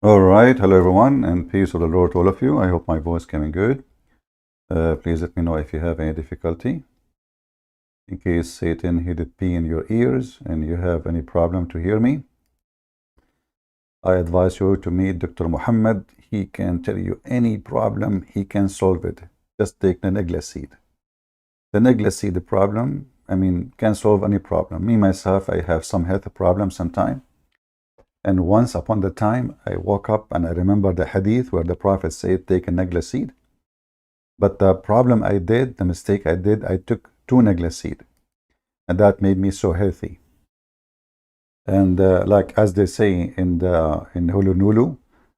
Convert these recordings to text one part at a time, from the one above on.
All right, hello everyone, and peace of the Lord to all of you. I hope my voice coming good. Please let me know if you have any difficulty. In case Satan hid it pee in your ears and you have any problem to hear me, I advise you to meet Dr. Muhammad. He can tell you any problem, he can solve it. Just take the negla seed. The negla seed problem, can solve any problem. Me, myself, I have some health problems sometimes. And once upon the time, I woke up and I remember the hadith where the Prophet said, take a negla seed. But the problem I did, the mistake I did, I took 2 negla seed. And that made me so healthy. And like as they say in Hulunulu,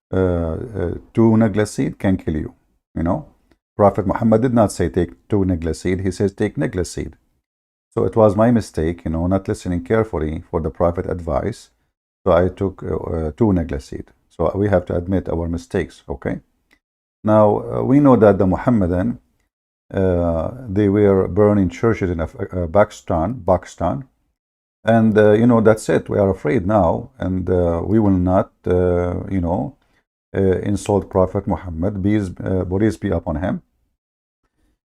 2 negla seed can kill you. You know, Prophet Muhammad did not say take 2 negla seed. He says take negla seed. So it was my mistake, not listening carefully for the Prophet advice. So I took 2 negla seed. So we have to admit our mistakes, okay? Now, we know that the Muhammadan, they were burning churches in Pakistan. And, that's it. We are afraid now. And we will not, insult Prophet Muhammad, peace be upon him.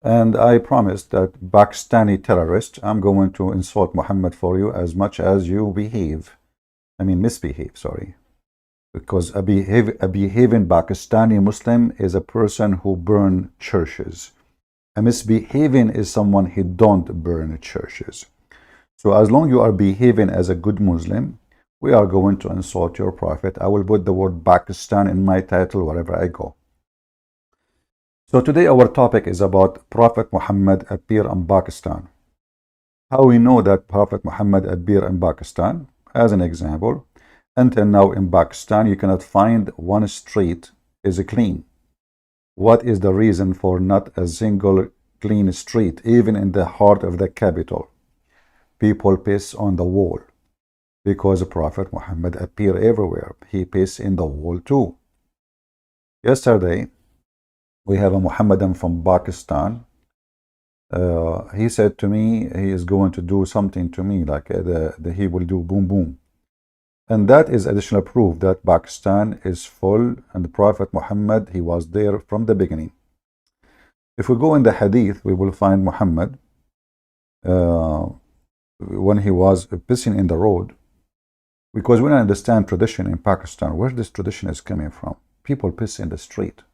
And I promised that Pakistani terrorist, I'm going to insult Muhammad for you as much as you misbehave, sorry. Because a behaving Pakistani Muslim is a person who burn churches. A misbehaving is someone who don't burn churches. So as long you are behaving as a good Muslim, we are going to insult your prophet. I will put the word Pakistan in my title wherever I go. So today our topic is about Prophet Muhammad appear in Pakistan. How we know that Prophet Muhammad appear in Pakistan? As an example, until now in Pakistan, you cannot find one street is clean. What is the reason for not a single clean street, even in the heart of the capital? People piss on the wall because Prophet Muhammad appear everywhere. He piss in the wall too. Yesterday, we have a Muhammadan from Pakistan. He said to me he is going to do something to me, like he will do boom boom. And that is additional proof that Pakistan is full and the Prophet Muhammad, he was there from the beginning. If we go in the hadith, we will find Muhammad when he was pissing in the road, because we don't understand tradition in Pakistan, where this tradition is coming from. People piss in the street,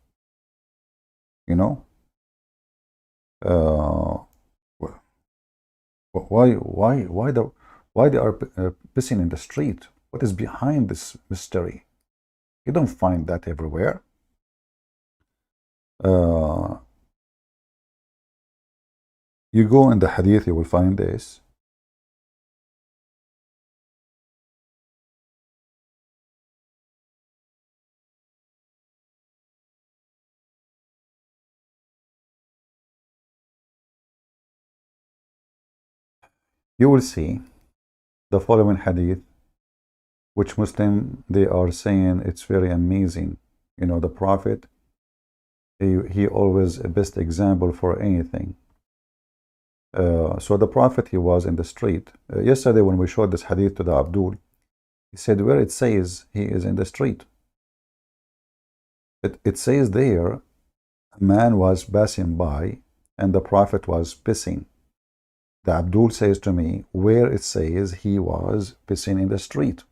why they are pissing in the street? What is behind this mystery? You don't find that everywhere. You go in the hadith, you will find this. You will see the following hadith, which Muslim, they are saying it's very amazing. The Prophet, he always a best example for anything. So the Prophet, he was in the street. Yesterday when we showed this hadith to the Abdul, he said where it says he is in the street. It says there, a man was passing by and the Prophet was pissing. The Abdul says to me, where it says he was pissing in the street.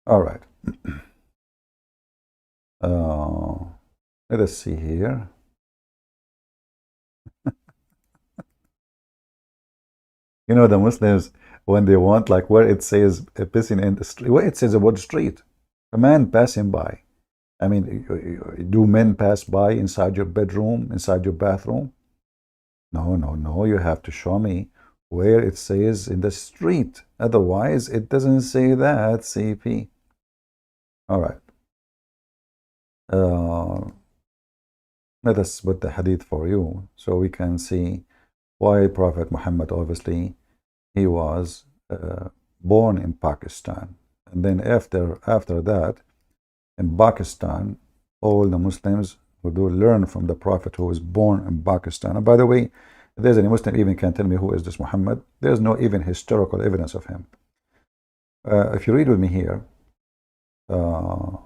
All right. Let us see here. The Muslims, when they want, like where it says pissing in the street, where it says about the street, a man passing by. Do men pass by inside your bedroom, inside your bathroom? No, you have to show me where it says in the street. Otherwise, it doesn't say that, CP. All right. Let us put the hadith for you so we can see why Prophet Muhammad, obviously, he was born in Pakistan. And then after that, in Pakistan, all the Muslims who do learn from the Prophet who was born in Pakistan. And by the way, if there's any Muslim even can tell me who is this Muhammad, there's no even historical evidence of him. If you read with me here, Uh,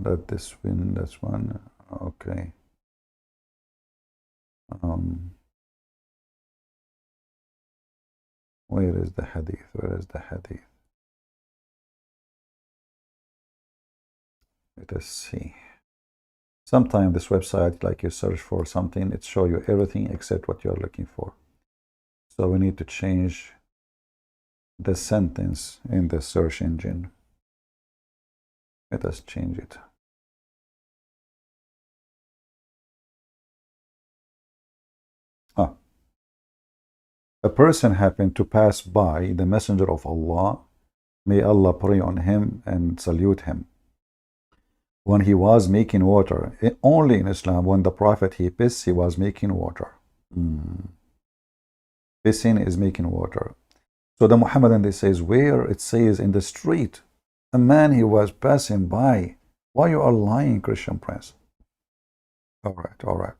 let this win. That's one. Okay. Um, where is the hadith? Where is the hadith? Let us see. Sometimes this website, like you search for something, it shows you everything except what you're looking for. So we need to change the sentence in the search engine. Let us change it. A person happened to pass by the Messenger of Allah, may Allah pray on him and salute him, when he was making water. Only in Islam, when the Prophet he pissed, he was making water. Pissing is making water. So the Muhammadan, they says, where it says in the street, a man he was passing by. Why you are lying, Christian Prince? All right, all right.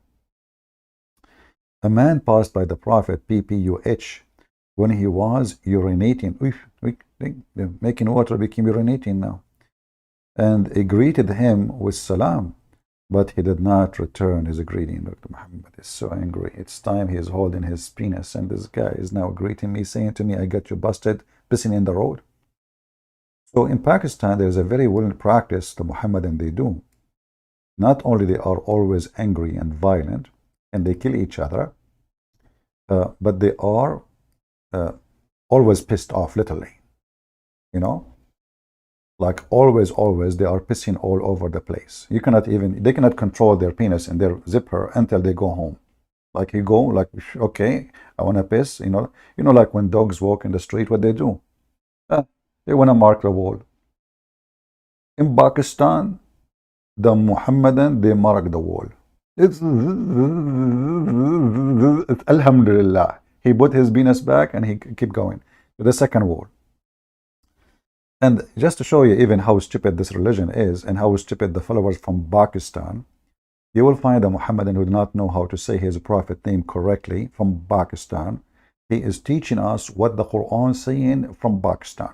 A man passed by the Prophet, PPUH, when he was urinating. Making water became urinating now. And he greeted him with salam, but he did not return his greeting. Dr. Muhammad is so angry. It's time he is holding his penis, and this guy is now greeting me, saying to me, I got you busted, pissing in the road. So in Pakistan, there is a very well practice the Muhammadan they do. Not only they are always angry and violent, and they kill each other, but they are always pissed off, literally. You know? Like always, they are pissing all over the place. They cannot control their penis and their zipper until they go home. Like you go, like, okay, I want to piss, like when dogs walk in the street, what they do? They want to mark the wall. In Pakistan, the Muhammadan, they mark the wall. It's Alhamdulillah. He put his penis back and he keep going to the second wall. And just to show you even how stupid this religion is and how stupid the followers from Pakistan, you will find a Muhammadan who does not know how to say his prophet name correctly from Pakistan. He is teaching us what the Quran is saying from Pakistan.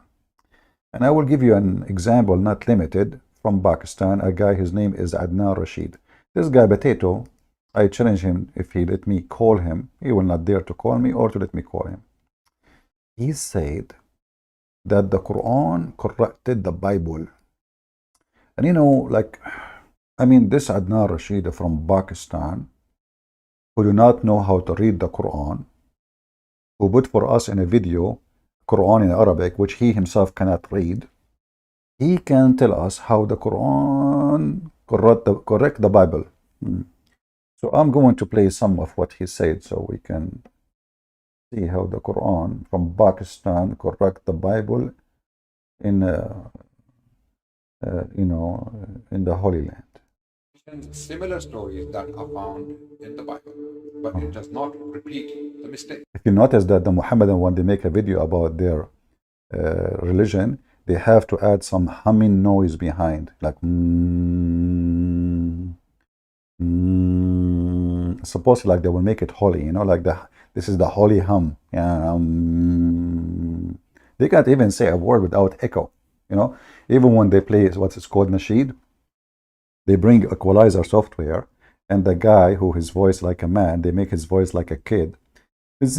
And I will give you an example, not limited, from Pakistan. A guy, his name is Adnan Rashid. This guy, Potato, I challenge him if he let me call him. He will not dare to call me or to let me call him. He said that the Quran corrected the Bible. And this Adnan Rashid from Pakistan, who do not know how to read the Quran, who put for us in a video Quran in Arabic, which he himself cannot read, he can tell us how the Quran correct the Bible. So I'm going to play some of what he said so we can see how the Quran from Pakistan correct the Bible in in the Holy Land. Similar stories that are found in the Bible, but it does not repeat the mistake. If you notice that the Muhammadan, when they make a video about their religion, they have to add some humming noise behind, like supposedly like they will make it holy, like this is the holy hum. They can't even say a word without echo. Even when they play what's called nasheed, they bring equalizer software, and the guy who his voice like a man, they make his voice like a kid. And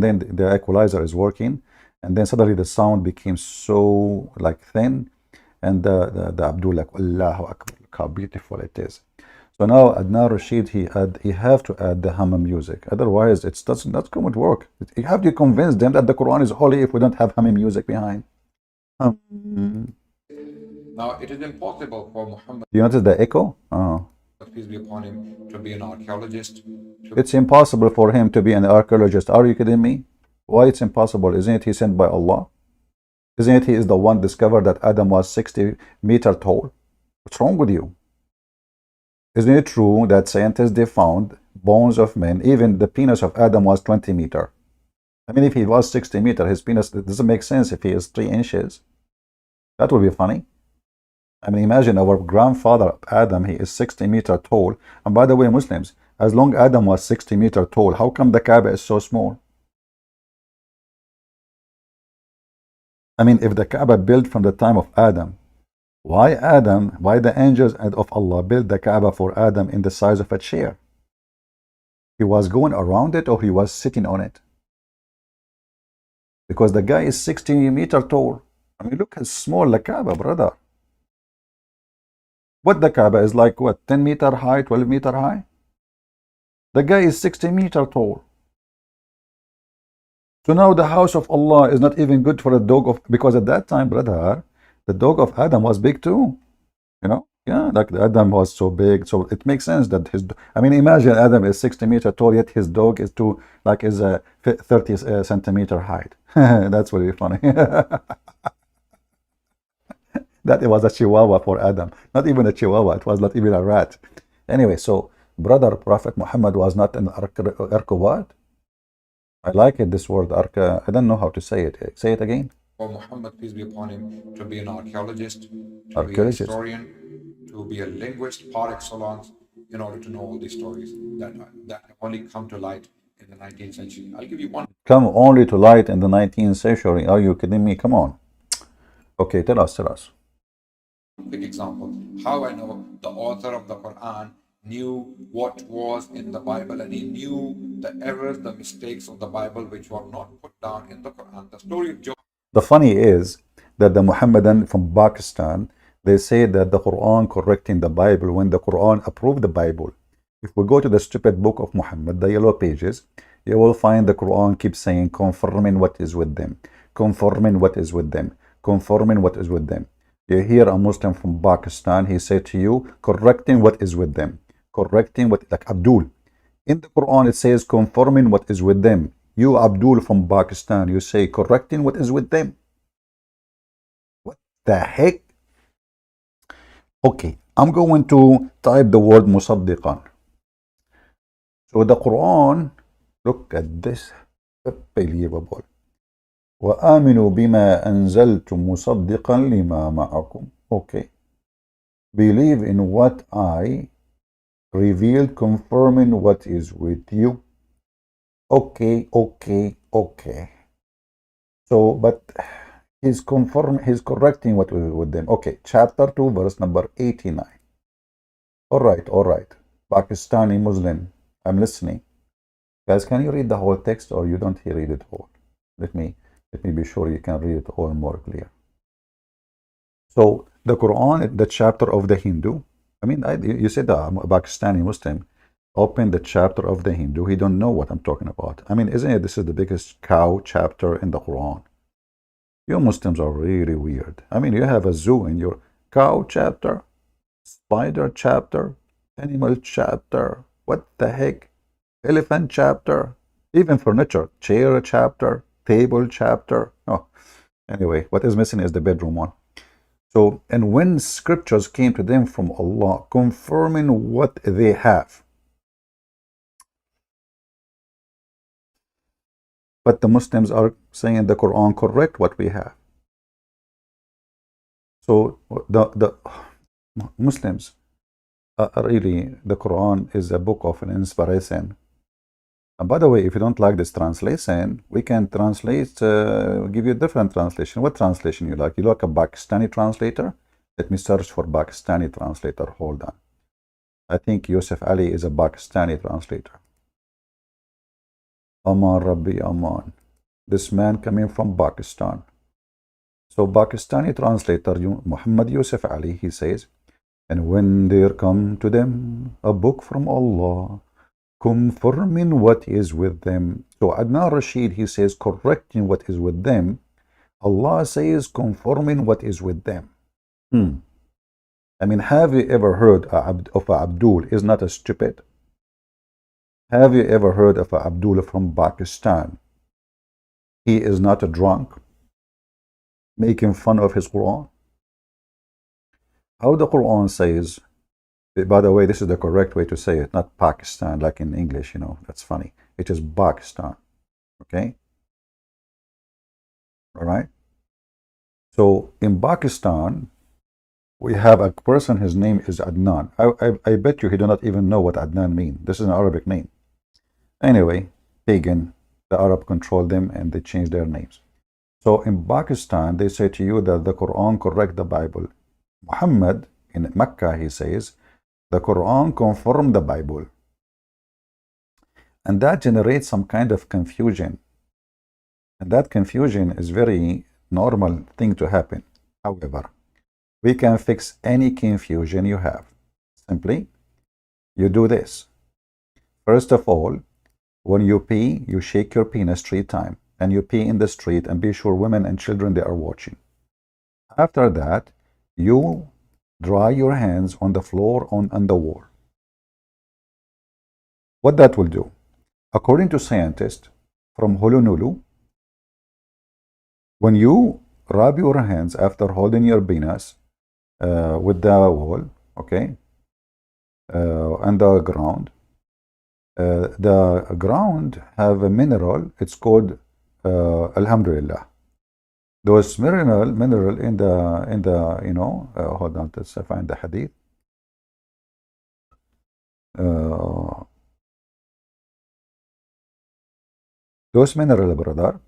then the equalizer is working, and then suddenly the sound became so like thin, and the Abdul like Allahu Akbar, look how beautiful it is. So now Adnan Rashid, he have to add the hum music, otherwise it's not going to work. You have to convince them that the Quran is holy if we don't have hum music behind. Now it is impossible for Muhammad, do you notice the echo? peace be upon him, to be an archaeologist. It's impossible for him to be an archaeologist. Are you kidding me? Why it's impossible? Isn't it he sent by Allah? Isn't it he is the one discovered that Adam was 60 meters tall? What's wrong with you? Isn't it true that scientists, they found bones of men, even the penis of Adam was 20 meters? I mean, if he was 60 meters, his penis, it doesn't make sense if he is 3 inches. That would be funny. I mean, imagine our grandfather Adam, he is 60 meters tall. And by the way, Muslims, as long as Adam was 60 meters tall, how come the Kaaba is so small? I mean, if the Kaaba built from the time of Adam, why the angels of Allah built the Kaaba for Adam in the size of a chair? He was going around it or he was sitting on it? Because the guy is 60 meters tall. I mean, look how small the Kaaba, brother. What the Kaaba is like, what, 10 meter high, 12 meter high? The guy is 60 meters tall. So now the house of Allah is not even good for a dog of, because at that time, brother, the dog of Adam was big too. You know? Yeah, like Adam was so big. So it makes sense that his, I mean, imagine Adam is 60 meters tall, yet his dog is is a 30 centimeter height. That's really funny. That it was a chihuahua for Adam. Not even a chihuahua. It was not even a rat. Anyway, so brother Prophet Muhammad was not an arqubat. I like it, this word arca. I don't know how to say it. Say it again. For Muhammad, peace be upon him, to be an archaeologist, to be a Archaeologist. historian, to be a linguist par excellence, in order to know all these stories that have only come to light in the 19th century. I'll give you one Come only to light in the 19th century. Are you kidding me? Come on. Okay, tell us. quick example. How I know the author of the Quran knew what was in the Bible, and he knew the errors, the mistakes of the Bible which were not put down in the Quran. The story of Job. The funny is that the Muhammadan from Pakistan, they say that the Quran correcting the Bible when the Quran approved the Bible. If we go to the stupid book of Muhammad, the yellow pages, you will find the Quran keeps saying confirming what is with them, confirming what is with them, confirming what is with them. You hear a Muslim from Pakistan, he said to you, correcting what is with them, correcting what, like Abdul. In the Quran it says confirming what is with them. You, Abdul from Pakistan, you say correcting what is with them. What the heck? Okay, I'm going to type the word musaddiqan. So the Quran, look at this, unbelievable. وآمنوا بما أنزلت مصدقا لما معكم. Okay. Believe in what I revealed, confirming what is with you. Okay. So, but he's correcting what was with them. Okay, chapter 2, verse number 89. All right. Pakistani Muslim, I'm listening. Guys, can you read the whole text or you don't read it all? Let me be sure you can read it all more clear. So the Quran, the chapter of the Hindu. I mean, you said a Pakistani Muslim. Open the chapter of the Hindu. He don't know what I'm talking about. I mean, isn't it? This is the biggest cow chapter in the Quran. You Muslims are really weird. I mean, you have a zoo in your cow chapter, spider chapter, animal chapter. What the heck? Elephant chapter, even furniture, chair chapter, table chapter. Oh, anyway, what is missing is the bedroom one. So, and when scriptures came to them from Allah, confirming what they have. But the Muslims are saying the Quran correct what we have. So the Muslims, really, the Quran is a book of an inspiration. And by the way, if you don't like this translation, we can translate, give you a different translation. What translation you like? You like a Pakistani translator? Let me search for Pakistani translator. Hold on. I think Yusuf Ali is a Pakistani translator. Aman Rabbi Aman. This man coming from Pakistan. So Pakistani translator Muhammad Yusuf Ali, he says, and when there come to them a book from Allah, confirming what is with them. So Adnan Rashid, he says, correcting what is with them. Allah says, confirming what is with them. I mean, have you ever heard of Abdul is not a stupid? Have you ever heard of Abdul from Pakistan? He is not a drunk, making fun of his Quran. How the Quran says, by the way, this is the correct way to say it, not Pakistan, like in English, you know, that's funny. It is Pakistan, okay? All right? So in Pakistan, we have a person, his name is Adnan. I bet you he do not even know what Adnan means. This is an Arabic name. Anyway, pagan, the Arab controlled them and they changed their names. So in Pakistan, they say to you that the Quran correct the Bible. Muhammad in Mecca, he says, the Quran confirmed the Bible. And that generates some kind of confusion. And that confusion is very normal thing to happen. However, we can fix any confusion you have. Simply, you do this. First of all, when you pee, you shake your penis 3 times. And you pee in the street and be sure women and children, they are watching. After that, you dry your hands on the floor on the wall. What that will do? According to scientists from Honolulu, when you rub your hands after holding your penis with the wall, okay, and the ground have a mineral. It's called Alhamdulillah. Those mineral in the hold on, let's find the hadith. Those mineral, brother,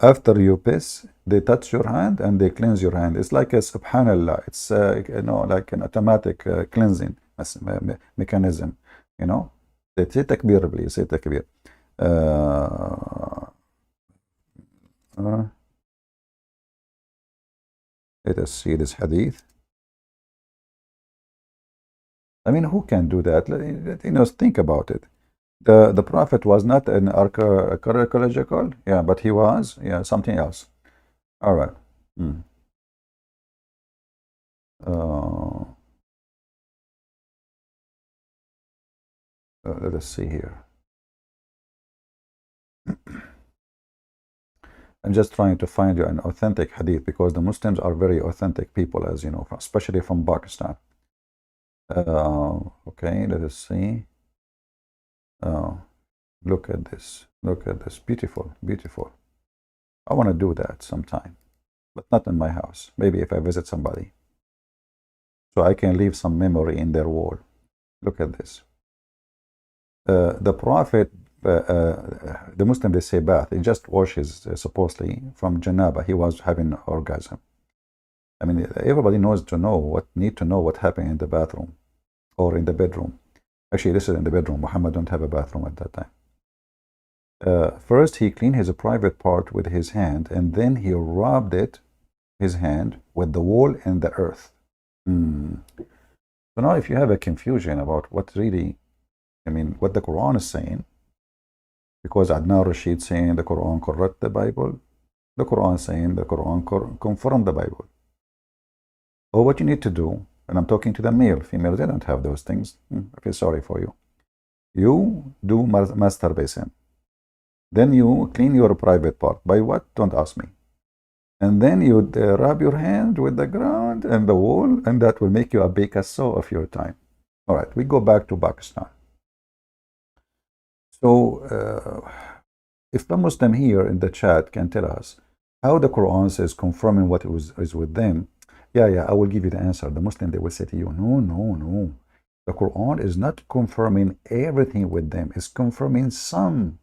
after you piss, they touch your hand and they cleanse your hand. It's like a subhanallah. It's like an automatic cleansing mechanism. Say takbir, please. Say takbir. Let us see this hadith. I mean, who can do that? Think about it. The Prophet was not an archaeological, yeah, but he was, yeah, something else. All right. Let us see here. I'm just trying to find you an authentic hadith because the Muslims are very authentic people, as you know, especially from Pakistan. Okay, let us see. Look at this. Look at this. Beautiful, beautiful. I want to do that sometime, but not in my house. Maybe if I visit somebody. So I can leave some memory in their wall. Look at this. The Prophet, the Muslim, they say bath. He just washes, supposedly, from janaba. He was having orgasm. I mean, everybody need to know what happened in the bathroom or in the bedroom. Actually, this is in the bedroom. Muhammad don't have a bathroom at that time. First, he cleaned his private part with his hand, and then he rubbed his hand with the wall and the earth. So now, if you have a confusion about what the Quran is saying, because Adnan Rashid saying the Quran correct the Bible, the Quran saying the Quran confirm the Bible. Or what you need to do, and I'm talking to the male, female, they don't have those things. I feel sorry for you. You do masturbation. Then you clean your private part. By what? Don't ask me. And then you rub your hand with the ground and the wall, and that will make you a Picasso of your time. All right, we go back to Pakistan. So, if the Muslim here in the chat can tell us how the Quran says confirming what is with them, yeah, I will give you the answer. The Muslim, they will say to you, no. The Quran is not confirming everything with them. It's confirming some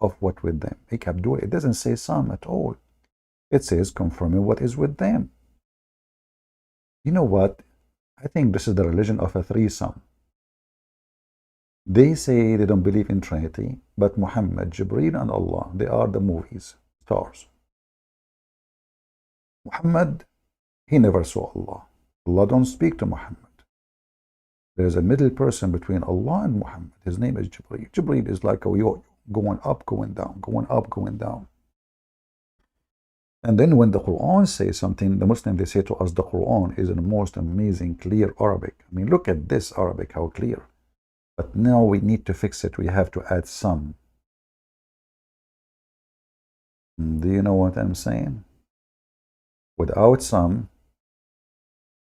of what with them. It doesn't say some at all. It says confirming what is with them. You know what? I think this is the religion of a threesome. They say they don't believe in Trinity, but Muhammad, Jibreel, and Allah, they are the movies, stars. Muhammad, he never saw Allah. Allah don't speak to Muhammad. There is a middle person between Allah and Muhammad. His name is Jibreel. Jibreel is like a yo, going up, going down, going up, going down. And then when the Quran says something, the Muslims, they say to us, the Quran is in the most amazing, clear Arabic. I mean, look at this Arabic, how clear. But now we need to fix it. We have to add some. Do you know what I'm saying? Without some,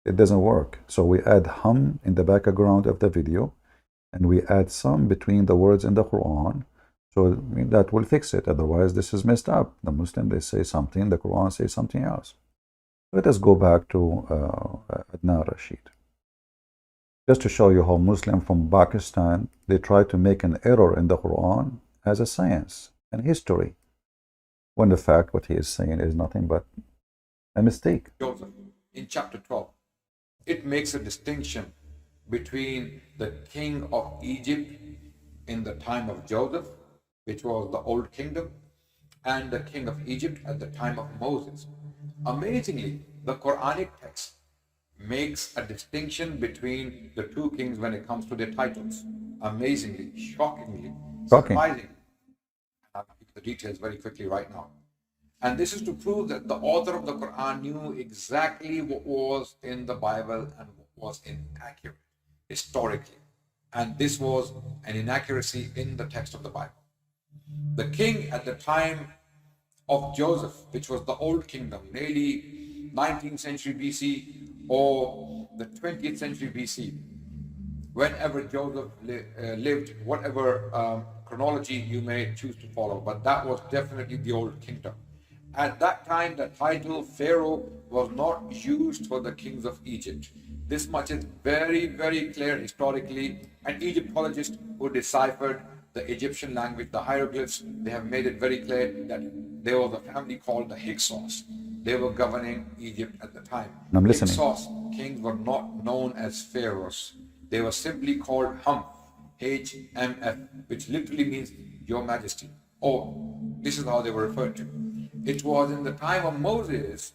it doesn't work. So we add hum in the background of the video, and we add some between the words in the Quran. So that will fix it. Otherwise, this is messed up. The Muslim, they say something, the Quran says something else. Let us go back to Adnan Rashid. Just to show you how Muslim from Pakistan, they try to make an error in the Quran as a science and history. when the fact what he is saying is nothing but a mistake. Joseph, in chapter 12, it makes a distinction between the king of Egypt in the time of Joseph, which was the old kingdom, and the king of Egypt at the time of Moses. Amazingly, the Quranic text makes a distinction between the two kings when it comes to their titles. Amazingly, shockingly, Shocking. surprisingly. I'll give the details very quickly right now. And this is to prove that the author of the Quran knew exactly what was in the Bible and what was inaccurate historically. And this was an inaccuracy in the text of the Bible. The king at the time of Joseph, which was the old kingdom, nearly 19th century BC or the 20th century BC, whenever Joseph lived, whatever chronology you may choose to follow, but that was definitely the old kingdom. At that time, the title Pharaoh was not used for the kings of Egypt. This much is very, very clear historically, and Egyptologists who deciphered the Egyptian language, the hieroglyphs, they have made it very clear that there was a family called the Hyksos. They were governing Egypt at the time. I'm listening. Hyksos kings were not known as pharaohs. They were simply called Humph, H-M-F, which literally means Your Majesty. Or this is how they were referred to. It was in the time of Moses,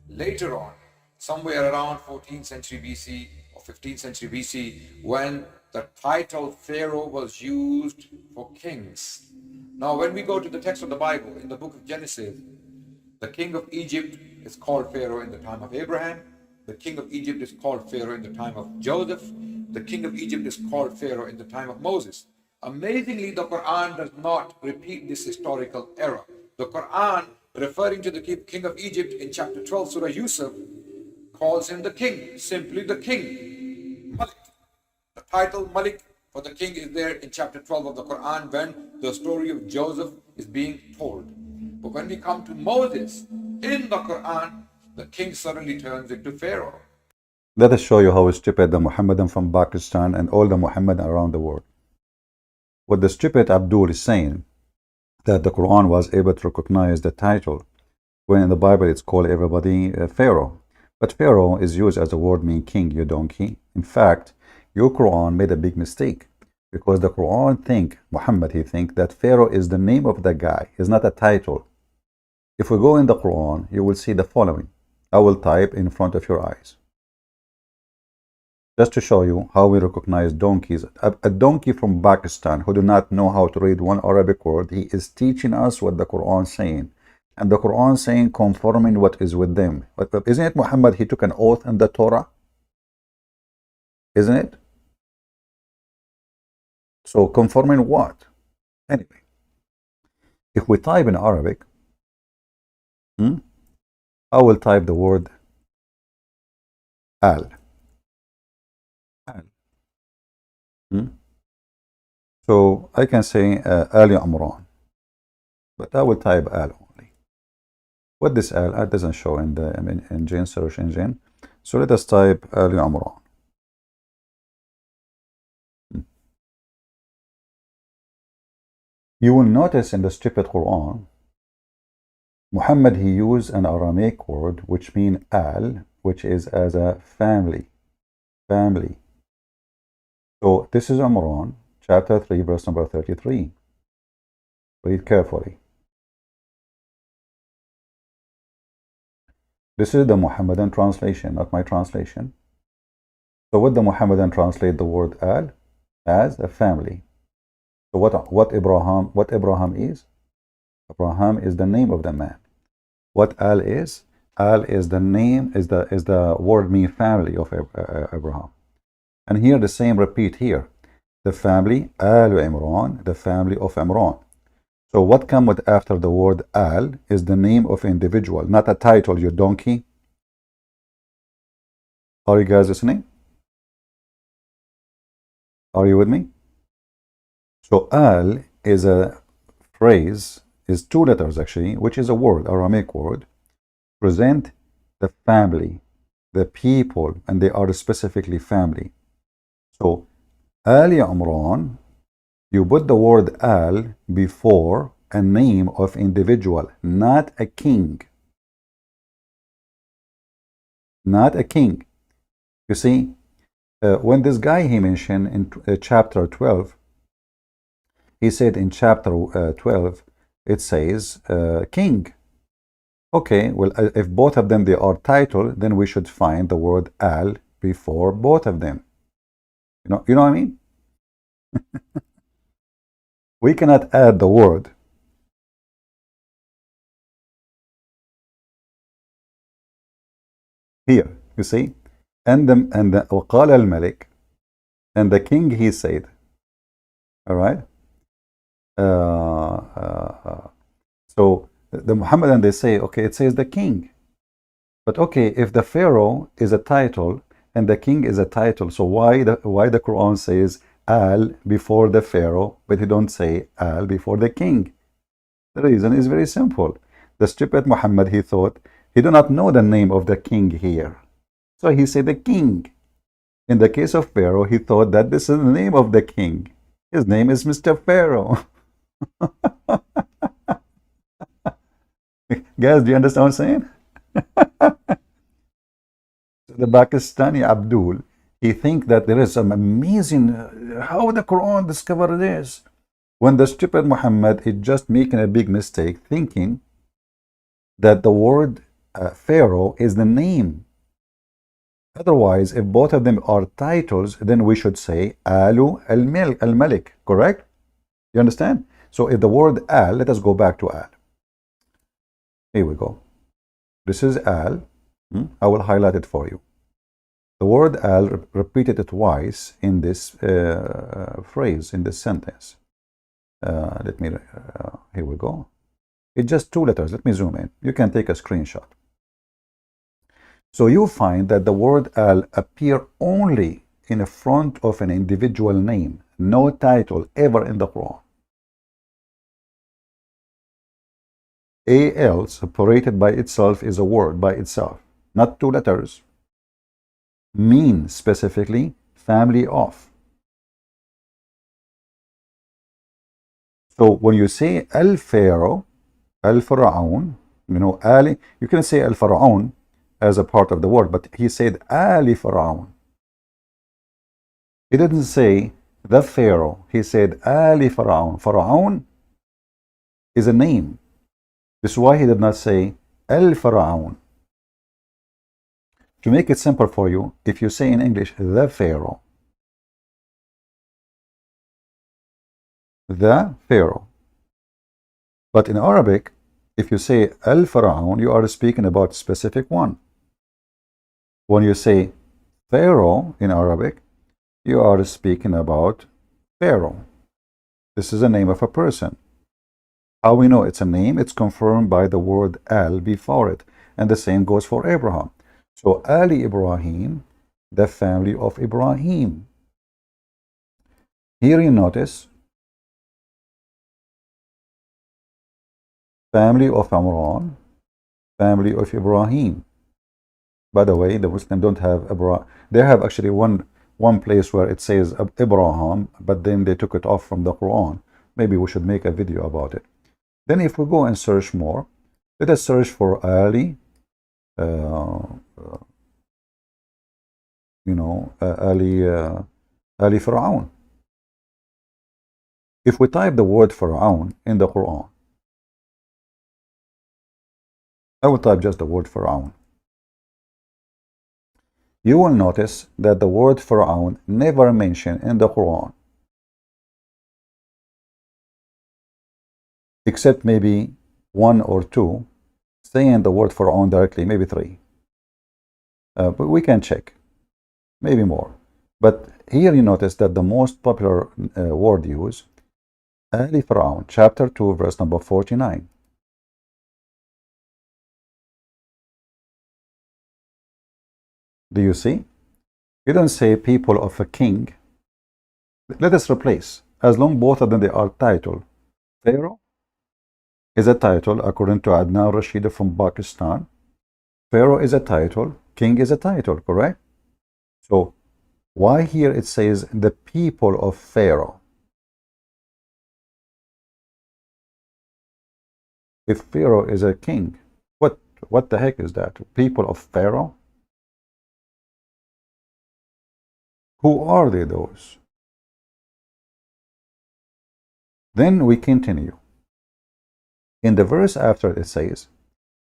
later on, somewhere around 14th century BC or 15th century BC, when the title Pharaoh was used for kings. Now, when we go to the text of the Bible, in the book of Genesis, the king of Egypt is called Pharaoh in the time of Abraham. The king of Egypt is called Pharaoh in the time of Joseph. The king of Egypt is called Pharaoh in the time of Moses. Amazingly, the Quran does not repeat this historical error. The Quran, referring to the king of Egypt in chapter 12, Surah Yusuf, calls him the king, simply the king, Malik. The title Malik for the king is there in chapter 12 of the Quran when the story of Joseph is being told. But when we come to Moses in the Quran, the king suddenly turns into Pharaoh. Let us show you how stupid the Muhammadan from Pakistan and all the Muhammadan around the world. What the stupid Abdul is saying, that the Quran was able to recognize the title, when in the Bible it's called everybody Pharaoh. But Pharaoh is used as a word meaning king, you donkey. In fact, your Quran made a big mistake, because the Quran Muhammad think that Pharaoh is the name of the guy, is not a title. If we go in the Quran, you will see the following. I will type in front of your eyes, just to show you how we recognize donkeys. A donkey from Pakistan who do not know how to read one Arabic word, he is teaching us what the Quran is saying. And the Quran is saying conforming what is with them. But isn't it Muhammad, he took an oath in the Torah? Isn't it? So conforming what? Anyway, if we type in Arabic, I will type the word al. So I can say Ali Amran, but I will type al only. What this al doesn't show in the engine, search engine. So let us type Ali Amran. You will notice in the stupid Quran, Muhammad, he used an Aramaic word which means al, which is as a family. So this is Imran, chapter 3, verse number 33. Read carefully. This is the Muhammadan translation, not my translation. So what the Muhammadan translate the word al? As a family. So what Abraham is? Abraham is the name of the man. What al is? Al is the name, is the word mean family of Abraham. And here the same repeat here. The family, Al Imran, the family of Imran. So what comes after the word al is the name of individual, not a title, you donkey. Are you guys listening? Are you with me? So al is a phrase, is two letters actually, which is a word, Aramaic word, present the family, the people, and they are specifically family. So Ali Imran, you put the word al before a name of individual, not a king. Not a king. You see, when this guy he mentioned in chapter 12, he said in chapter 12, it says king. Okay, well, if both of them they are title, then we should find the word al before both of them. You know what I mean? We cannot add the word. Here, you see, and the وقال الملك, and the king he said. All right. So the Muhammadan they say, okay, it says the king, but okay, if the pharaoh is a title and the king is a title, so why the Quran says al before the pharaoh, but he don't say al before the king? The reason is very simple. The stupid Muhammad, he thought he do not know the name of the king here, so he said the king. In the case of Pharaoh, he thought that this is the name of the king. His name is Mr. Pharaoh. Guys, do you understand what I'm saying? The Pakistani Abdul, he think that there is some amazing how the Quran discovered this, when the stupid Muhammad is just making a big mistake thinking that the word Pharaoh is the name. Otherwise, if both of them are titles, then we should say Alu al-Malik, correct? You understand? So if the word al, let us go back to al. Here we go. This is al. I will highlight it for you. The word al repeated twice in this phrase, in this sentence. Here we go. It's just 2 letters. Let me zoom in. You can take a screenshot. So you find that the word al appear only in the front of an individual name, no title ever in the Quran. Al separated by itself is a word by itself, not 2 letters. Mean specifically family of. So when you say al-Pharaoh, al-Faraun, Ali, you can say al-Faraun as a part of the word, but he said Ali Faraun. He didn't say the Pharaoh, he said Ali Faraun. Faraun is a name. This is why he did not say El Faraun. To make it simple for you, if you say in English the Pharaoh, the Pharaoh, but in Arabic, if you say El Faraun, you are speaking about a specific one. When you say Pharaoh in Arabic, you are speaking about Pharaoh. This is the name of a person. How we know it's a name? It's confirmed by the word al before it. And the same goes for Abraham. So Ali Ibrahim, the family of Ibrahim. Here you notice family of Amran, family of Ibrahim. By the way, the Muslims don't have Abraham. They have actually one place where it says Abraham, but then they took it off from the Quran. Maybe we should make a video about it. Then if we go and search more, let us search for Ali, Ali Faraun. If we type the word Faraun in the Quran, I will type just the word Faraun. You will notice that the word Faraun never mentioned in the Quran, except maybe 1 or 2 saying the word Faraun directly, maybe 3. But we can check, maybe more. But here you notice that the most popular word used, Ali Faraun, chapter 2, verse number 49. Do you see? You don't say people of a king. Let us replace, as long both of them they are title. Pharaoh is a title according to Adnan Rashid from Pakistan. Pharaoh is a title, king is a title, correct? So why here it says the people of Pharaoh? if Pharaoh is a king, what the heck is that? People of Pharaoh? Who are they, those? Then we continue. In the verse after it says,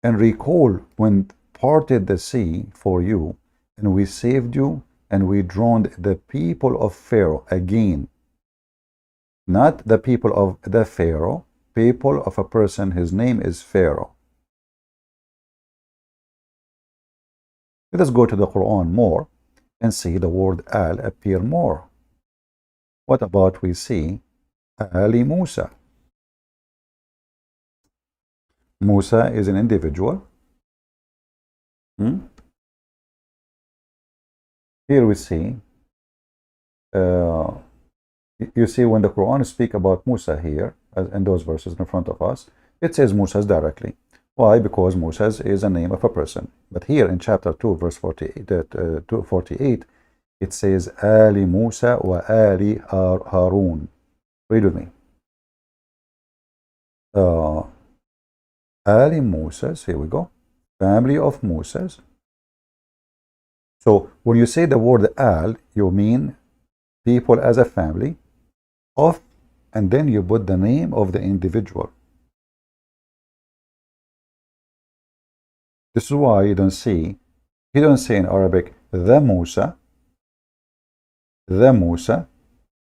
and recall when parted the sea for you, and we saved you, and we drowned the people of Pharaoh again. Not the people of the Pharaoh, people of a person, his name is Pharaoh. Let us go to the Quran more and see the word al appear more. What about we see Ali Musa? Musa is an individual. Here we see, you see when the Quran speak about Musa here, in those verses in front of us, it says Musa directly. Why? Because Musa is a name of a person. But here in chapter 2, verse 48, it says Ali Musa wa Ali Harun. Read with me. Ali Musa's, here we go, family of Musa's. So when you say the word al, you mean people as a family of, and then you put the name of the individual. This is why you don't say in Arabic the Musa,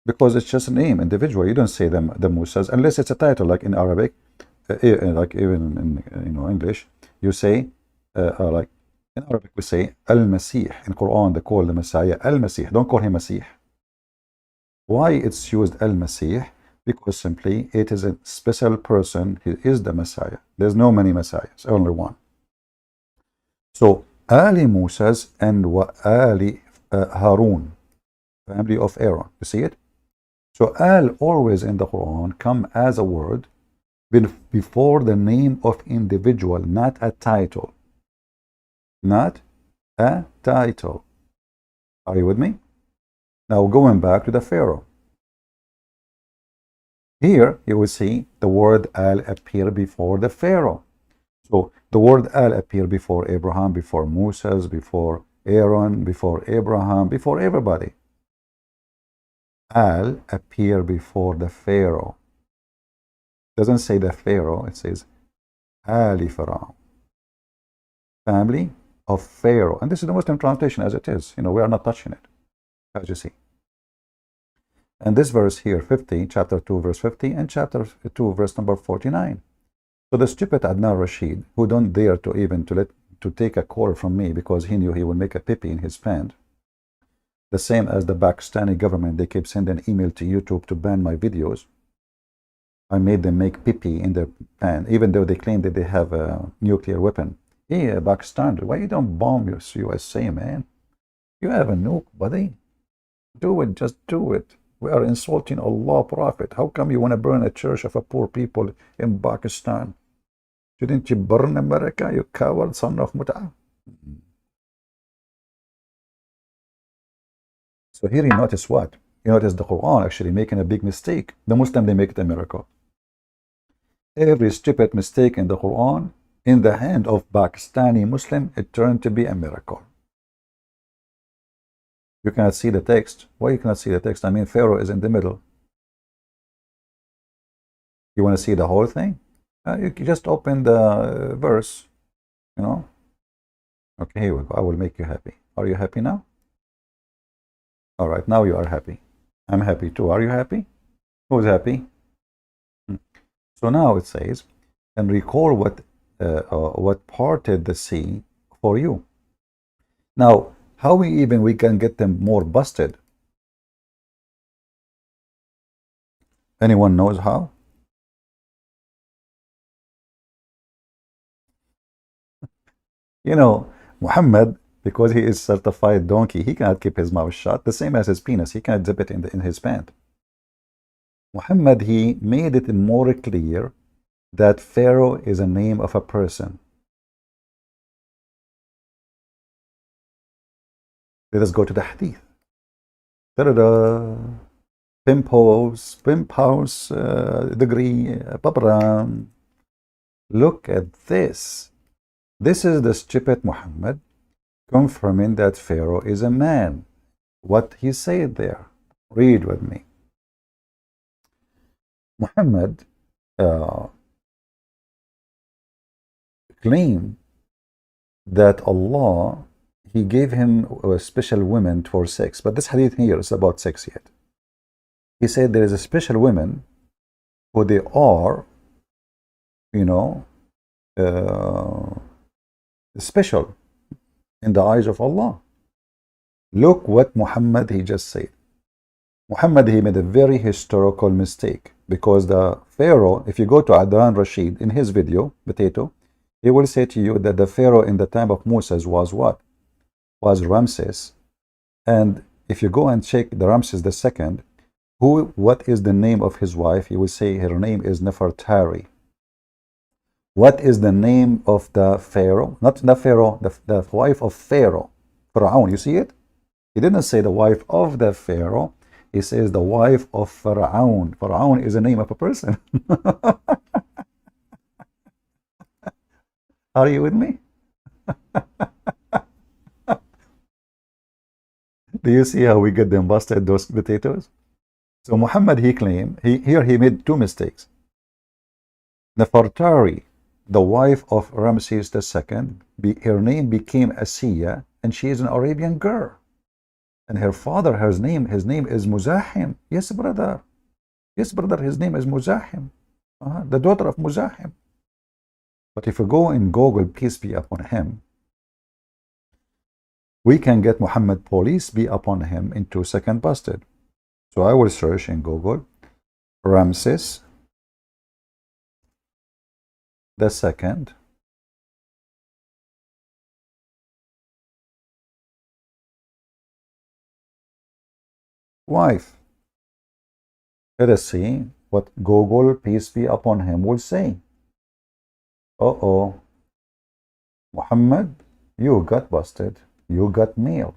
because it's just a name, individual. You don't say the Musas unless it's a title, like in Arabic, like even in English, you say like in Arabic we say Al-Masih. In Quran they call the Messiah Al-Masih. Don't call him Masih. Why it's used Al-Masih? Because simply it is a special person. He is the Messiah. There's no many Messiahs, only one. So Ali Musa's and wa Ali Harun, family of Aaron. You see it? So al always in the Quran come as a word before the name of individual, not a title. Not a title. Are you with me? Now going back to the Pharaoh. Here you will see the word al appear before the Pharaoh. So the word al appear before Abraham, before Moses, before Aaron, before Abraham, before everybody. Al appear before the Pharaoh. Doesn't say the Pharaoh, it says Ali Pharaoh, family of Pharaoh. And this is the Muslim translation as it is. We are not touching it, as you see. And this verse here, 50, chapter 2, verse 50, and chapter 2, verse number 49. So the stupid Adnan Rashid, who don't dare to take a call from me because he knew he would make a pee in his pants, the same as the Pakistani government, they keep sending an email to YouTube to ban my videos. I made them make pee in their pan, even though they claim that they have a nuclear weapon. Hey, Pakistan, why you don't bomb your USA, man? You have a nuke, buddy. Do it, just do it. We are insulting Allah Prophet. How come you want to burn a church of a poor people in Pakistan? Shouldn't you burn America, you coward son of Mut'ah? So here you notice what? You notice the Quran actually making a big mistake. The Muslim, they make it a miracle. Every stupid mistake in the Quran, in the hand of Pakistani Muslim, it turned to be a miracle. You cannot see the text. Why you cannot see the text? I mean, Pharaoh is in the middle. You want to see the whole thing? You just open the verse, Okay, here we go. I will make you happy. Are you happy now? All right, now you are happy. I'm happy too. Are you happy? Who's happy? So now it says, and recall what parted the sea for you. Now, how we can get them more busted? Anyone knows how? Muhammad, because he is certified donkey, he cannot keep his mouth shut. The same as his penis, he cannot dip it in his pant. Muhammad, he made it more clear that Pharaoh is a name of a person. Let us go to the hadith. Ta-da-da! Pimp house, degree, babram. Look at this. This is the stupid Muhammad confirming that Pharaoh is a man. What he said there. Read with me. Muhammad claimed that Allah, he gave him a special women for sex. But this hadith here is about sex yet. He said there is a special women who they are, you know, special in the eyes of Allah. Look what Muhammad he just said. Muhammad he made a very historical mistake, because the Pharaoh, if you go to Adnan Rashid in his video, Potato, he will say to you that the Pharaoh in the time of Moses was what? Was Ramses. And if you go and check the Ramses II, what is the name of his wife? He will say her name is Nefertari. What is the name of the Pharaoh? Not the Pharaoh, the wife of Pharaoh. Pharaoh, you see it? He didn't say the wife of the Pharaoh. He says the wife of Pharaoh. Pharaoh is the name of a person. Are you with me? Do you see how we get them busted, those potatoes? So Muhammad, he claimed, here he made two mistakes. Nefertari, the wife of Ramses II, her name became Asiya, and she is an Arabian girl. And her father, his name is Muzahim. Yes, brother. Yes, brother, his name is Muzahim. The daughter of Muzahim. But if we go in Google, peace be upon him, we can get Muhammad, police be upon him, in 2 seconds busted. So I will search in Google, Ramses II, wife. Let us see what Google, peace be upon him, will say. Uh-oh. Muhammad, you got busted. You got mail.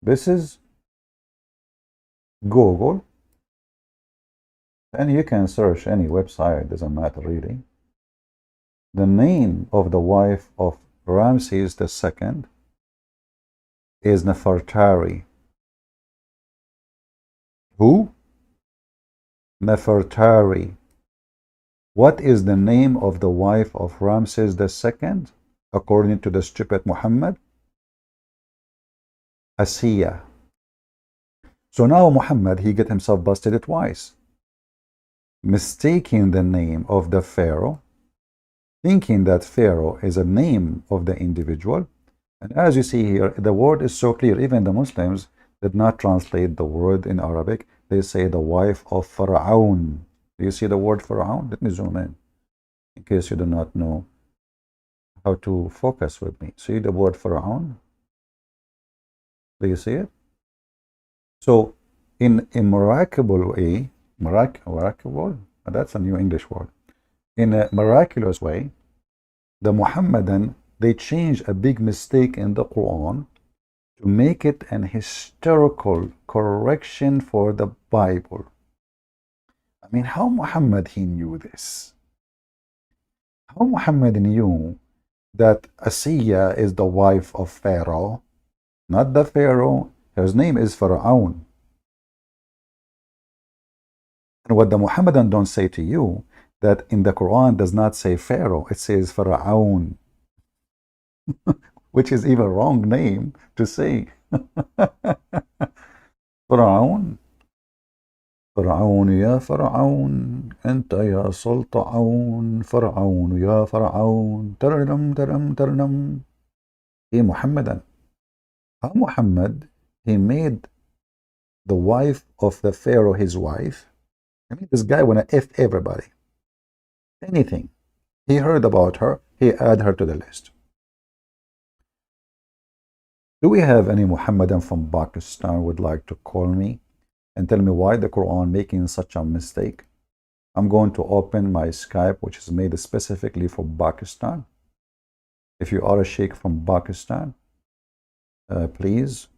This is Google. And you can search any website, doesn't matter really. The name of the wife of Ramses II is Nefertari. Who? Nefertari. What is the name of the wife of Ramses II, according to the stupid Muhammad? Asiya. So now Muhammad, he get himself busted twice, mistaking the name of the Pharaoh, thinking that Pharaoh is a name of the individual. And as you see here, the word is so clear. Even the Muslims did not translate the word in Arabic. They say the wife of Pharaoh. Do you see the word Pharaoh? Let me zoom in case you do not know how to focus with me. See the word Pharaoh? Do you see it? So in a miraculous way, miraculous, that's a new English word. In a miraculous way, the Muhammadan, they changed a big mistake in the Quran to make it an historical correction for the Bible. I mean, how Muhammad, he knew this? How Muhammad knew that Asiya is the wife of Pharaoh, not the Pharaoh? His name is Pharaoh. And what the Muhammadan don't say to you, that in the Quran does not say Pharaoh, it says Pharaoh, which is even wrong name to say. Pharaoh. فرعون يا فرعون أنت يا سلطعون فرعون يا فرعون ترنم ترنم ترنم. Hey Muhammadan, how Muhammad, he made the wife of the Pharaoh his wife. I mean, this guy wanna F everybody. Anything he heard about her, he add her to the list. Do we have any Muhammadan from Pakistan would like to call me and tell me why the Quran making such a mistake? I'm going to open my Skype, which is made specifically for Pakistan. If you are a sheikh from Pakistan, please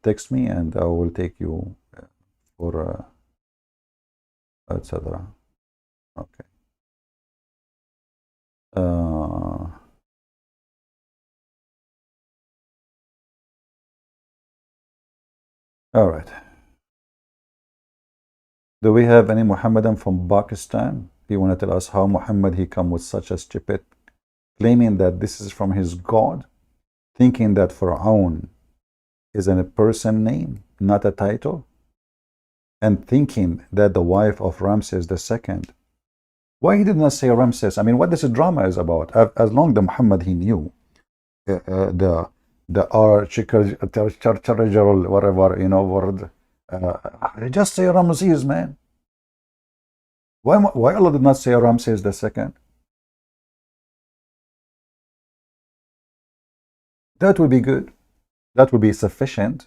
text me and I will take you for etc. Okay. Uh, all right. Do we have any Muhammadan from Pakistan? He want to tell us how Muhammad he come with such a stupid, claiming that this is from his God, thinking that Pharaoh is a person name, not a title, and thinking that the wife of Ramses II. Why he did not say Ramses? I mean, what this drama is about? As long the Muhammad he knew, the architectural whatever word, just say Ramses, man. Why Allah did not say Ramses II? That would be good. That would be sufficient.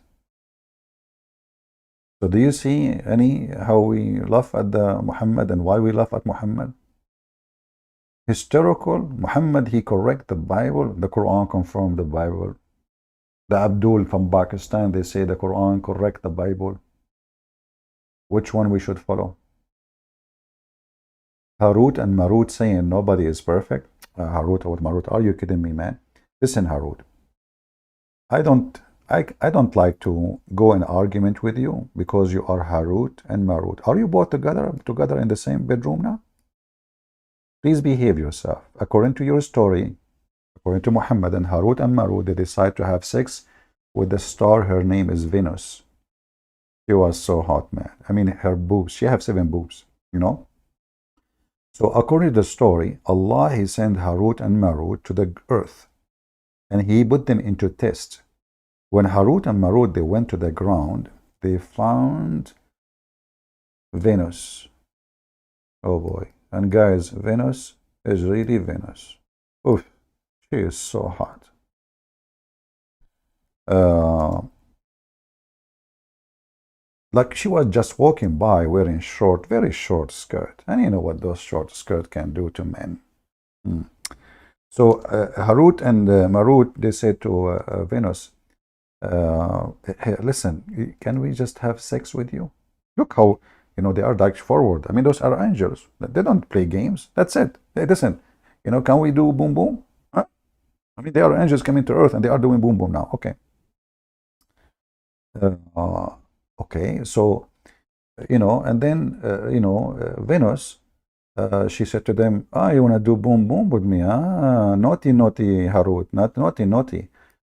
So do you see any how we laugh at the Muhammad and why we laugh at Muhammad? Historical, Muhammad he correct the Bible, the Quran confirmed the Bible. The Abdul from Pakistan, they say the Quran correct the Bible. Which one we should follow? Harut and Marut saying nobody is perfect. Harut or Marut, are you kidding me, man? Listen, Harut, I don't like to go in argument with you because you are Harut and Marut. Are you both together in the same bedroom now? Please behave yourself. According to your story, according to Muhammad and Harut and Marut, they decide to have sex with the star. Her name is Venus. She was so hot, man. I mean, her boobs. She have 7 boobs, you know. So according to the story, Allah he sent Harut and Marut to the earth, and he put them into test. When Harut and Marut they went to the ground, they found Venus. Oh boy. And guys, Venus is really Venus. Oof, she is so hot. Like she was just walking by wearing short, very short skirt. And you know what those short skirts can do to men. So Harut and Marut, they said to Venus, hey, listen, can we just have sex with you? Look how, they are like forward. I mean, those are angels. They don't play games. That's it. Hey, listen, can we do boom boom? Huh? I mean, they are angels coming to earth and they are doing boom boom now. Okay. Okay, so, and then, Venus, she said to them, you want to do boom boom with me? Naughty, naughty, Harut, not naughty, naughty.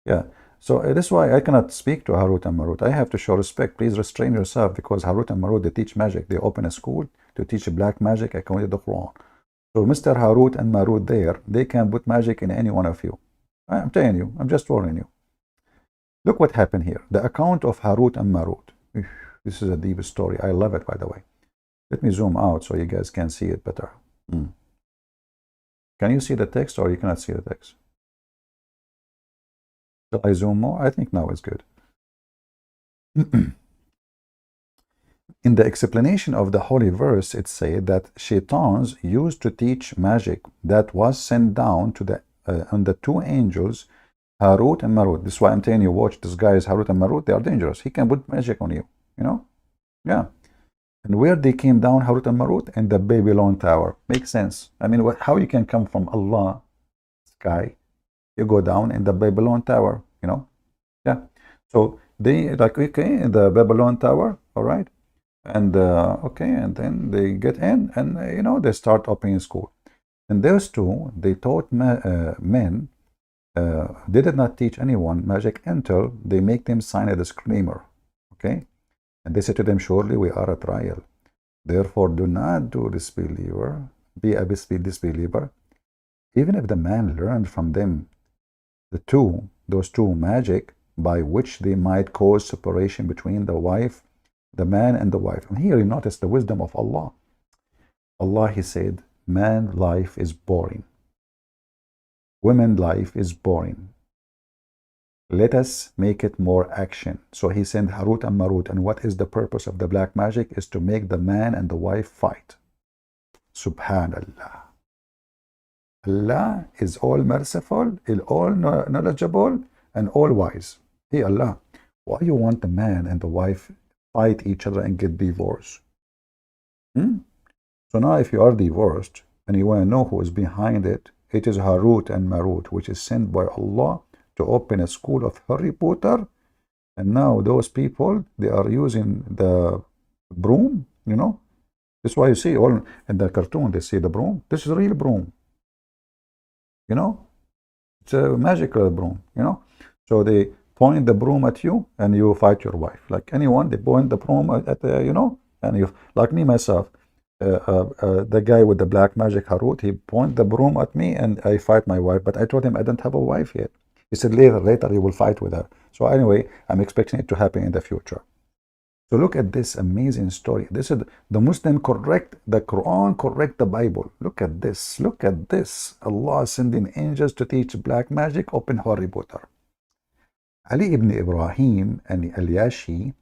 Yeah. So that's why I cannot speak to Harut and Marut. I have to show respect. Please restrain yourself because Harut and Marut, they teach magic. They open a school to teach black magic according to the Quran. So Mr. Harut and Marut there, they can put magic in any one of you. I'm telling you, I'm just warning you. Look what happened here. The account of Harut and Marut. This is a deep story. I love it, by the way. Let me zoom out so you guys can see it better. Can you see the text or you cannot see the text? Shall I zoom more? I think now it's good. In the explanation of the holy verse, it said that shaitans used to teach magic that was sent down to the on the 2 angels, Harut and Marut. This is why I'm telling you, watch this guys, Harut and Marut, they are dangerous. He can put magic on you, Yeah. And where they came down, Harut and Marut? In the Babylon Tower. Makes sense. I mean, how you can come from Allah, sky, you go down in the Babylon Tower, Yeah. So they like, okay, in the Babylon Tower, all right. And okay, and then they get in and, they start opening school. And those 2, they taught men, they did not teach anyone magic until they make them sign a disclaimer, okay? And they said to them, surely we are a trial. Therefore, do not be a disbeliever. Even if the man learned from them those two magic by which they might cause separation between the man and the wife. And here you notice the wisdom of Allah. Allah, he said, man life is boring. Women life is boring. Let us make it more action. So he sent Harut and Marut. And what is the purpose of the black magic? Is to make the man and the wife fight. Subhanallah. Allah is all merciful, all knowledgeable, and all wise. Hey Allah, why you want the man and the wife fight each other and get divorced? So now if you are divorced and you want to know who is behind it, It is Harut and Marut, which is sent by Allah to open a school of Harry Potter. And now those people, they are using the broom, you know. That's why you see all in the cartoon, they see the broom. This is a real broom, you know. It's a magical broom, you know. So they point the broom at you and you fight your wife. Like anyone, they point the broom at you know, and you, like me, myself, the guy with the black magic Harut, he point the broom at me and I fight my wife. But I told him I don't have a wife yet. He said later you will fight with her. So anyway, I'm expecting it to happen in the future. So look at this amazing story. This is the Muslim correct the Quran, correct the Bible. Look at this. Look at this. Allah sending angels to teach black magic, open Harry Potter. Ali ibn Ibrahim and Al-Yashi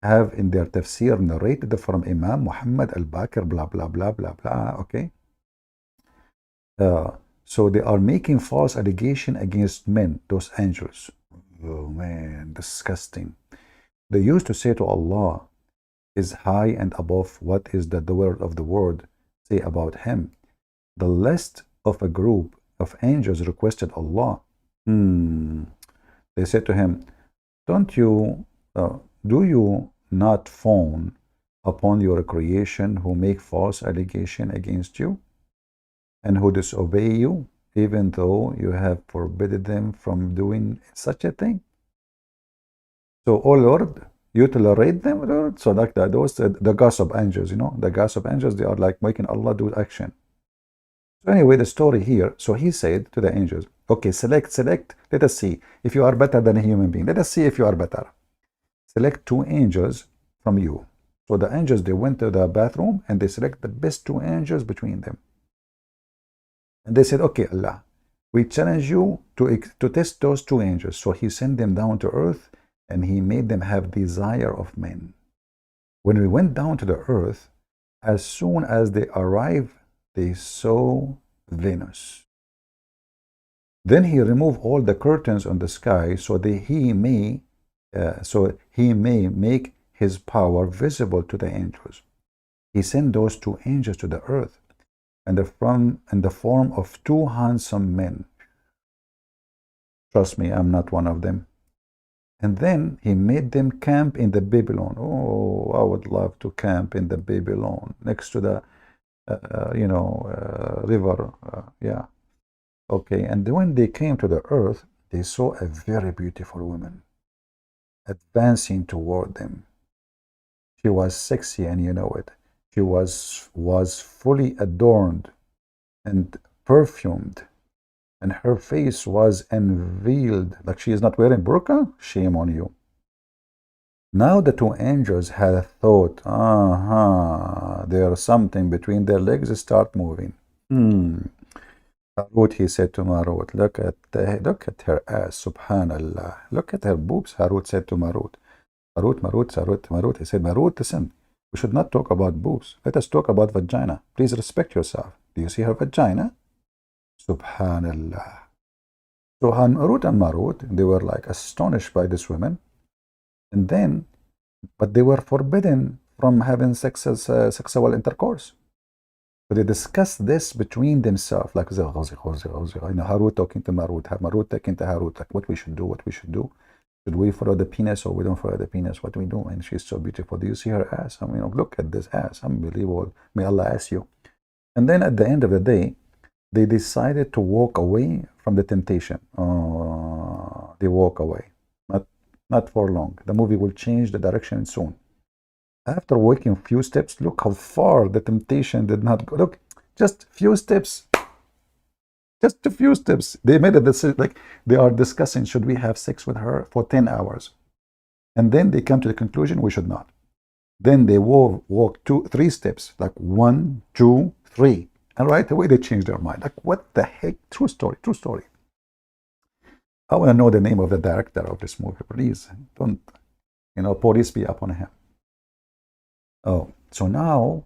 have in their tafsir narrated from Imam Muhammad al-Baqir, blah, blah, blah, blah, blah, okay? So they are making false allegation against men, those angels. Oh man, disgusting. They used to say to Allah is high and above what is the word of the word say about him. The list of a group of angels requested Allah. They said to him, do you not fawn upon your creation who make false allegation against you and who disobey you, even though you have forbidden them from doing such a thing? So, oh Lord, you tolerate them, Lord? So like that, those the gossip angels, you know, the gossip angels, they are like making Allah do action. So anyway, the story here, so he said to the angels, okay, select, let us see if you are better than a human being. Let us see if you are better. Select 2 angels from you. So the angels, they went to the bathroom and they select the best 2 angels between them. And they said, okay, Allah, we challenge you to test those 2 angels. So he sent them down to earth and he made them have desire of men. When we went down to the earth, as soon as they arrived, they saw Venus. Then he removed all the curtains on the sky so that he may make his power visible to the angels. He sent those 2 angels to the earth, and in the form of 2 handsome men. Trust me, I'm not one of them. And then he made them camp in the Babylon. Oh, I would love to camp in the Babylon next to the river. Yeah. Okay. And when they came to the earth, they saw a very beautiful woman advancing toward them. She was sexy, and you know it. She was fully adorned and perfumed, and her face was unveiled, like she is not wearing burqa. Shame on you. Now the 2 angels had a thought, there's something between their legs, start moving. Harut, he said to Marut, look at her ass, subhanallah. Look at her boobs, Harut said to Marut. Marut, he said, Marut, listen, we should not talk about boobs. Let us talk about vagina. Please respect yourself. Do you see her vagina? Subhanallah. So Harut and Marut, they were like astonished by this woman. And then, but they were forbidden from having sexual intercourse. So they discussed this between themselves, like Harut talking to Marut, Marut talking to Harut, like what we should do. Should we follow the penis or we don't follow the penis? What do we do? And she's so beautiful. Do you see her ass? I mean, look at this ass. Unbelievable. May Allah ask you. And then at the end of the day, they decided to walk away from the temptation. They walk away. Not for long. The movie will change the direction soon. After walking a few steps, look how far the temptation did not go. Look, just few steps. Just a few steps. They made a decision, like they are discussing, should we have sex with her for 10 hours? And then they come to the conclusion we should not. Then they walk 3 steps, like 1, 2, 3. And right away they change their mind. Like, what the heck? True story. I want to know the name of the director of this movie. Please don't, police be upon him. Oh, so now,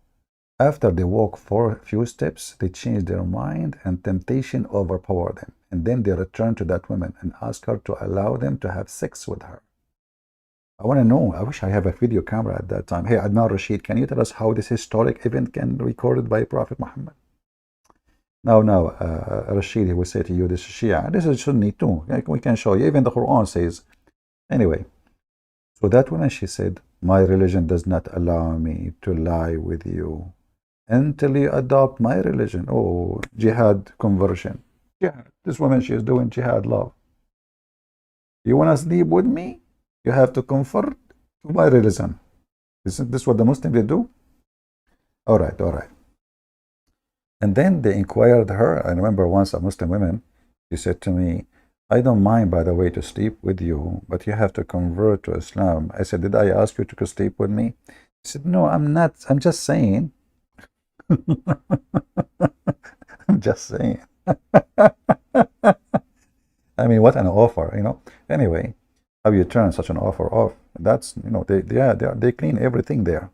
after they walk for a few steps, they change their mind and temptation overpower them. And then they return to that woman and ask her to allow them to have sex with her. I want to know. I wish I have a video camera at that time. Hey, Adnan Rashid, can you tell us how this historic event can be recorded by Prophet Muhammad? Now, Rashid, he will say to you, this is Shia. This is Sunni too. We can show you. Even the Quran says. Anyway, so that woman, she said, my religion does not allow me to lie with you until you adopt my religion. Oh, jihad conversion. Yeah, this woman, she is doing jihad love. You want to sleep with me? You have to convert to my religion. Isn't this what the Muslims they do? All right, all right. And then they inquired her. I remember once a Muslim woman, she said to me, I don't mind, by the way, to sleep with you, but you have to convert to Islam. I said, did I ask you to sleep with me? She said, no, I'm not. I'm just saying. I'm just saying. I mean, what an offer, you know. Anyway, how you turn such an offer off? That's, you know, they clean everything there.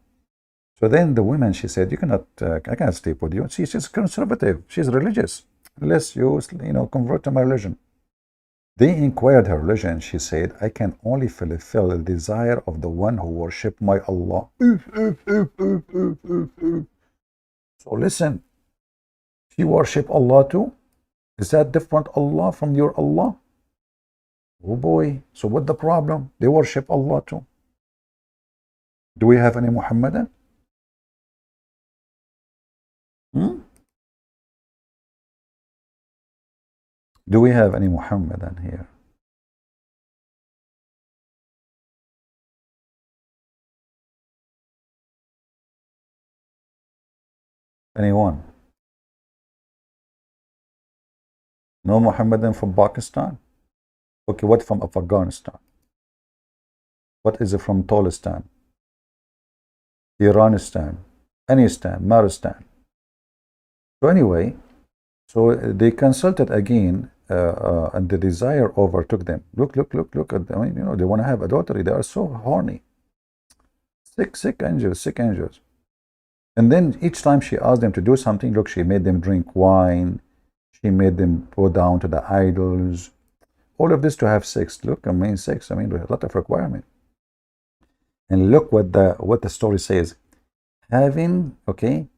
So then the woman, she said, you cannot, I cannot sleep with you. She's conservative. She's religious. Unless you know, convert to my religion. They inquired her religion. She said, I can only fulfill the desire of the one who worship my Allah. So listen, she worship Allah too? Is that different Allah from your Allah? Oh boy, so what the problem? They worship Allah too. Do we have any Muhammadan? Do we have any Muhammadan here? Anyone? No Muhammadan from Pakistan? Okay, what from Afghanistan? What is it from Tolistan? Iranistan? Anistan? Maristan? So anyway, so they consulted again, and the desire overtook them. Look at them. I mean, you know, they want to have adultery. They are so horny. Sick angels. And then each time she asked them to do something, look, she made them drink wine. She made them go down to the idols. All of this to have sex. Look, I mean, sex. I mean, a lot of requirement. And look what the story says. Having, okay,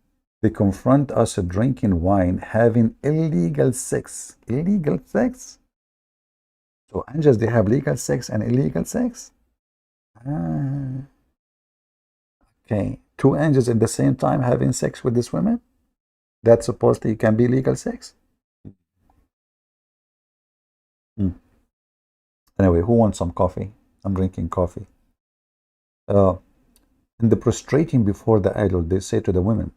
they confront us drinking wine, having illegal sex. Illegal sex? So angels, they have legal sex and illegal sex? Okay, two angels at the same time having sex with this woman? That supposedly can be legal sex? Anyway, who wants some coffee? I'm drinking coffee. In the prostrating before the idol, they say to the women,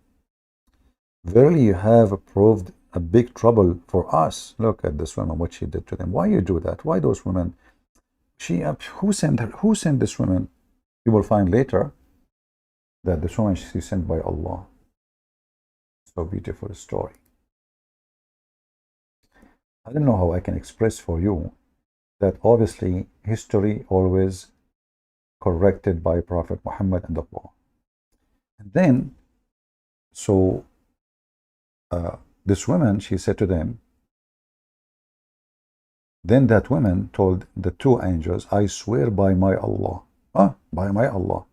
verily you have proved a big trouble for us. Look at this woman, what she did to them. Why you do that? Why those women? Who sent her? Who sent this woman? You will find later that this woman, she's sent by Allah. So beautiful story. I don't know how I can express for you that obviously history always corrected by Prophet Muhammad and Allah. And then, so this woman, she said to them, then that woman told the two angels, I swear by my Allah, by my Allah,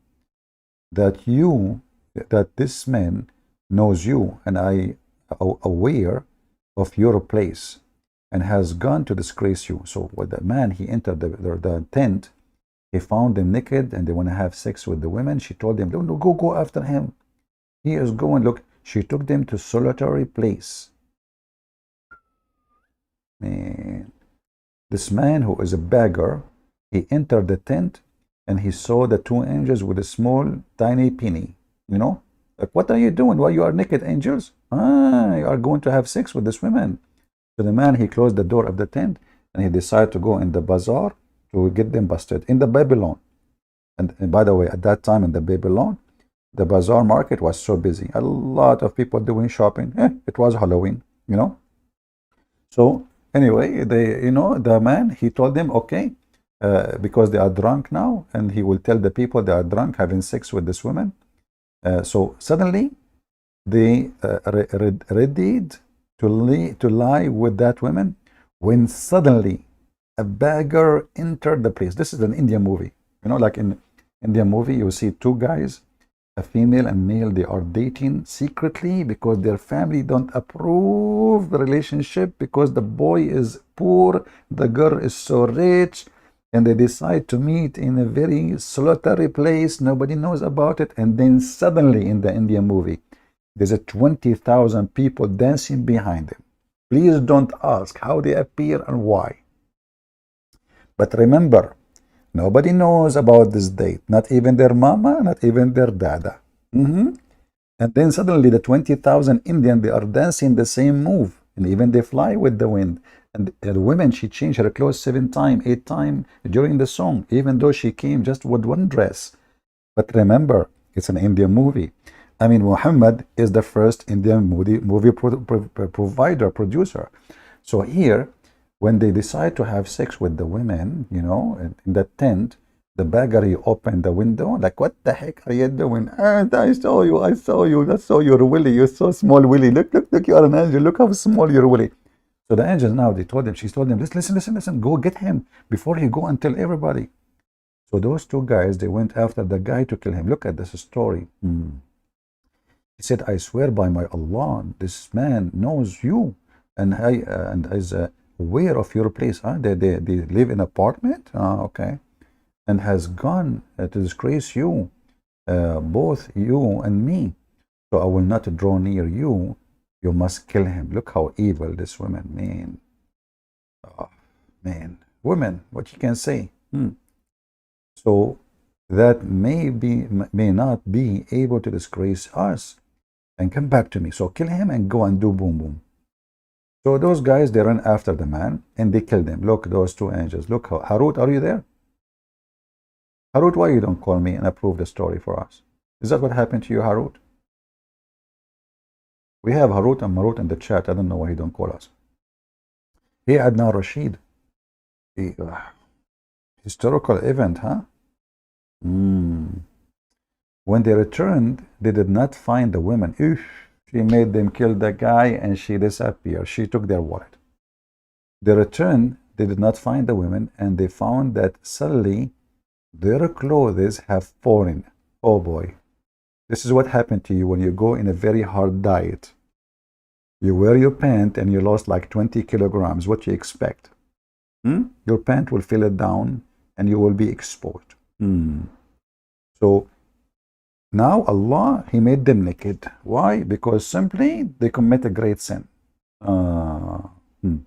that this man knows you, and I am aware of your place, and has gone to disgrace you. So when the man, he entered the tent, he found them naked, and they want to have sex with the women. She told them, don't go after him. He is going, look, she took them to solitary place. Man, this man who is a beggar, he entered the tent, and he saw the two angels with a small, tiny penny. You know, like, what are you doing? Why you are naked, angels? You are going to have sex with this woman. So the man, he closed the door of the tent, and he decided to go in the bazaar to get them busted in the Babylon. And by the way, at that time in the Babylon, the bazaar market was so busy. A lot of people doing shopping. It was Halloween, you know. So anyway, the man, he told them, okay, because they are drunk now, and he will tell the people they are drunk having sex with this woman. So suddenly, they readied to lie with that woman, when suddenly a beggar entered the place. This is an Indian movie. You know, like in Indian movie, you see two guys, A female and male, they are dating secretly because their family don't approve the relationship, because the boy is poor, the girl is so rich, and they decide to meet in a very solitary place, nobody knows about it, and then suddenly in the Indian movie there's a 20,000 people dancing behind them. Please don't ask how they appear and why, but remember, nobody knows about this date, not even their mama, not even their dada. And then suddenly the 20,000 Indian, they are dancing the same move. And even they fly with the wind. And the woman, she changed her clothes 7 times, 8 times during the song, even though she came just with one dress. But remember, it's an Indian movie. I mean, Muhammad is the first Indian movie provider, producer. So here, when they decide to have sex with the women, you know, in the tent, the baggery opened the window, like, what the heck are you doing? And I saw you, I saw you, I saw your willy, you're so small, willy. Look, look, look, you are an angel, look how small your willy. So the angels now, they told him, she told them, listen, go get him before he go and tell everybody. So those two guys, they went after the guy to kill him. Look at this story. He said, I swear by my Allah, this man knows you and is aware of your place. Huh? They live in an apartment? Okay. And has gone to disgrace you, both you and me. So I will not draw near you. You must kill him. Look how evil this woman, man. Oh, man. Women, what you can say. So that may not be able to disgrace us and come back to me. So kill him and go and do boom boom. So those guys, they run after the man and they kill them. Look, those two angels. Look how, Harut, are you there? Harut, why you don't call me and approve the story for us? Is that what happened to you, Harut? We have Harut and Marut in the chat. I don't know why you don't call us. Hey, Adnan Rashid. Historical event, huh? When they returned, they did not find the women. She made them kill the guy and she disappeared. She took their wallet. They returned, they did not find the women, and they found that suddenly their clothes have fallen. Oh boy. This is what happened to you when you go in a very hard diet. You wear your pant and you lost like 20 kilograms. What you expect? Your pant will fill it down and you will be exposed. So now Allah, He made them naked. Why? Because simply they commit a great sin. And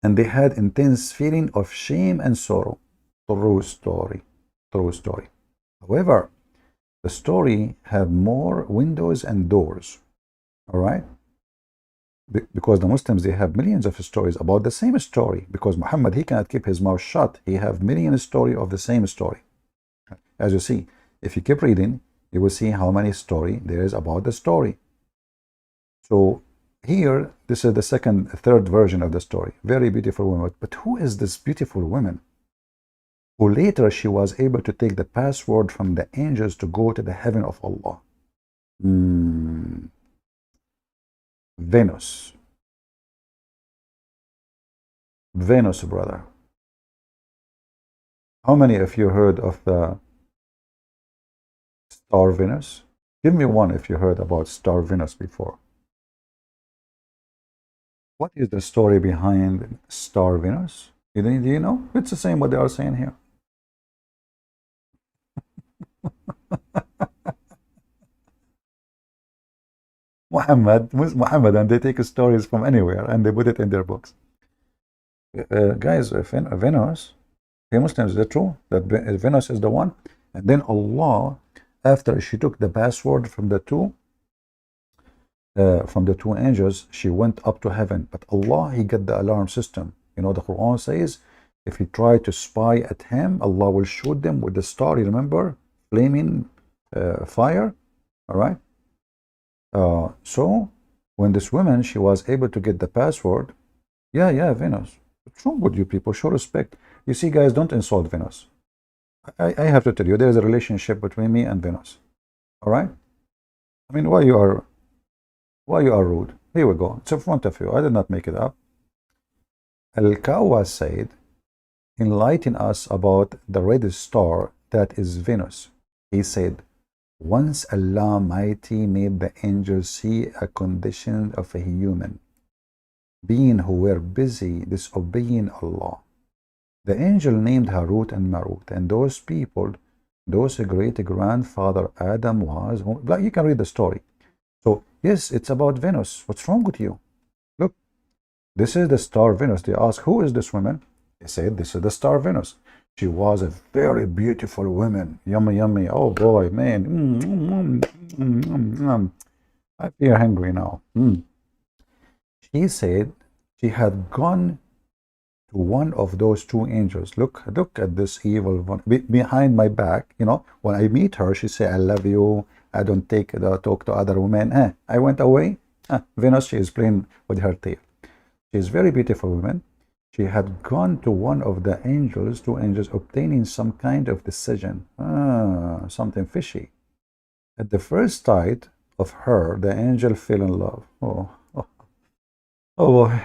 they had intense feeling of shame and sorrow. True story. True story. However, the story have more windows and doors. All right? Because the Muslims, they have millions of stories about the same story. Because Muhammad, he cannot keep his mouth shut. He have million stories of the same story. As you see, if you keep reading, you will see how many story there is about the story. So here, this is the third version of the story. Very beautiful woman. But who is this beautiful woman? Who later she was able to take the password from the angels to go to the heaven of Allah. Venus. Venus, brother. How many of you heard of the star Venus? Give me one if you heard about star Venus before. What is the story behind star Venus? Do you know? It's the same what they are saying here. Muhammad, and they take stories from anywhere and they put it in their books. Guys, Venus, the Muslims, is it true that Venus is the one? And then Allah, after she took the password from the two angels, she went up to heaven. But Allah, He got the alarm system. You know, the Quran says, if you try to spy at Him, Allah will shoot them with the star. You remember? Flaming fire. All right? So when this woman, she was able to get the password, yeah, Venus. What's wrong with you people? Show respect. You see, guys, don't insult Venus. I have to tell you, there is a relationship between me and Venus. All right? I mean, why you are rude? Here we go. It's in front of you. I did not make it up. Al-Kawa said, enlighten us about the red star that is Venus. He said, Once Allah Mighty made the angels see a condition of a human being who were busy disobeying Allah. The angel named Harut and Marut, and those people, those great grandfather Adam was, like you can read the story. So, yes, it's about Venus. What's wrong with you? Look, this is the star Venus. They ask, who is this woman? They said, this is the star Venus. She was a very beautiful woman. Yummy, yummy. Oh boy, man. I feel hungry now. She said she had gone to one of those two angels. Look at this evil one behind my back. You know, when I meet her, she say, "I love you. I don't talk to other women." I went away. Venus, she is playing with her tail. She is very beautiful woman. She had gone to one of the angels, two angels, obtaining some kind of decision. Something fishy. At the first sight of her, the angel fell in love. Oh boy.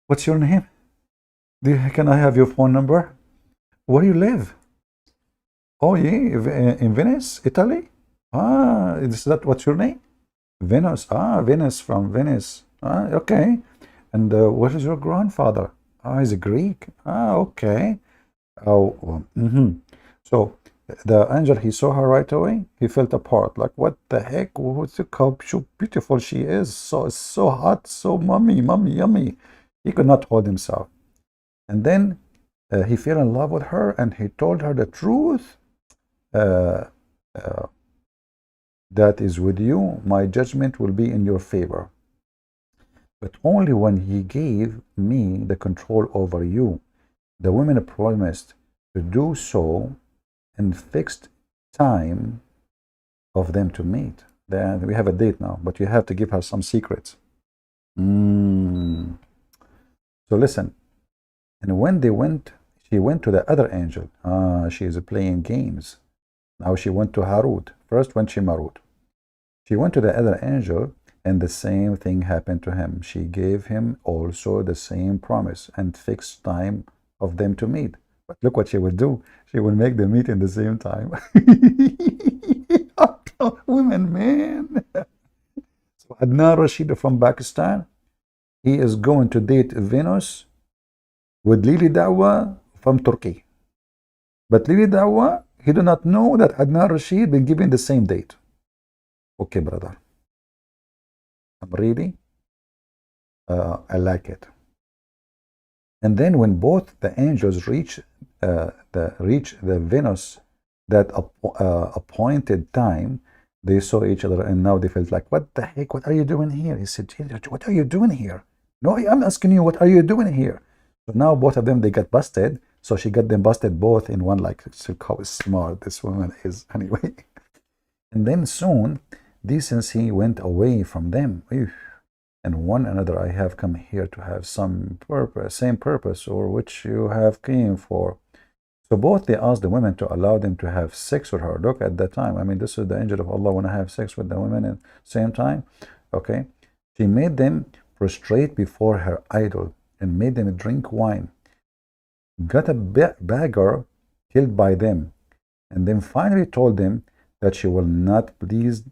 What's your name? Can I have your phone number? Where do you live? Oh, yeah, in Venice, Italy? Is that what's your name? Venus. Venus from Venice. Okay. And what is your grandfather? He's a Greek. Okay. So the angel, he saw her right away. He felt apart. Like, what the heck? Look how beautiful she is. So hot, so mummy, yummy. He could not hold himself. And then he fell in love with her, and he told her the truth. That is with you, my judgment will be in your favor. But only when he gave me the control over you. The women promised to do so in fixed time of them to meet. Then we have a date now, but you have to give her some secrets. So listen. And when she went to the other angel. She is playing games. Now she went to Harut. First went she Marut. She went to the other angel, and the same thing happened to him. She gave him also the same promise and fixed time of them to meet. But look what she would do. She would make them meet in the same time. Women, man. So Adnan Rashid from Pakistan, he is going to date Venus with Lili Dawa from Turkey. But Lili Dawa, he do not know that Adnan Rashid been given the same date. Okay, brother. I'm ready. I like it. And then when both the angels reach the Venus, that appointed time, they saw each other, and now they felt like, what the heck? What are you doing here? He said, what are you doing here? No, I'm asking you, what are you doing here? So now both of them, they got busted. So she got them busted both in one, like, look how smart this woman is anyway. And then soon, decency went away from them. And one another, I have come here to have some purpose, same purpose, or which you have came for. So both they asked the women to allow them to have sex with her. Look at that time. I mean, this is the angel of Allah want to have sex with the women at the same time. Okay. She made them prostrate before her idol and made them drink wine. Got a beggar killed by them, and then finally told them that she will not please,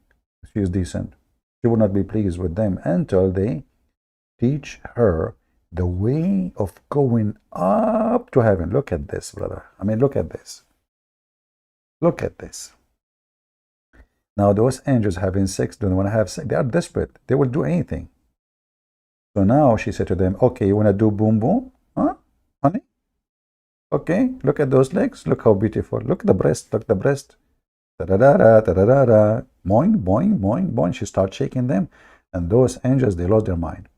she is decent, she will not be pleased with them until they teach her the way of going up to heaven. Look at this, brother. I mean, look at this. Look at this. Now, those angels having sex, don't want to have sex. They are desperate. They will do anything. So now she said to them, okay, you want to do boom boom? Huh, honey? Okay, look at those legs. Look how beautiful. Look at the breast. Look at the breast. Da-da-da-da, da-da-da-da. Boing, boing, boing, boing. She started shaking them. And those angels, they lost their mind.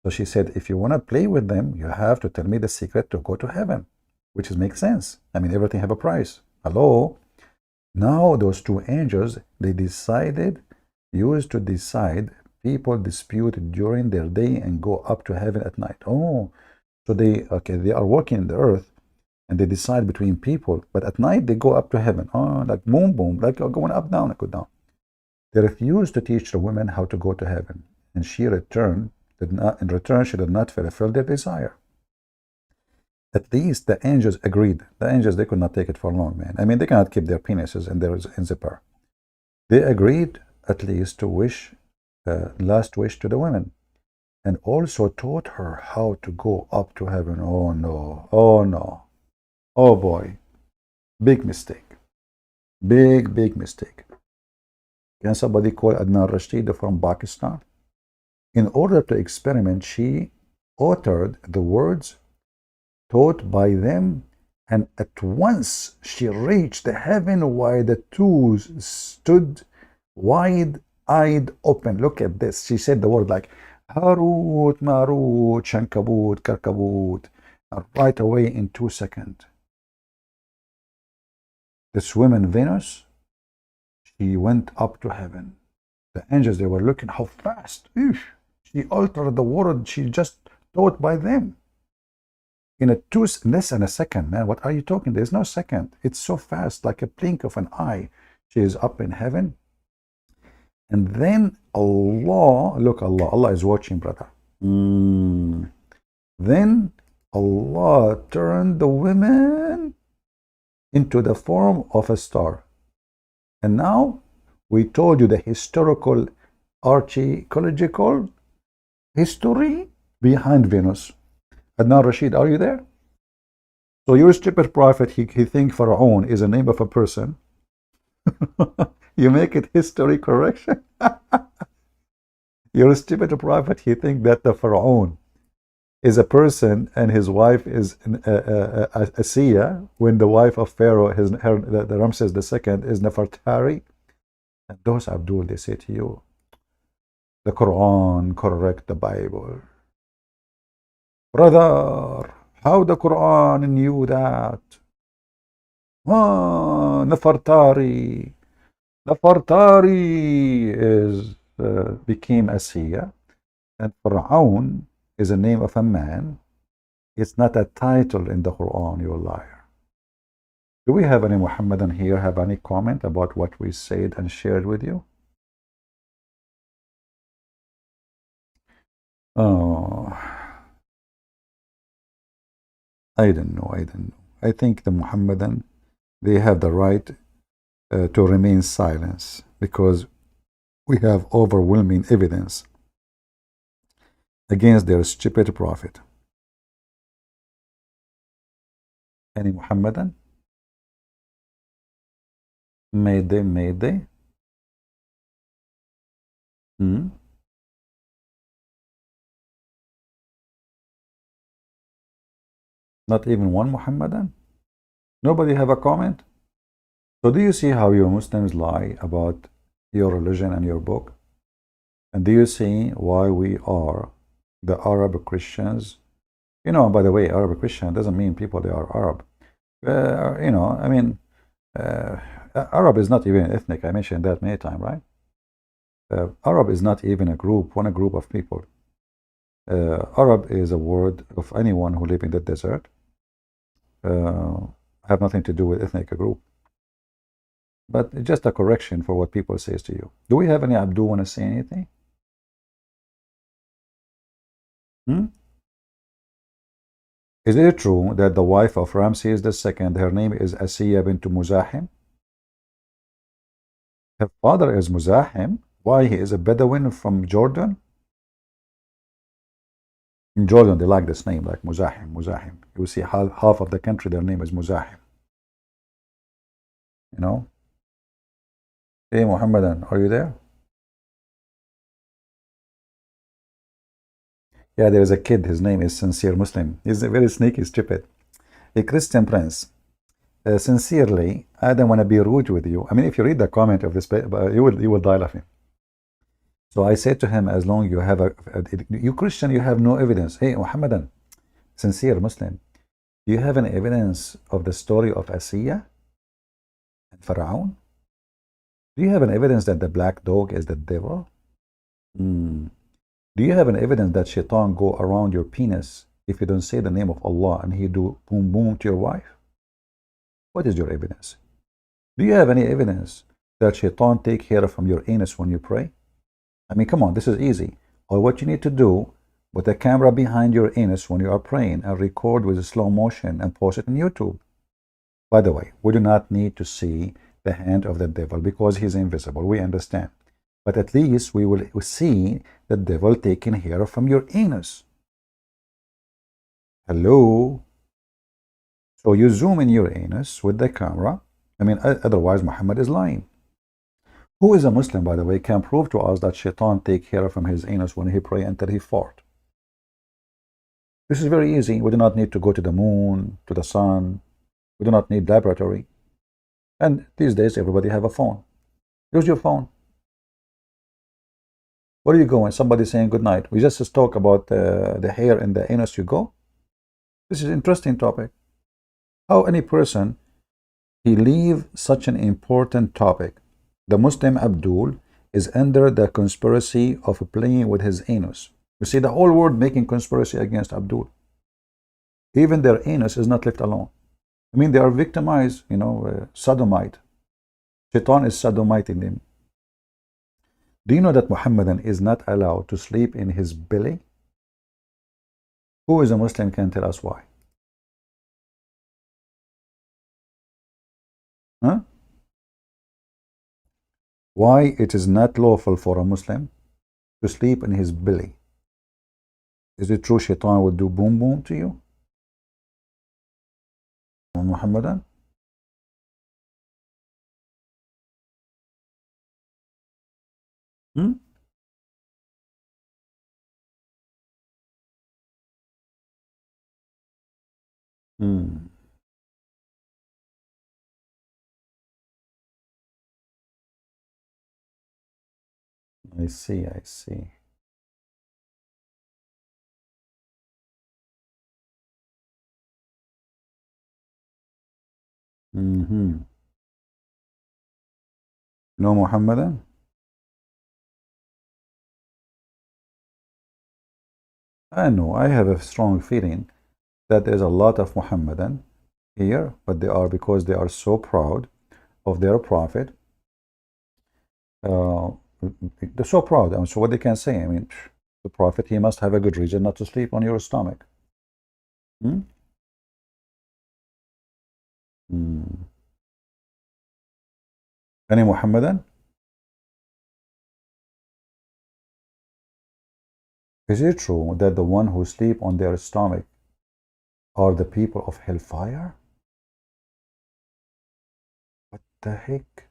So she said, if you want to play with them, you have to tell me the secret to go to heaven. Which makes sense. I mean, everything have a price. Hello? Now those two angels, they used to decide people dispute during their day and go up to heaven at night. Oh, so they are working in the earth, and they decide between people, but at night they go up to heaven. Oh, like boom, boom, like going up, down, go down. They refused to teach the women how to go to heaven, and in return, she did not fulfill their desire. At least the angels agreed. The angels, they could not take it for long, man. I mean, they cannot keep their penises in their zipper. They agreed at least to wish, last wish to the women, and also taught her how to go up to heaven. Oh no, oh no, oh boy, big mistake, big mistake. Can somebody call Adnan Rashid from Pakistan? In order to experiment, she uttered the words taught by them, and at once she reached the heaven while the two stood wide-eyed open. Look at this. She said the word like Harut, Marut, Shankabut, Karkabut, right away in 2 seconds. This woman, Venus, she went up to heaven. The angels, they were looking how fast. She altered the word she just taught by them. In less than a second, man. What are you talking? There's no second. It's so fast, like a blink of an eye. She is up in heaven. And then Allah, look, Allah is watching, brother. Then Allah turned the women into the form of a star. And now we told you the historical, archaeological history behind Venus. Adnan Rashid, are you there? So your stupid prophet, he thinks Pharaoh is a name of a person. You make it history correction. Your stupid prophet, he thinks that the Pharaoh is a person and his wife is a Sia, when the wife of Pharaoh, the Ramses II, is Nefertari. And those Abdul, they say to you, the Quran correct the Bible. Brother, how the Quran knew that? Nefertari. Nefertari is became a Sia, and Pharaoh is a name of a man. It's not a title in the Quran, you liar. Do we have any Muhammadan here have any comment about what we said and shared with you? Oh, I don't know. I think the Muhammadan, they have the right to remain silent because we have overwhelming evidence against their stupid prophet. Any Muhammadan? Mayday. Not even one Muhammadan? Nobody have a comment? So do you see how you Muslims lie about your religion and your book? And do you see why we are the Arab Christians? You know, by the way, Arab Christian doesn't mean people they are Arab. You know, I mean, Arab is not even ethnic. I mentioned that many times, right? Arab is not even a group of people. Arab is a word of anyone who live in the desert. Have nothing to do with ethnic group. But just a correction for what people says to you. Do we have any Abdul want to say anything? Is it true that the wife of Ramses II, her name is Asiya bint Muzahim? Her father is Muzahim. Why? He is a Bedouin from Jordan. In Jordan, they like this name, like Muzahim. You will see half of the country, their name is Muzahim. You know? Hey, Muhammadan, are you there? Yeah, there is a kid. His name is Sincere Muslim. He's a very sneaky, stupid. A Christian prince. Sincerely, I don't want to be rude with you. I mean, if you read the comment of this, you will die laughing. So I said to him, as long you have you Christian, you have no evidence. Hey, Muhammadan, sincere Muslim, do you have any evidence of the story of Asiya and Pharaoh? Do you have an evidence that the black dog is the devil? Do you have an evidence that shaitan go around your penis if you don't say the name of Allah and he do boom boom to your wife? What is your evidence? Do you have any evidence that shaitan take hair from your anus when you pray? I mean, come on, this is easy. All what you need to do, put a camera behind your anus when you are praying and record with a slow motion and post it on YouTube. By the way, we do not need to see the hand of the devil because he's invisible. We understand. But at least we will see the devil taking hair from your anus. Hello? So you zoom in your anus with the camera. I mean, otherwise Muhammad is lying. Who is a Muslim, by the way, can prove to us that shaitan take hair from his anus when he pray until he fart? This is very easy. We do not need to go to the moon, to the sun. We do not need laboratory. And these days, everybody have a phone. Use your phone. Where are you going? Somebody saying good night. We just talk about the hair in the anus you go. This is an interesting topic. How any person, he leave such an important topic. The Muslim Abdul is under the conspiracy of playing with his anus. You see the whole world making conspiracy against Abdul. Even their anus is not left alone. I mean, they are victimized, sodomite. Shaitan is sodomiting them. Do you know that Muhammadan is not allowed to sleep in his belly? Who is a Muslim can tell us why? Huh? Why it is not lawful for a Muslim to sleep in his belly? Is it true Shaitan would do boom boom to you? Muhammadan? Hmm? Hmm. I see, I see. Mm-hmm. No Muhammadan? I know, I have a strong feeling that there's a lot of Muhammadan here, but they are because they are so proud of their prophet. Uh, they're so proud. I mean, so what they can say? I mean, the prophet, he must have a good reason not to sleep on your stomach. Hmm? Hmm. Any Muhammadan? Is it true that the one who sleep on their stomach are the people of hellfire? What the heck?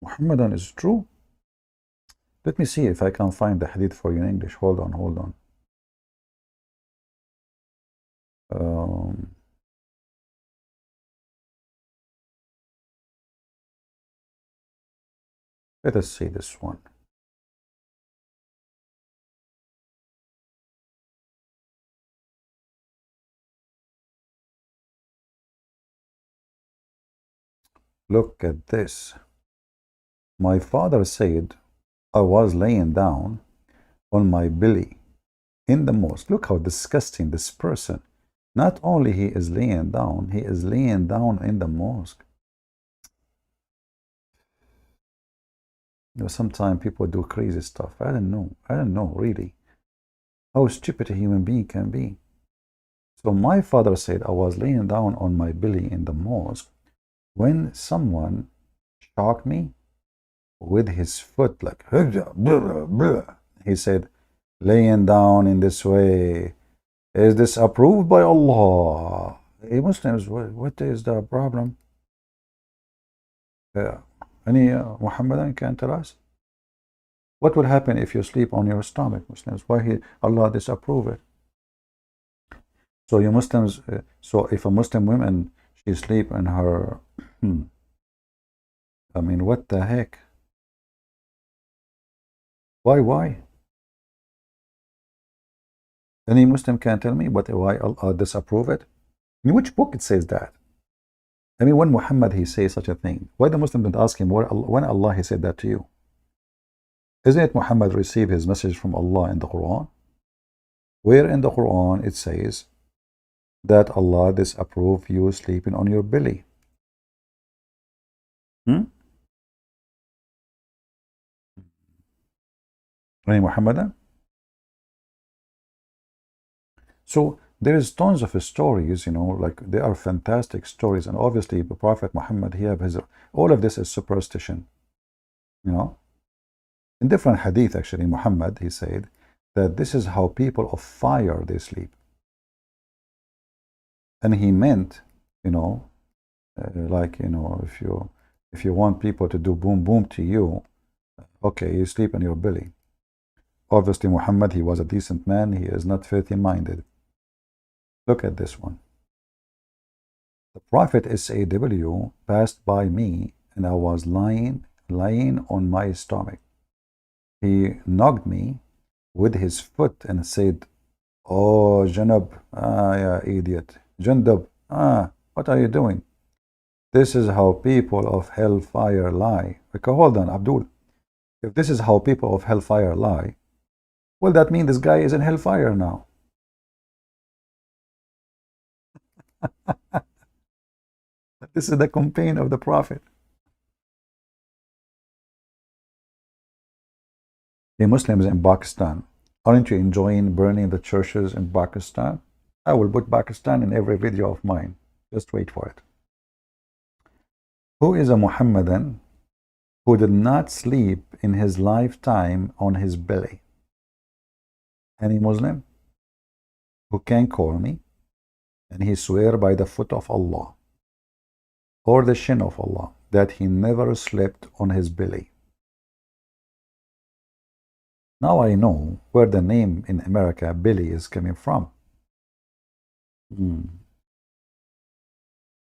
Muhammadan is true? Let me see if I can find the hadith for you in English. Hold on, hold on. Um, Let us see this one. Look at this. My father said I was laying down on my belly in the mosque. Look how disgusting this person. Not only he is laying down, he is laying down in the mosque. Sometimes people do crazy stuff. I don't know. I don't know really how stupid a human being can be. So my father said I was laying down on my belly in the mosque when someone shocked me with his foot, like he said, laying down in this way, is this approved by Allah? Hey Muslims, what is the problem? Any Muhammadan can tell us? What will happen if you sleep on your stomach, Muslims? Why Allah disapprove it? So you Muslims, so if a Muslim woman, she sleep in her, I mean, what the heck? Why? Any Muslim can tell me why Allah disapprove it? In which book it says that? I mean, when Muhammad he says such a thing, why the Muslim don't ask him when Allah he said that to you? Isn't it Muhammad received his message from Allah in the Quran? Where in the Quran it says that Allah disapprove you sleeping on your belly? Any Muhammadan? So there is tons of stories, like they are fantastic stories. And obviously, the Prophet Muhammad, he have his, all of this is superstition, you know. In different hadith, actually, Muhammad, he said that this is how people of fire, they sleep. And he meant, you know, like, if you want people to do boom boom to you, okay, you sleep in your belly. Obviously, Muhammad, he was a decent man. He is not filthy minded. Look at this one. The Prophet SAW passed by me, and I was lying on my stomach. He knocked me with his foot and said, "Oh, Janab, yeah, idiot. Jandab, what are you doing? This is how people of hellfire lie." Okay, hold on, Abdul. If this is how people of hellfire lie, well, that means this guy is in hellfire now. This is the campaign of the Prophet. The Muslims in Pakistan, aren't you enjoying burning the churches in Pakistan? I will put Pakistan in every video of mine. Just wait for it. Who is a Muhammadan who did not sleep in his lifetime on his belly? Any Muslim who can call me and he swear by the foot of Allah or the shin of Allah that he never slept on his belly. Now I know where the name in America, belly, is coming from.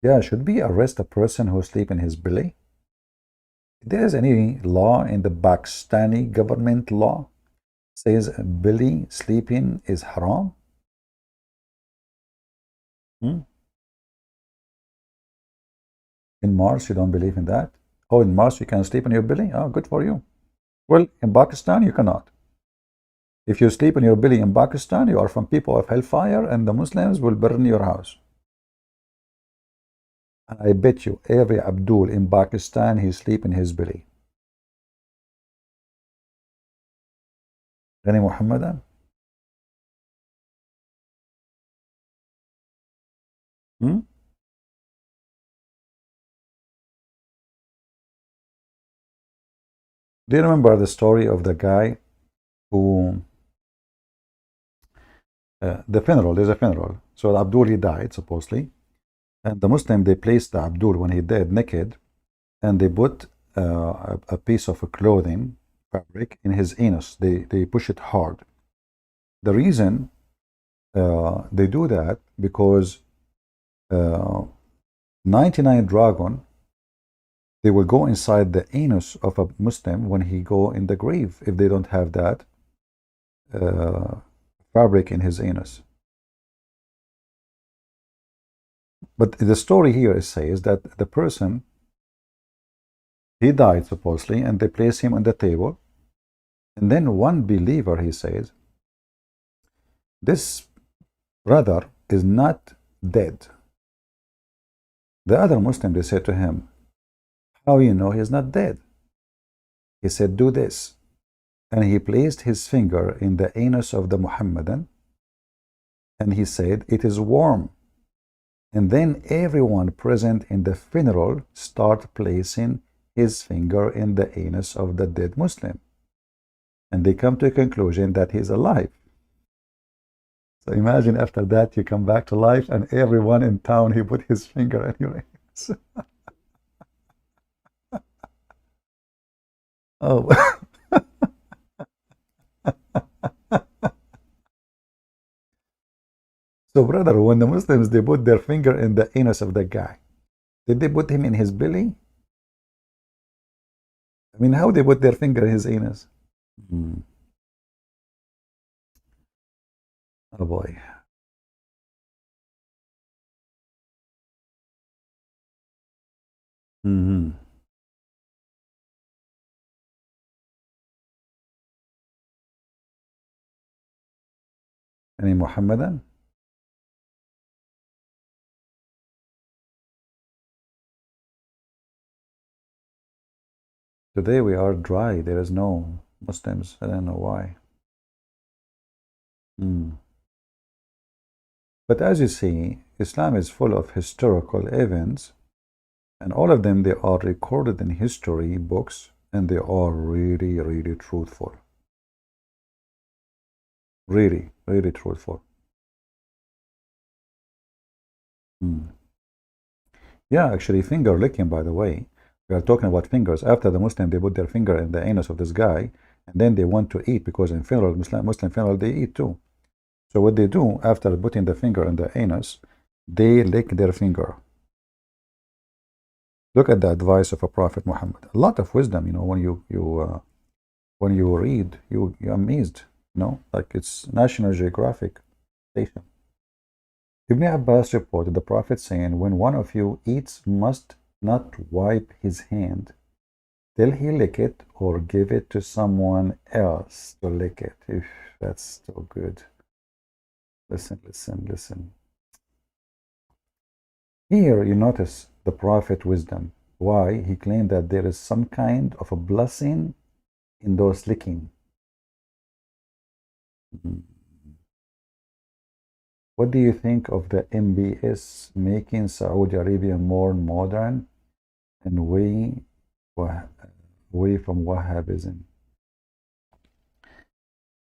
Yeah, should we arrest a person who sleep in his belly? There is any law in the Pakistani government law says belly sleeping is haram? In Mars, you don't believe in that? Oh, in Mars you can sleep in your belly? Oh, good for you. Well, in Pakistan you cannot. If you sleep in your belly in Pakistan, you are from people of hellfire, and the Muslims will burn your house. And I bet you every Abdul in Pakistan, he sleep in his belly. Any Muhammadan? Do you remember the story of the guy who, the funeral, there's a funeral. So Abdul, he died, supposedly. And the Muslim, they placed the Abdul when he died naked, and they put a piece of clothing, fabric, in his anus. They push it hard. The reason they do that, because 99 dragon, they will go inside the anus of a Muslim when he go in the grave if they don't have that fabric in his anus. But the story here says that the person, he died supposedly, and they place him on the table. And then one believer, he says, this brother is not dead. The other Muslim, they said to him, how you know he's not dead? He said, do this. And he placed his finger in the anus of the Muhammadan, and he said, it is warm. And then everyone present in the funeral start placing his finger in the anus of the dead Muslim. And they come to a conclusion that he's alive. So imagine after that you come back to life and everyone in town, he put his finger in your anus. Oh. So brother, when the Muslims, they put their finger in the anus of the guy, did they put him in his belly? I mean, how they put their finger in his anus? Oh boy. Any Muhammadan? Today we are dry. There is no Muslims. I don't know why. But as you see, Islam is full of historical events, and all of them, they are recorded in history books, and they are really, really truthful. Really, really truthful. Hmm. Yeah, actually, finger licking, by the way. We are talking about fingers. After the Muslim, they put their finger in the anus of this guy, and then they want to eat because in funeral, Muslim funeral, they eat too. So what they do after putting the finger in the anus, they lick their finger. Look at the advice of a Prophet Muhammad. A lot of wisdom, when you read, you're amazed. Like it's National Geographic station. Ibn Abbas reported the Prophet saying, "When one of you eats, must not wipe his hand till he lick it or give it to someone else to lick it." If that's so good. Listen, listen, listen. Here you notice the Prophet wisdom. Why? He claimed that there is some kind of a blessing in those licking. What do you think of the MBS making Saudi Arabia more modern and away from Wahhabism?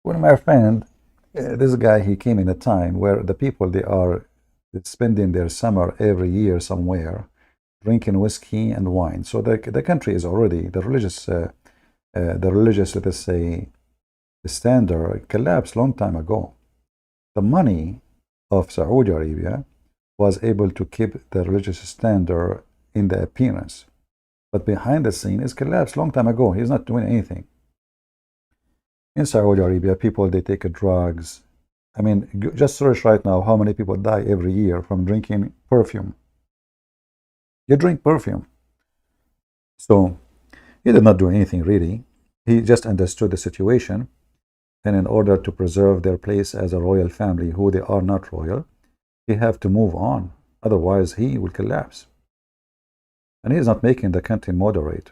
Well, my friend, this guy, he came in a time where the people, they are spending their summer every year somewhere, drinking whiskey and wine. So the country is already, the religious, let us say, standard collapsed long time ago. The money of Saudi Arabia was able to keep the religious standard in the appearance. But behind the scene is collapsed long time ago. He's not doing anything. In Saudi Arabia, people, they take drugs. I mean, just search right now how many people die every year from drinking perfume. You drink perfume. So he did not do anything really. He just understood the situation. And in order to preserve their place as a royal family, who they are not royal, he have to move on. Otherwise, he will collapse. And he is not making the country moderate,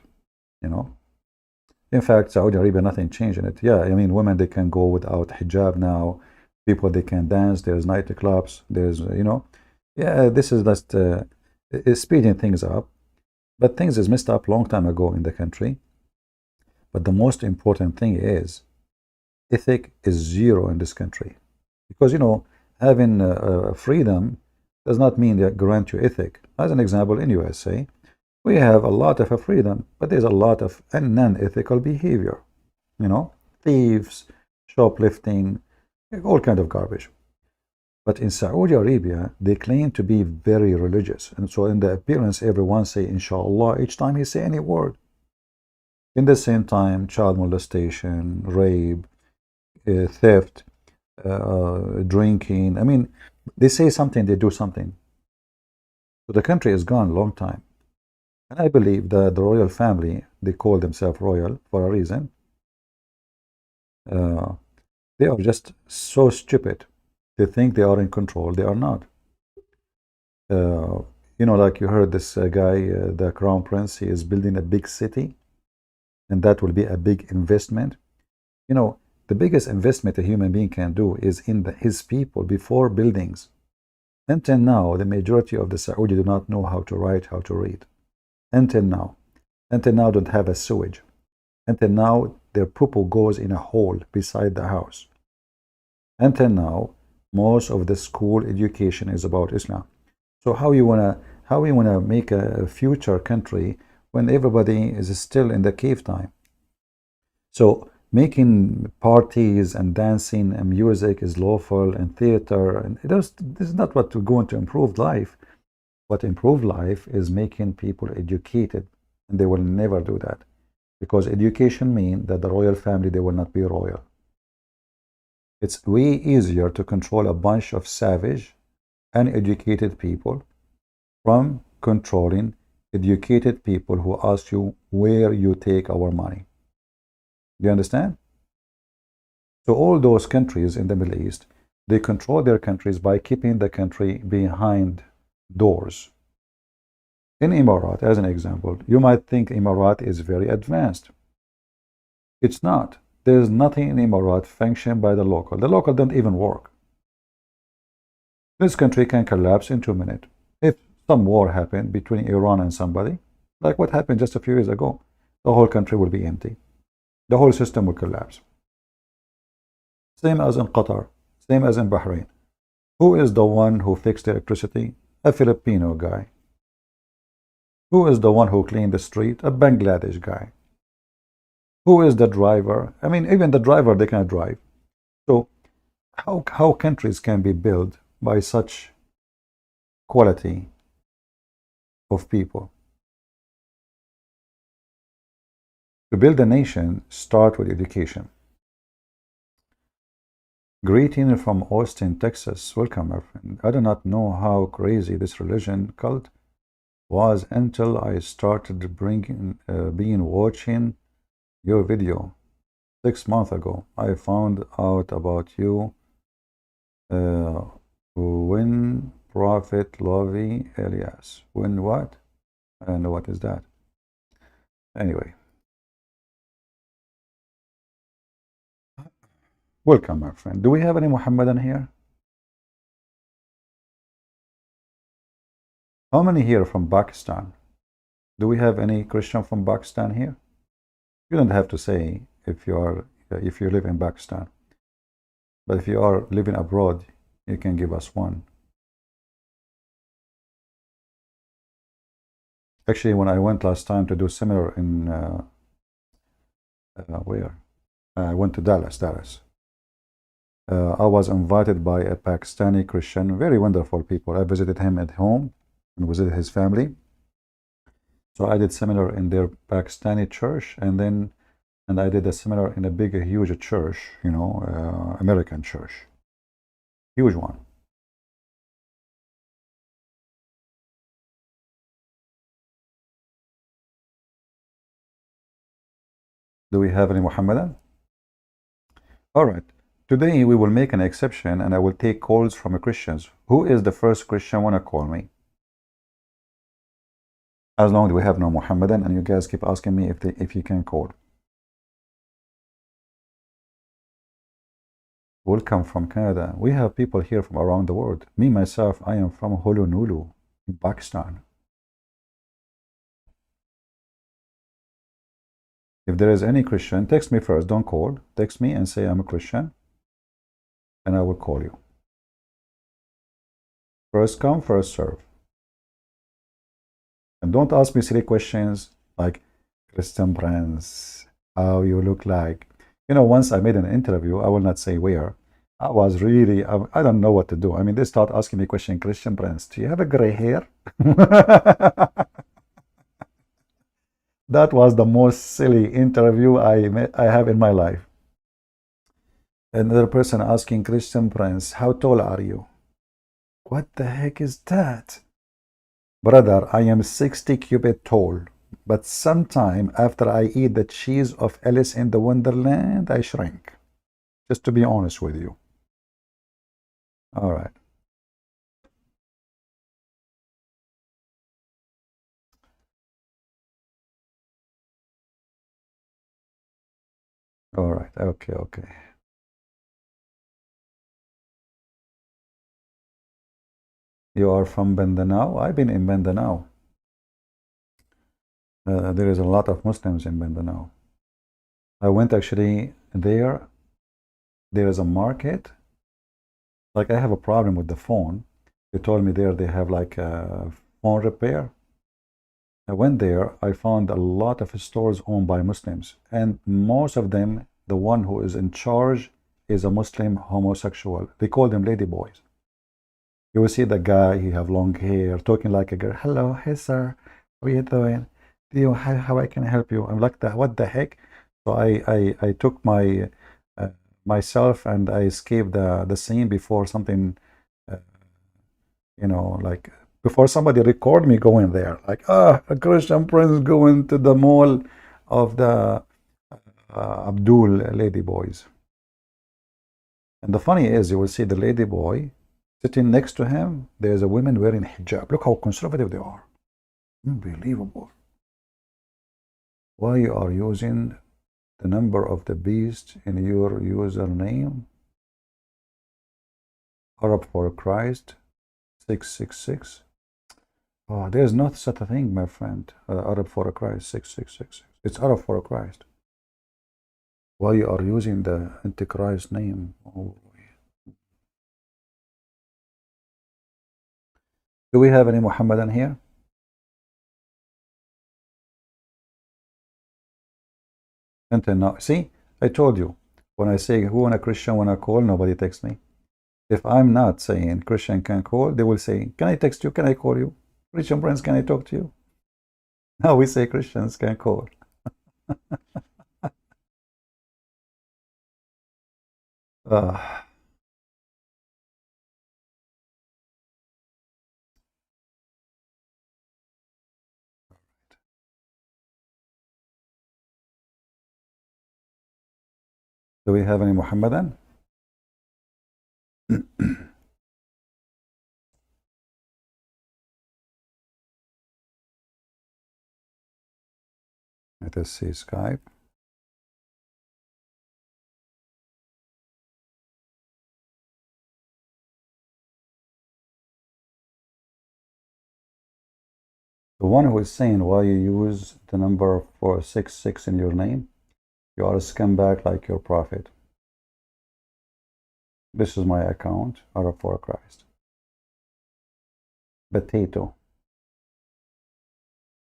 In fact, Saudi Arabia, nothing changed in it. Yeah, I mean, women, they can go without hijab now. People, they can dance. There's nightclubs. There's, yeah, this is just speeding things up. But things is messed up long time ago in the country. But the most important thing is, ethic is zero in this country. Because, having freedom does not mean they grant you ethic. As an example, in USA, we have a lot of freedom, but there's a lot of non-ethical behavior. Thieves, shoplifting, all kind of garbage. But in Saudi Arabia, they claim to be very religious. And so in the appearance, everyone say, inshallah, each time he say any word. In the same time, child molestation, rape, theft, drinking. I mean, they say something, they do something. So the country is gone a long time. And I believe that the royal family, they call themselves royal for a reason. They are just so stupid. They think they are in control. They are not. Like you heard this guy, the crown prince, he is building a big city. And that will be a big investment. The biggest investment a human being can do is in his people before buildings. Until now, the majority of the Saudi do not know how to write, how to read. Until now. Until now, don't have a sewage. Until now, their poo goes in a hole beside the house. Until now, most of the school education is about Islam. So how you wanna make a future country when everybody is still in the cave time? So making parties and dancing and music is lawful, and theater, and this is not what we're going to improve life. What improve life is making people educated, and they will never do that, because education means that the royal family, they will not be royal. It's way easier to control a bunch of savage, uneducated people from controlling educated people who ask you where you take our money. Do you understand? So all those countries in the Middle East, they control their countries by keeping the country behind doors. In Emirat, as an example, you might think Emirat is very advanced. It's not. There's nothing in Emirat functioned by the local. The local don't even work. This country can collapse in 2 minutes. If some war happened between Iran and somebody, like what happened just a few years ago, the whole country will be empty. The whole system will collapse. Same as in Qatar, same as in Bahrain. Who is the one who fixed the electricity? A Filipino guy. Who is the one who cleaned the street? A Bangladesh guy. Who is the driver? I mean, even the driver, they cannot drive. So how countries can be built by such quality of people? To build a nation, start with education. Greeting from Austin, Texas. Welcome, my friend. I do not know how crazy this religion cult was until I started being watching your video 6 months ago. I found out about you when Prophet Lovi Elias. When what? I don't know what is that. Anyway. Welcome, my friend. Do we have any Muhammadan here? How many here from Pakistan? Do we have any Christian from Pakistan here? You don't have to say if you live in Pakistan, but if you are living abroad, you can give us one. Actually, when I went last time to do seminar in where? I went to Dallas. I was invited by a Pakistani Christian, very wonderful people. I visited him at home and visited his family. So I did seminar in their Pakistani church, and I did a seminar in a big, huge church, American church, huge one. Do we have any Muhammadan? All right. Today we will make an exception, and I will take calls from Christians. Who is the first Christian wanna call me? As long as we have no Muhammadan, and you guys keep asking me if you can call. Welcome from Canada. We have people here from around the world. Me, myself, I am from Honolulu in Pakistan. If there is any Christian, text me first. Don't call. Text me and say I'm a Christian, and I will call you. First come, first serve. And don't ask me silly questions like, Christian Prince, how you look like. Once I made an interview, I will not say where. I was really, I don't know what to do. I mean, they start asking me question, Christian Prince, do you have a gray hair? That was the most silly interview I have in my life. Another person asking, Christian Prince, how tall are you? What the heck is that? Brother, I am 60 cubit tall, but sometime after I eat the cheese of Alice in the Wonderland, I shrink. Just to be honest with you. All right. All right. Okay. You are from Mindanao? I've been in Mindanao. There is a lot of Muslims in Mindanao. I went actually there. There is a market. Like I have a problem with the phone. They told me there they have like a phone repair. I went there. I found a lot of stores owned by Muslims, and most of them, the one who is in charge is a Muslim homosexual. They call them lady boys. You will see the guy, he have long hair, talking like a girl. Hello, hey sir, how are you doing? How I can help you? I'm like that. What the heck? So I took my myself and I escaped the scene before something, like before somebody record me going there. Like, a Christian Prince going to the mall of the Abdul lady boys. And the funny is, you will see the lady boy sitting next to him. There's a woman wearing hijab. Look how conservative they are. Unbelievable. Why you are using the number of the beast in your username? Arab for Christ. 666. Oh, there's not such a thing, my friend. Arab for Christ 6666. It's Arab for Christ. Why you are using the Antichrist name? Oh. Do we have any Muhammadan here? Until now. See, I told you. When I say who want a Christian when I call, nobody texts me. If I'm not saying Christian can call, they will say, can I text you? Can I call you? Christian friends, can I talk to you? Now we say Christians can call. uh, do we have any Muhammadan? Let us see Skype. The one who is saying why you use the number 466 in your name, you are a scumbag like your prophet. This is my account, Arab for Christ. Potato.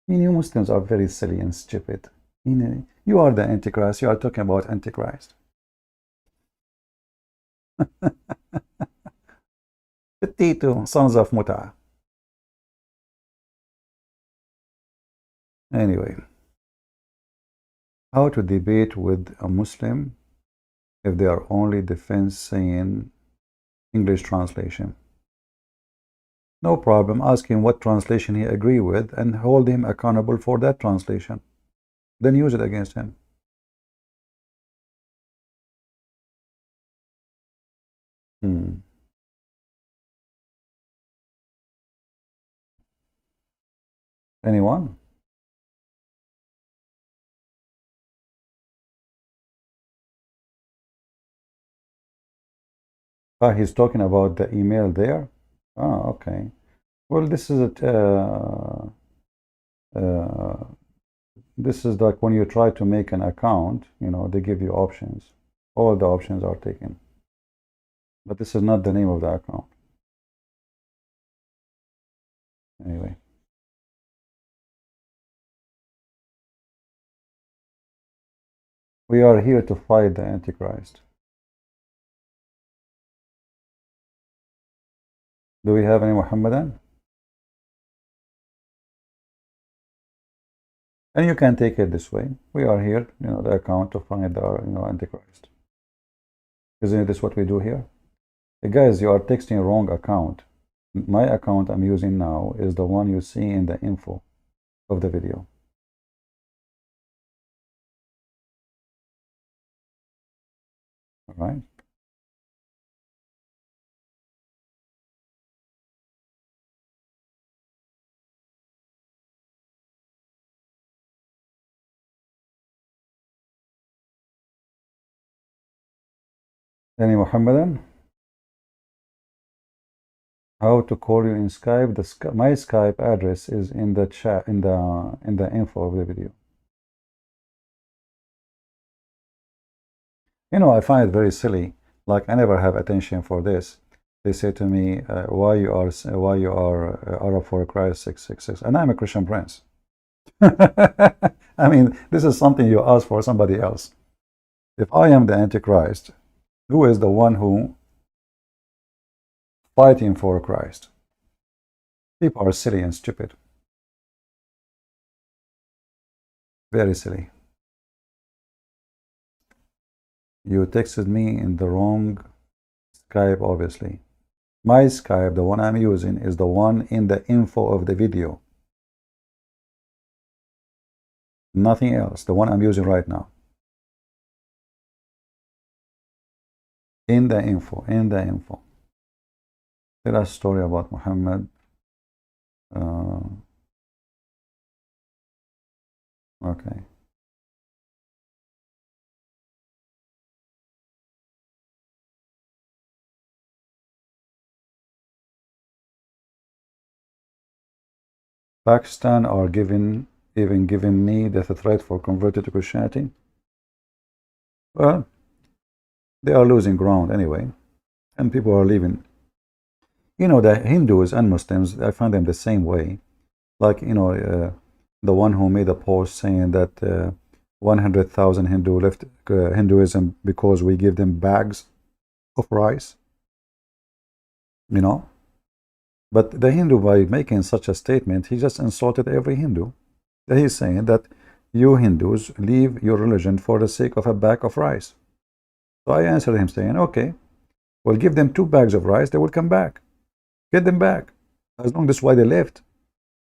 You Muslims are very silly and stupid. You are the Antichrist. You are talking about Antichrist. Potato, sons of Muta. Anyway, how to debate with a Muslim if they are only defense saying English translation? No problem. Ask him what translation he agree with and hold him accountable for that translation. Then use it against him. Anyone? Ah, he's talking about the email there. Ah, okay. Well, this is like when you try to make an account, they give you options. All the options are taken. But this is not the name of the account. Anyway. We are here to fight the Antichrist. Do we have any Muhammadan? And you can take it this way. We are here, the account to find the, Antichrist. Isn't this what we do here? Hey guys, you are texting wrong account. My account I'm using now is the one you see in the info of the video. All right. Any Muhammadan? How to call you in Skype? My Skype address is in the chat in the info of the video. I find it very silly. Like I never have attention for this. They say to me, "Why you are Arab for Christ 666?" And I'm a Christian prince. I mean, this is something you ask for somebody else. If I am the Antichrist, who is the one who fighting for Christ? People are silly and stupid. Very silly. You texted me in the wrong Skype, obviously. My Skype, the one I'm using, is the one in the info of the video. Nothing else. The one I'm using right now. In the info. Tell us a story about Muhammad. Okay. Pakistan are even giving me death threat for converted to Christianity. Well, they are losing ground anyway, and people are leaving. You know, the Hindus and Muslims, I find them the same way. Like, the one who made a post saying that 100,000 Hindu left Hinduism because we give them bags of rice, you know. But the Hindu, by making such a statement, he just insulted every Hindu. He's saying that you Hindus leave your religion for the sake of a bag of rice. So I answered him saying, okay, well, give them 2 bags of rice, they will come back. Get them back. As long as that's why they left,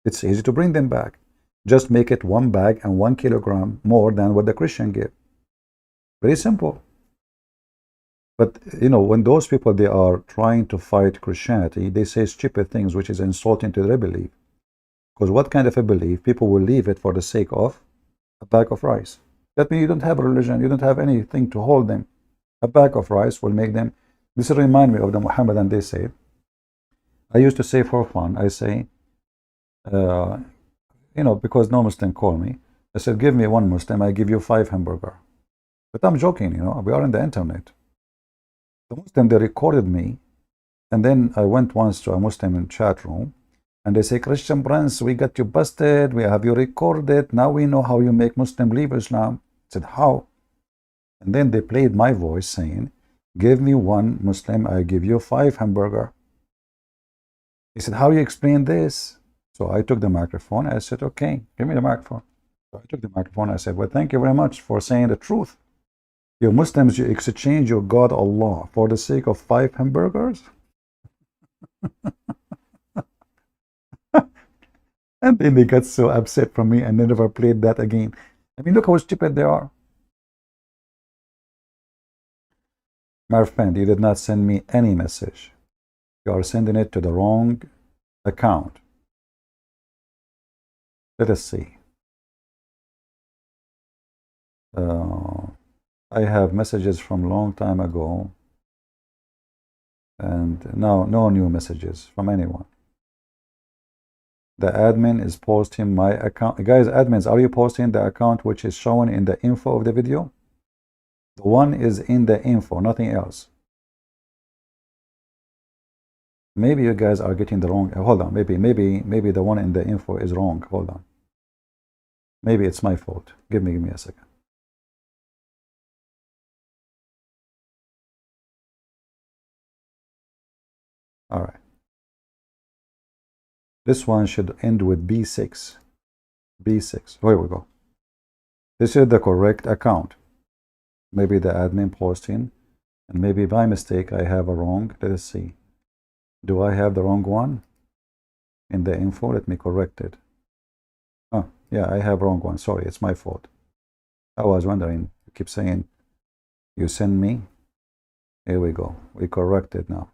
it's easy to bring them back. Just make it 1 bag and 1 kilogram more than what the Christian give. Very simple. But when those people, they are trying to fight Christianity, they say stupid things which is insulting to their belief. Because what kind of a belief? People will leave it for the sake of a bag of rice. That means you don't have a religion, you don't have anything to hold them. A bag of rice will make them. This reminds me of the Muhammadan. They say, I used to say for fun, I say, because no Muslim call me, I said, give me 1 Muslim, I give you 5 hamburger. But I'm joking, we are on the internet. The Muslim, they recorded me, and then I went once to a Muslim chat room, and they say, Christian Prince, we got you busted, we have you recorded, now we know how you make Muslim leave Islam. I said, how? And then they played my voice saying, give me 1 Muslim, I give you 5 hamburger. He said, how you explain this? So I took the microphone. I said, okay, give me the microphone. So I took the microphone. I said, well, thank you very much for saying the truth. You Muslims, you exchange your God Allah for the sake of 5 hamburgers? And then they got so upset from me and they never played that again. I mean, look how stupid they are. My friend, you did not send me any message. You are sending it to the wrong account. Let us see. I have messages from long time ago, and now no new messages from anyone. The admin is posting my account. Guys, admins, are you posting the account which is shown in the info of the video? The one is in the info, nothing else. Maybe you guys are getting the wrong. Hold on, maybe the one in the info is wrong. Hold on. Maybe it's my fault. Give me a second. All right. This one should end with B6. B6. Here we go. This is the correct account. Maybe the admin posting, and maybe by mistake I have a wrong. Let us see. Do I have the wrong one in the info? Let me correct it. Oh, yeah, I have wrong one. Sorry, it's my fault. I was wondering. You keep saying you send me. Here we go. We corrected now.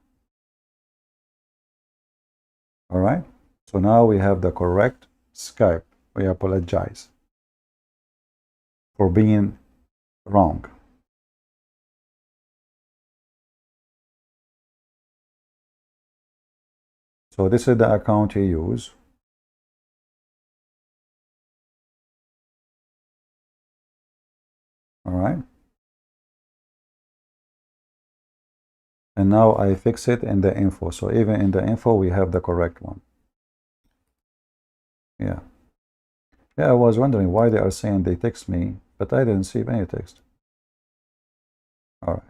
All right. So now we have the correct Skype. We apologize for being wrong. So this is the account you use. All right. And now I fix it in the info. So even in the info, we have the correct one. Yeah. Yeah, I was wondering why they are saying they text me, but I didn't see any text. All right.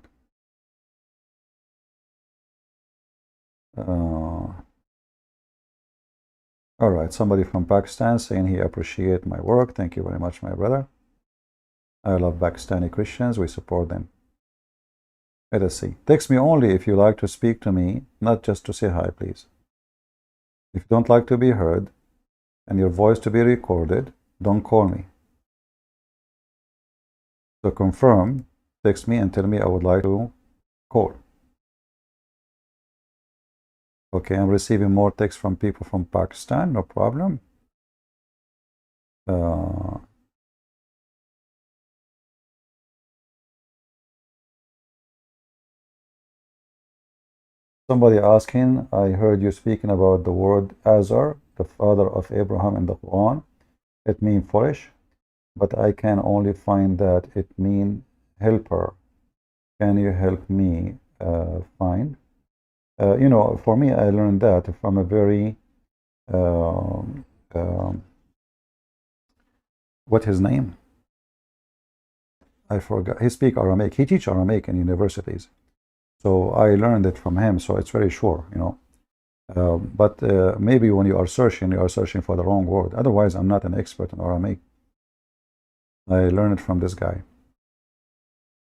All right, somebody from Pakistan saying he appreciate my work. Thank you very much, my brother. I love Pakistani Christians. We support them. Let us see. Text me only if you like to speak to me, not just to say hi, please. If you don't like to be heard and your voice to be recorded, don't call me. So confirm, text me and tell me I would like to call. Okay, I'm receiving more texts from people from Pakistan, no problem. Somebody asking, I heard you speaking about the word Azar. the father of Abraham in the Quran, it means foolish, but I can only find that it means helper. Can you help me find? For me, I learned that from a very, um, um, what his name? I forgot. He speak Aramaic. He teach Aramaic in universities. So I learned it from him. So it's very sure. But maybe when you are searching for the wrong word. Otherwise, I'm not an expert in Aramaic. I learned it from this guy.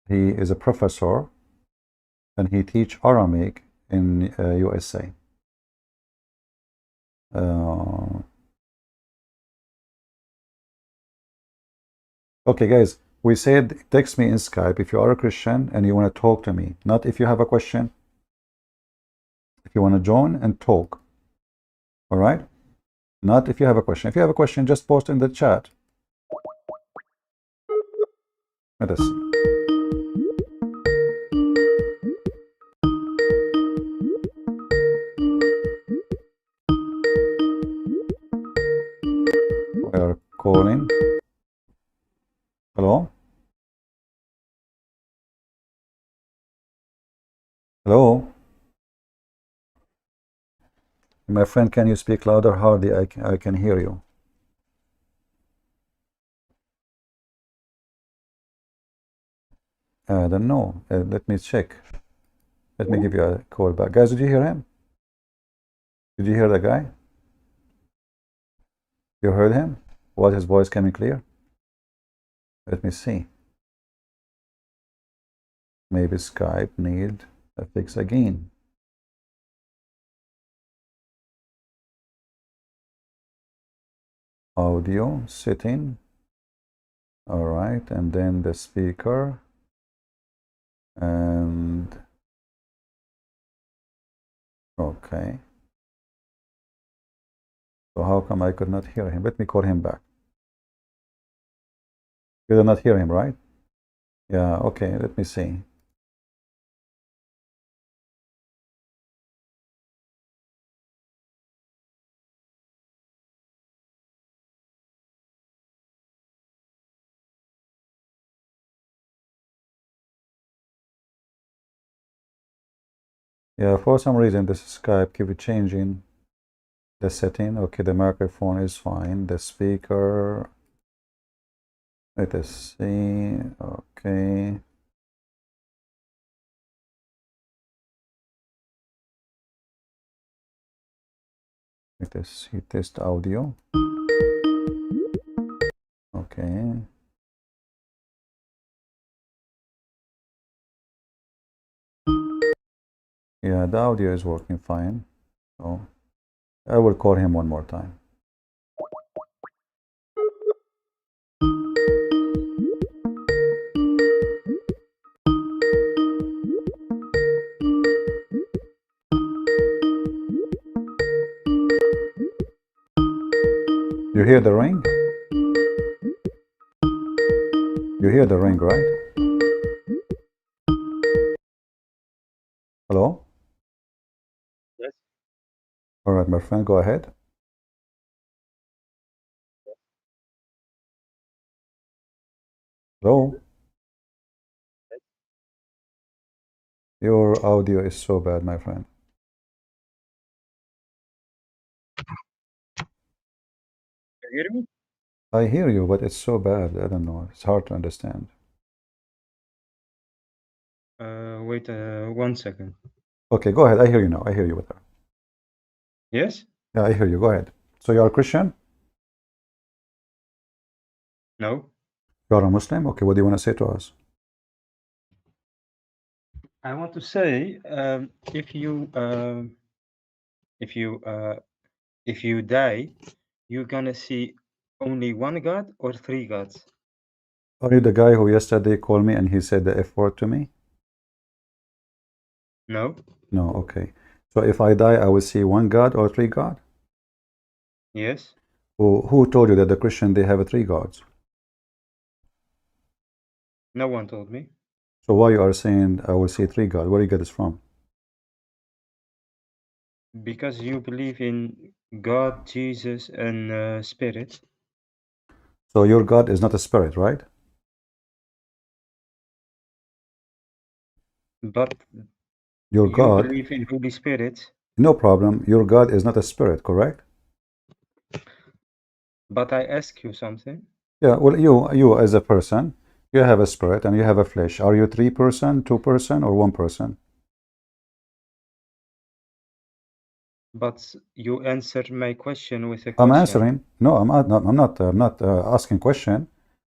He is a professor, and he teach Aramaic in USA. Okay, guys, we said text me in Skype if you are a Christian and you want to talk to me. Not if you have a question. If you want to join and talk. All right? Not if you have a question. If you have a question, just post in the chat. Let us see. We are calling. Hello? Hello? My friend, can you speak louder? Hardly I can hear you. I don't know. Let me check. Let me give you a call back. Guys, did you hear him? Did you hear the guy? You heard him? Was his voice coming clear? Let me see. Maybe Skype need a fix again. Audio setting. All right, and then the speaker. And okay. So how come I could not hear him? Let me call him back. You did not hear him, right? Yeah, okay, let me see. Yeah, for some reason this Skype keep changing the setting. Okay, the microphone is fine. The speaker, let us see. Okay. Let us see, test audio. Okay. Yeah, the audio is working fine. So I will call him one more time. You hear the ring? You hear the ring, right? Hello? Yes. All right, my friend, go ahead. Hello? Your audio is so bad, my friend. Can you hear me? I hear you, but it's so bad. I don't know. It's hard to understand. Wait 1 second. Okay, go ahead. I hear you now. I hear you better. Yes? Yeah, I hear you. Go ahead. So you are a Christian? No? You are a Muslim? Okay, what do you want to say to us? I want to say, if you if you die, you're gonna see only one God or three gods? Are you the guy who yesterday called me and he said the F word to me? No? No, okay. So if I die, I will see one God or three God? Yes? Who told you that the Christian, they have three gods? No one told me. So why you are saying I will see three God? Where you get this from? Because you believe in God, Jesus, and Spirit, So your God is not a spirit, right? but Your you God, believe in Holy Spirit. no problem. Your God is not a spirit, correct? But I ask you something. Yeah, well, you as a person, you have a spirit and you have a flesh. Are you 3%, 2%, or 1%? But you answered my question with a I'm question. answering. No, I'm not asking question.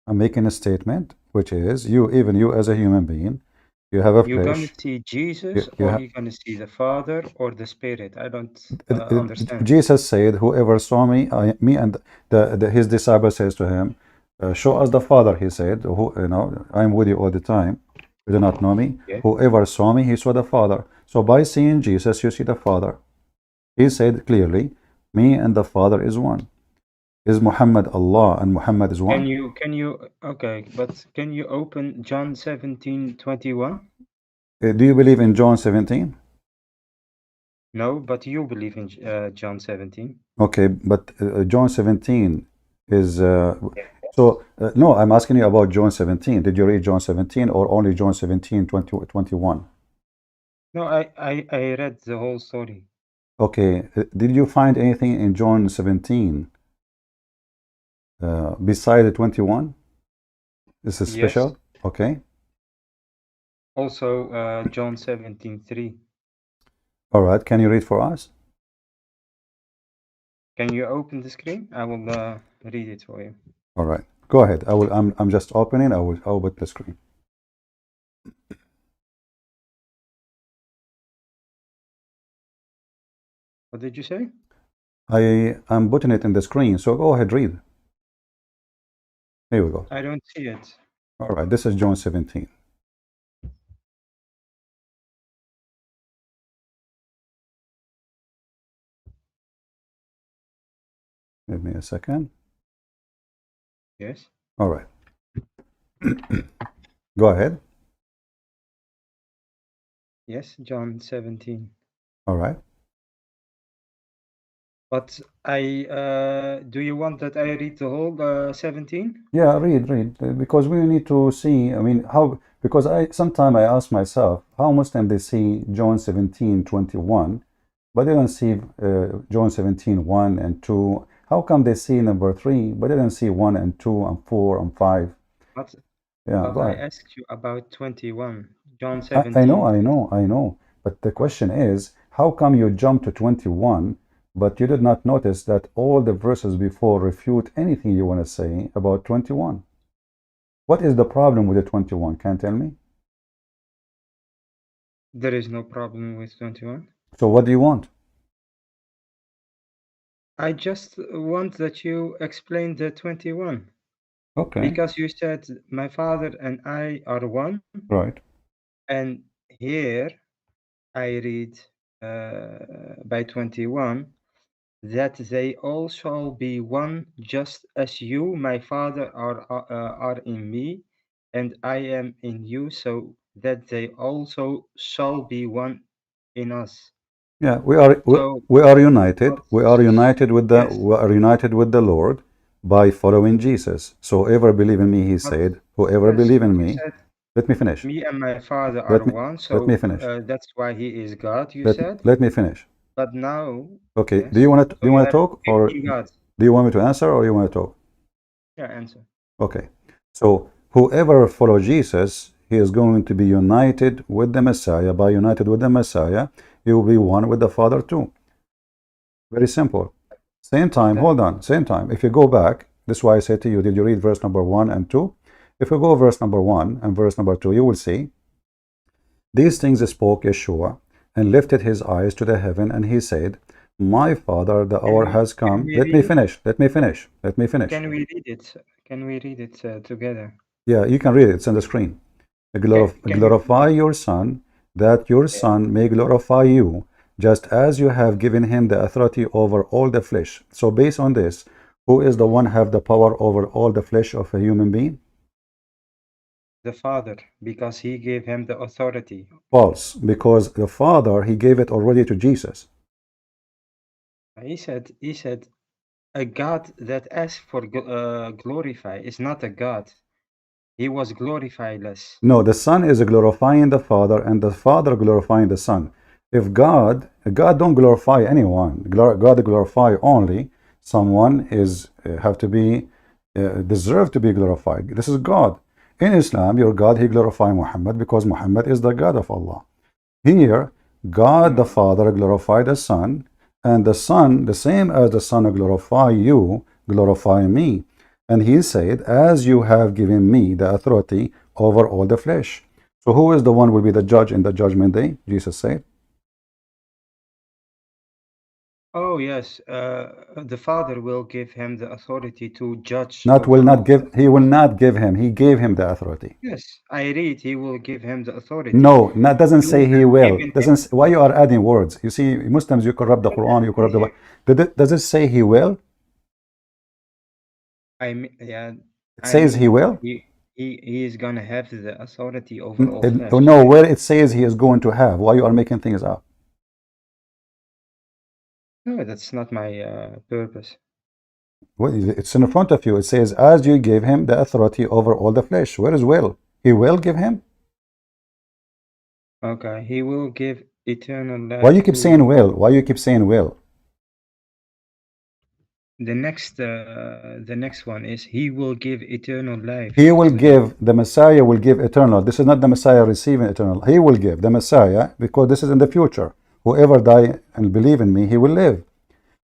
I'm making a statement, which is you, even you as a human being, you have a You're gonna flesh. see Jesus, You or have, you're gonna see the Father or the Spirit. I don't understand. Jesus said, "Whoever saw me, me and his disciple says to him, show us the Father." He said, I'm with you all the time. You do not know me. Yeah. Whoever saw me, he saw the Father. So by seeing Jesus, you see the Father. He said clearly, me and the Father is one. Is Muhammad Allah and Muhammad is one? Okay, but can you open John 17:21? Do you believe in John 17? No, but you believe in John 17. Okay, but John 17 is Yeah. no, I'm asking you about John 17. Did you read John 17 or only John 17, 20, 21? No, I read the whole story. Okay, did you find anything in John 17 beside the 21? This is Yes. special. Okay, Also, John 17:3. all right. Can you read for us? Can you open the screen? I will read it for you. All right, go ahead. I will. I'm just opening. I will put the screen. What did you say? I'm putting it in the screen. So go ahead, read. Here we go. I don't see it. All right, this is John 17. Give me a second. Yes. All right, go ahead. Yes, John 17. All right. But do you want that I read the whole 17? Yeah, read, because we need to see. I mean, how, because sometimes I ask myself how Muslim they see John 17:21, but they don't see John 17:1 and 2. How come they see number 3, but they don't see 1 and 2 and 4 and 5? But Yeah, but go I ahead. asked you about 21. John I know, 17. I know. But the question is, how come you jump to 21, but you did not notice that all the verses before refute anything you want to say about 21? What is the problem with the 21? Can you tell me? There is no problem with 21. So what do you want? I just want that you explain the 21. Okay, Because you said my father and I are one, right. and here I read by 21 that they all shall be one, just as you, my father, are in me, and I am in you, so that they also shall be one in us. Yeah, we are So, we are united. but We are united with the yes, Lord by following Jesus. So whoever believe in me, he but said, whoever yes, believe in you me, said let me finish. me and my father are Let me one, let me so finish. that's why he is God, you Let said. let me finish. But now, Okay. yes, Do so you you want to have talk, or 50 gods. do you want me to answer, or you want to talk? Yeah, answer. Okay. So whoever follow Jesus, he is going to be united with the Messiah. By united with the Messiah, he will be one with the Father too. Very simple. Same time, That hold on, same time. If you go back, this is why I said to you, did you read verse number 1 and 2? If you go verse number 1 and verse number 2, you will see, these things spoke Yeshua, and lifted his eyes to the heaven, and he said, my Father, the can hour we has can come. we Let me read it? finish, let me finish, let me finish. Can we read it? Can we read it together? Yeah, you can read it, it's on the screen. Can you read Glorify it? your Son, that your Yeah. Son may glorify you, just as you have given him the authority over all the flesh. So based on this, who is the one have the power over all the flesh of a human being? The Father, because he gave him the authority. False, because the Father, he gave it already to Jesus. He said a God that asks for glorify is not a God. He was glorifyless. No, the Son is glorifying the Father, and the Father glorifying the Son. If God don't glorify anyone. God glorify only someone is have to be deserve to be glorified. This is God. In Islam, your God, he glorify Muhammad because Muhammad is the God of Allah. Here, God the No, Father glorify the Son, and the Son, the same as the Son glorify you, glorify me. And he said, as you have given me the authority over all the flesh. So who is the one will be the judge in the judgment day? Jesus said. oh yes, the Father will give him the authority to judge Not will over not all give, he will flesh. not give him. He gave him the authority. Yes, I read he will give him the authority. No, that doesn't say You he have will. given him. Doesn't why you are adding words? You see, Muslims, you corrupt the Quran, you corrupt the Bible. Does it say he will? Yeah, It I says he mean will. he is gonna have the authority over all flesh. No, where it says he is going to have. Why you are making things up? No, that's not my purpose. Well, it's in front of you. It says, as you gave him the authority over all the flesh. Where is will? He will give him? Okay, he will give eternal Why you life keep to saying will? Why you keep saying will? the next one is he will give eternal life He will to you. give, the Messiah will give eternal. This is not the Messiah receiving eternal. He will give, the Messiah, because this is in the future. Whoever die and believe in me, he will live.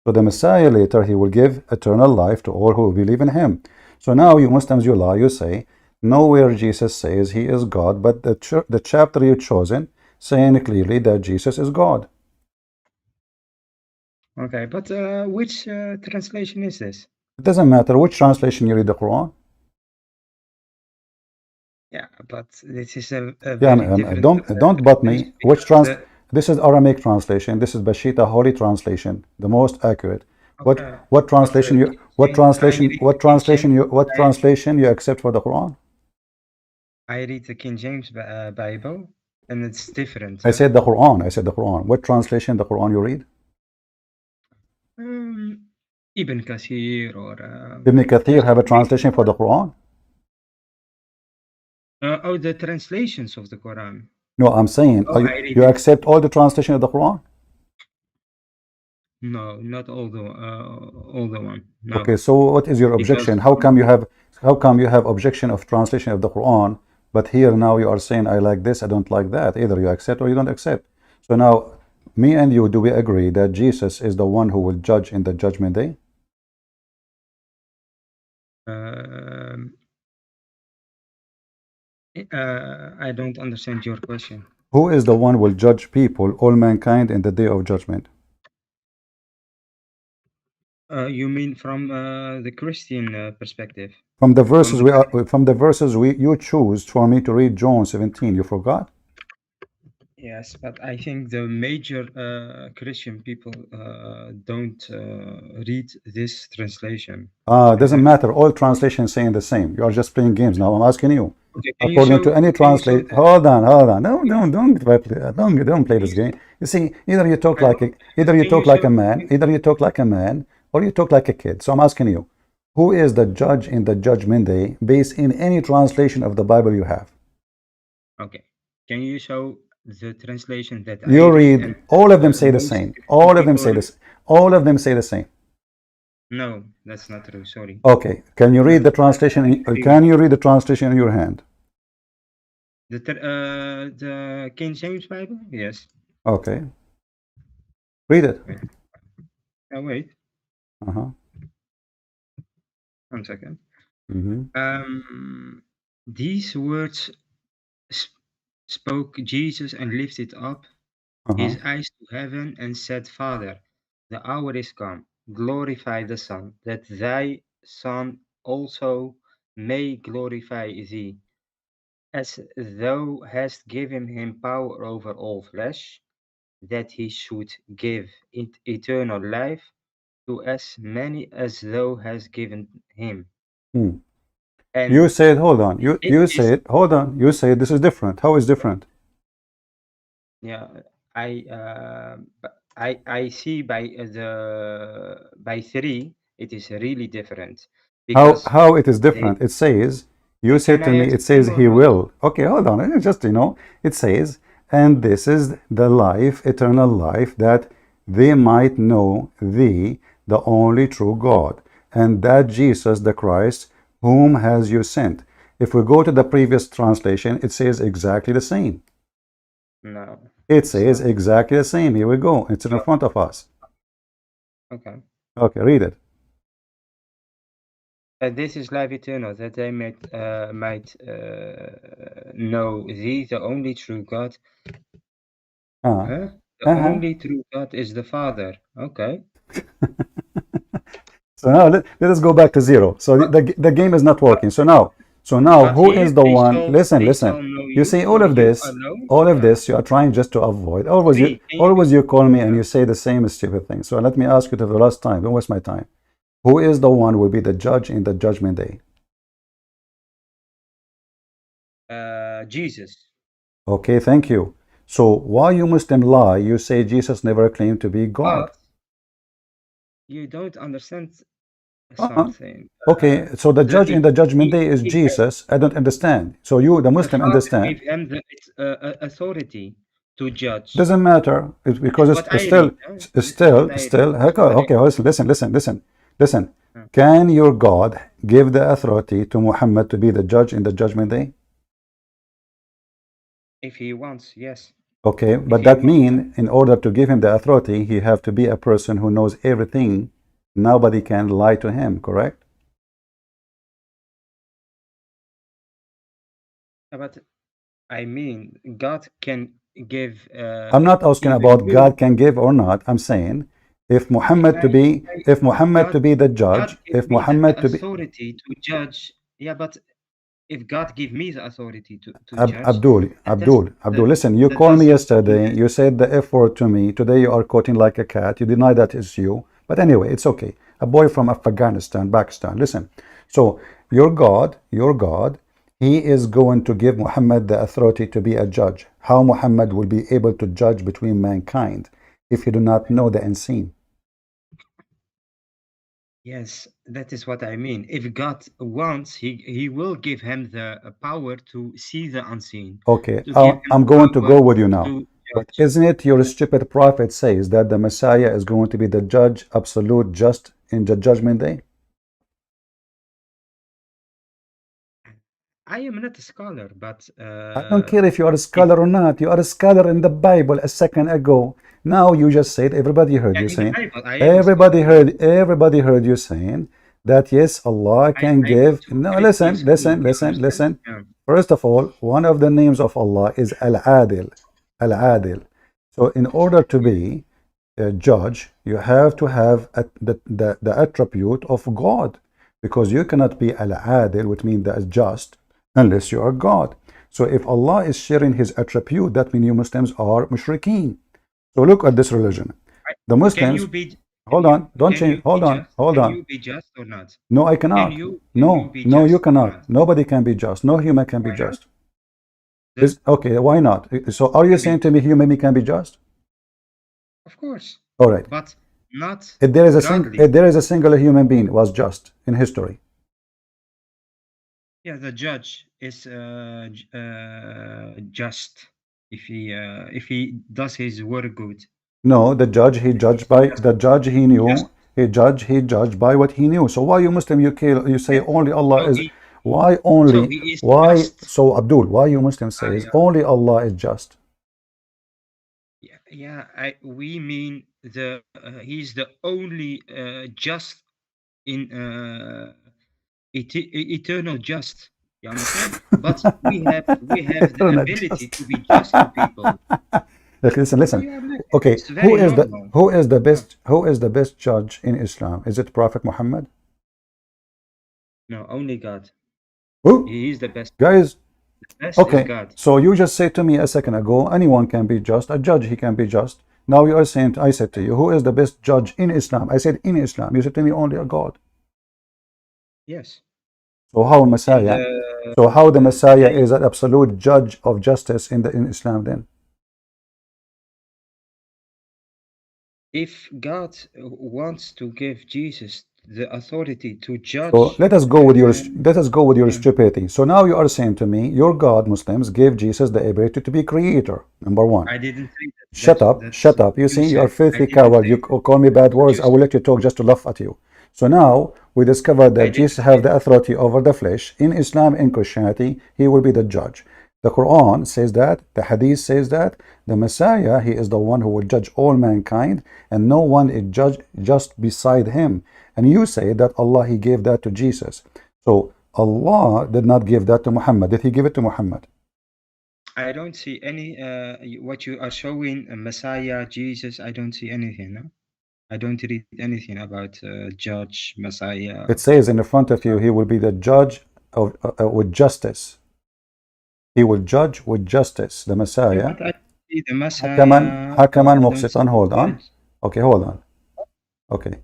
So the Messiah later, he will give eternal life to all who believe in him. So now you Muslims, you lie, you say, nowhere Jesus says he is God, but the chapter you chosen saying clearly that Jesus is God. Okay, but which translation is this? It doesn't matter which translation you read the Quran. Yeah, but this is a Yeah, very different don't butt translation me. because This is Aramaic translation. This is Bashita Holy translation, the most accurate. okay, What but translation you I read the King James. what translation you accept for the Quran? I read the King James Bible, and it's different. I said the Quran. I said the Quran. What translation the Quran you read? Um, Ibn Kathir or Ibn Kathir just have a read translation for the Quran? oh, the translations of the Quran. No, I'm saying, Oh, I read you it. accept all the translation of the Quran? No, not all the one. Okay, No, so what is your because objection? How come you have objection of translation of the Quran, but here now you are saying I like this, I don't like that. Either you accept or you don't accept. So now, me and you, do we agree that Jesus is the one who will judge in the judgment day? um, I don't understand your question. Who is the one who will judge people, all mankind, in the day of judgment? You mean from the Christian perspective, From the from verses the you choose for me to read John 17, you forgot? yes, but I think the major Christian people don't read this translation. And Doesn't matter. All translations saying the same. You are just playing games now. I'm asking you. okay, According to any can you show translate, the hold on. Don't play this game. You see, either you talk I like don't a, either you can you talk like show a man, either you talk like a man, or you talk like a kid. So I'm asking you, who is the judge in the judgment day, based in any translation of the Bible you have? okay, can you show the translation that I You read and read, all of them say the most same. Christian All of them people say read? this. All of them say the same. No, that's not true. Sorry. Okay, can you read the I translation? agree with Can you you. read the translation in your hand? The King James Bible? Yes. Okay, read it. Wait. Wait. Uh-huh. 1 second. Mm-hmm. These words sp- spoke Jesus and lifted up Uh-huh. his eyes to heaven and said, Father, the hour is come. Glorify the Son, that thy Son also may glorify thee, as thou hast given him power over all flesh, that he should give eternal life to as many as thou hast given him. Hmm. You And said, hold on. You it you is, said, hold on. You said this is different. How is different? yeah, I, I see by 3 it is really different because How it is they different? It says, you say can I to me, it explain says or he not? will. Okay, hold on. It's just, it says, and this is the life, eternal life, that they might know thee, the only true God, and that Jesus the Christ, whom has you sent. If we go to the previous translation, it says exactly the same. No, It it's says not. exactly the same. Here we go. It's in Oh, front of us. okay. Okay, read it. This is life eternal, that they might know thee, the only true God. Uh, Huh? The uh-huh. only true God is the Father. Okay. So now let us go back to zero. So the game is not But working. So now but who here is the one? Listen, they listen. shall know You you, say or you alone. all of Yeah. this you are trying just to avoid. Three. Can you Always read? you call me and Yeah. you say the same stupid thing. So let me ask you to the last time. Don't waste my time. Who is the one who will be the judge in the judgment day? Jesus. Okay, thank you. So why you Muslim lie? You say Jesus never claimed to be God. But you don't understand Uh-uh. something. Okay, so the The judge in the judgment day is he Jesus. I don't understand. So you, the The Muslim, Father understand. gave him the authority to judge. Doesn't matter. It's This because is what it's I read. Huh? This is what I read. still. This is Okay, what I okay, listen. uh, Can your God give the authority to Muhammad to be the judge in the judgment day? if he wants, yes. Okay, If but he that wants, mean in order to give him the authority, he have to be a person who knows everything. Nobody can lie to him, correct? but I mean, God can give I'm not asking even about you. God can give or not. I'm saying if If Muhammad to be the God judge, give if me the Muhammad to be authority to judge, yeah, but if God give me the authority to judge, that's Abdul, listen, you called me doesn't yesterday, you said the F word to me. Today you are quoting like a cat. You deny that it's you. But anyway, it's okay. A boy from Afghanistan, Pakistan. Listen. So your God, he is going to give Muhammad the authority to be a judge. How Muhammad will be able to judge between mankind if he do not know the unseen? yes, that is what I mean. If God wants, he will give him the power to see the unseen, Okay, to give him I'm going to power go with you now. to But judge. isn't it your Huh? stupid prophet says that the Messiah is going to be the judge, absolute, just in the judgment day? I am not a scholar, but I don't care if you are a if scholar or not. You are a scholar in the Bible a second ago. Now you just said everybody heard yeah, you in the saying, Bible, I am a scholar. Yeah, everybody heard you saying that yes, Allah can I go give. to No, Christian school. You understand? listen. Yeah. First of all, one of the names of Allah is Al-Adil. Al-Adil. So in order to be a judge, you have to have the attribute of God, because you cannot be al-adil, which means that just, unless you are God. So if Allah is sharing his attribute, that means you Muslims are mushrikeen. So look at this religion. I, The can you Muslims, be hold on, don't can change, you be just? hold Can on. you be just or not? No, I cannot. Can you be No, you just or cannot. not? Nobody can be just. No human can be Why not? just. The, Okay, why not? So are you can be saying to me human being can be just? of course, All right. but not If there is godly. a singular human being was just in history. Yeah, the judge is just if he does his work good. No, the judge he judged by Just the judge he just knew. He judged by what he knew. So why you Muslim you say yes. only Allah So is he is why just. so Abdul, why you Muslim says Yeah, only Allah is just? yeah. We mean he's the only just in eternal just. You understand? But we have the Not ability just. to be just to people. Look, No, listen. you are not. Okay, It's very normal. Yeah. who is the best judge in Islam? Is it Prophet Muhammad? No, only God. Who? He is the best. Guys, The best is okay, God. so you just said to me a second ago, anyone can be just, a judge, he can be just. Now you are saying, I said to you, who is the best judge in Islam? I said in Islam. You said to me only a God. Yes. So how And Messiah? So how the Messiah they is an absolute judge of justice in Islam then? if God wants to give Jesus the authority to So judge, let us go with your stupidity. So now you are saying to me, your God, Muslims, gave Jesus the ability to be creator. Number one. I didn't say that. Shut up, That's shut up. You you see, you are said. I filthy didn't coward. You say that. call me bad What you words. I will let you talk just to laugh at you. So now we discovered I that didn't Jesus say have the authority over the flesh. In Islam, in Christianity, he will be the judge. The Quran says that, the Hadith says that, the Messiah, he is the one who will judge all mankind, and no one is judged just beside him. And you say that Allah, he gave that to Jesus. So Allah did not give that to Muhammad. Did he give it to Muhammad? I don't see any what you are showing Messiah, Jesus. I don't see anything. No? I don't read anything about judge, Messiah. It says in the front of you, So, he will be the judge of with justice. He will judge with justice. The yeah, Messiah. but I see the Hakaman, Messiah. Hakaman I don't see Muqsitan. Hold on. judge. Okay, hold on. Okay,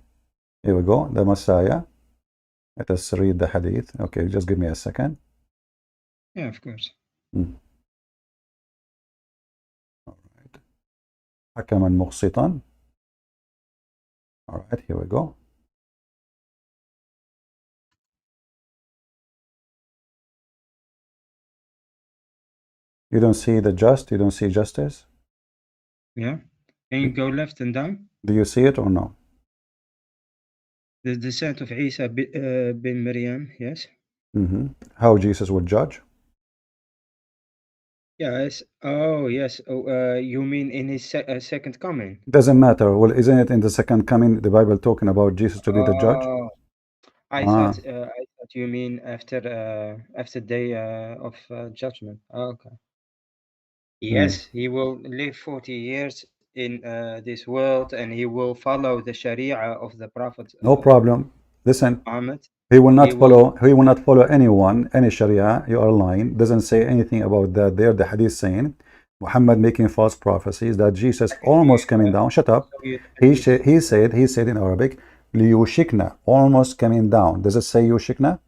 here we go. The Messiah. Let us read the hadith. Okay, just give me a second. Yeah, of course. Hmm. All right. Hakaman Muqsitan. All right, here we go. You don't see the just? You don't see justice? Yeah. Can you go left and down? Do you see it or no? The descent of Isa bin Maryam. Yes. How Jesus will judge? Yes. Oh, yes. Oh, you mean in his second coming? Doesn't matter. Well, isn't it in the second coming, the Bible talking about Jesus to be the judge? Oh, Ah, I thought you mean after day of judgment. Oh, okay. hmm. Yes, he will live 40 years in this world, and he will follow the Sharia of the Prophet No problem. Listen, Muhammad. he will He not will. follow. He will not follow anyone, any Sharia. You are lying. Doesn't say anything about that. There, the Hadith saying Muhammad making false prophecies that Jesus I can show you. almost coming down. Shut up. Show you the hadith. He said in Arabic, liyushikna, almost coming down. Does it say yushikna?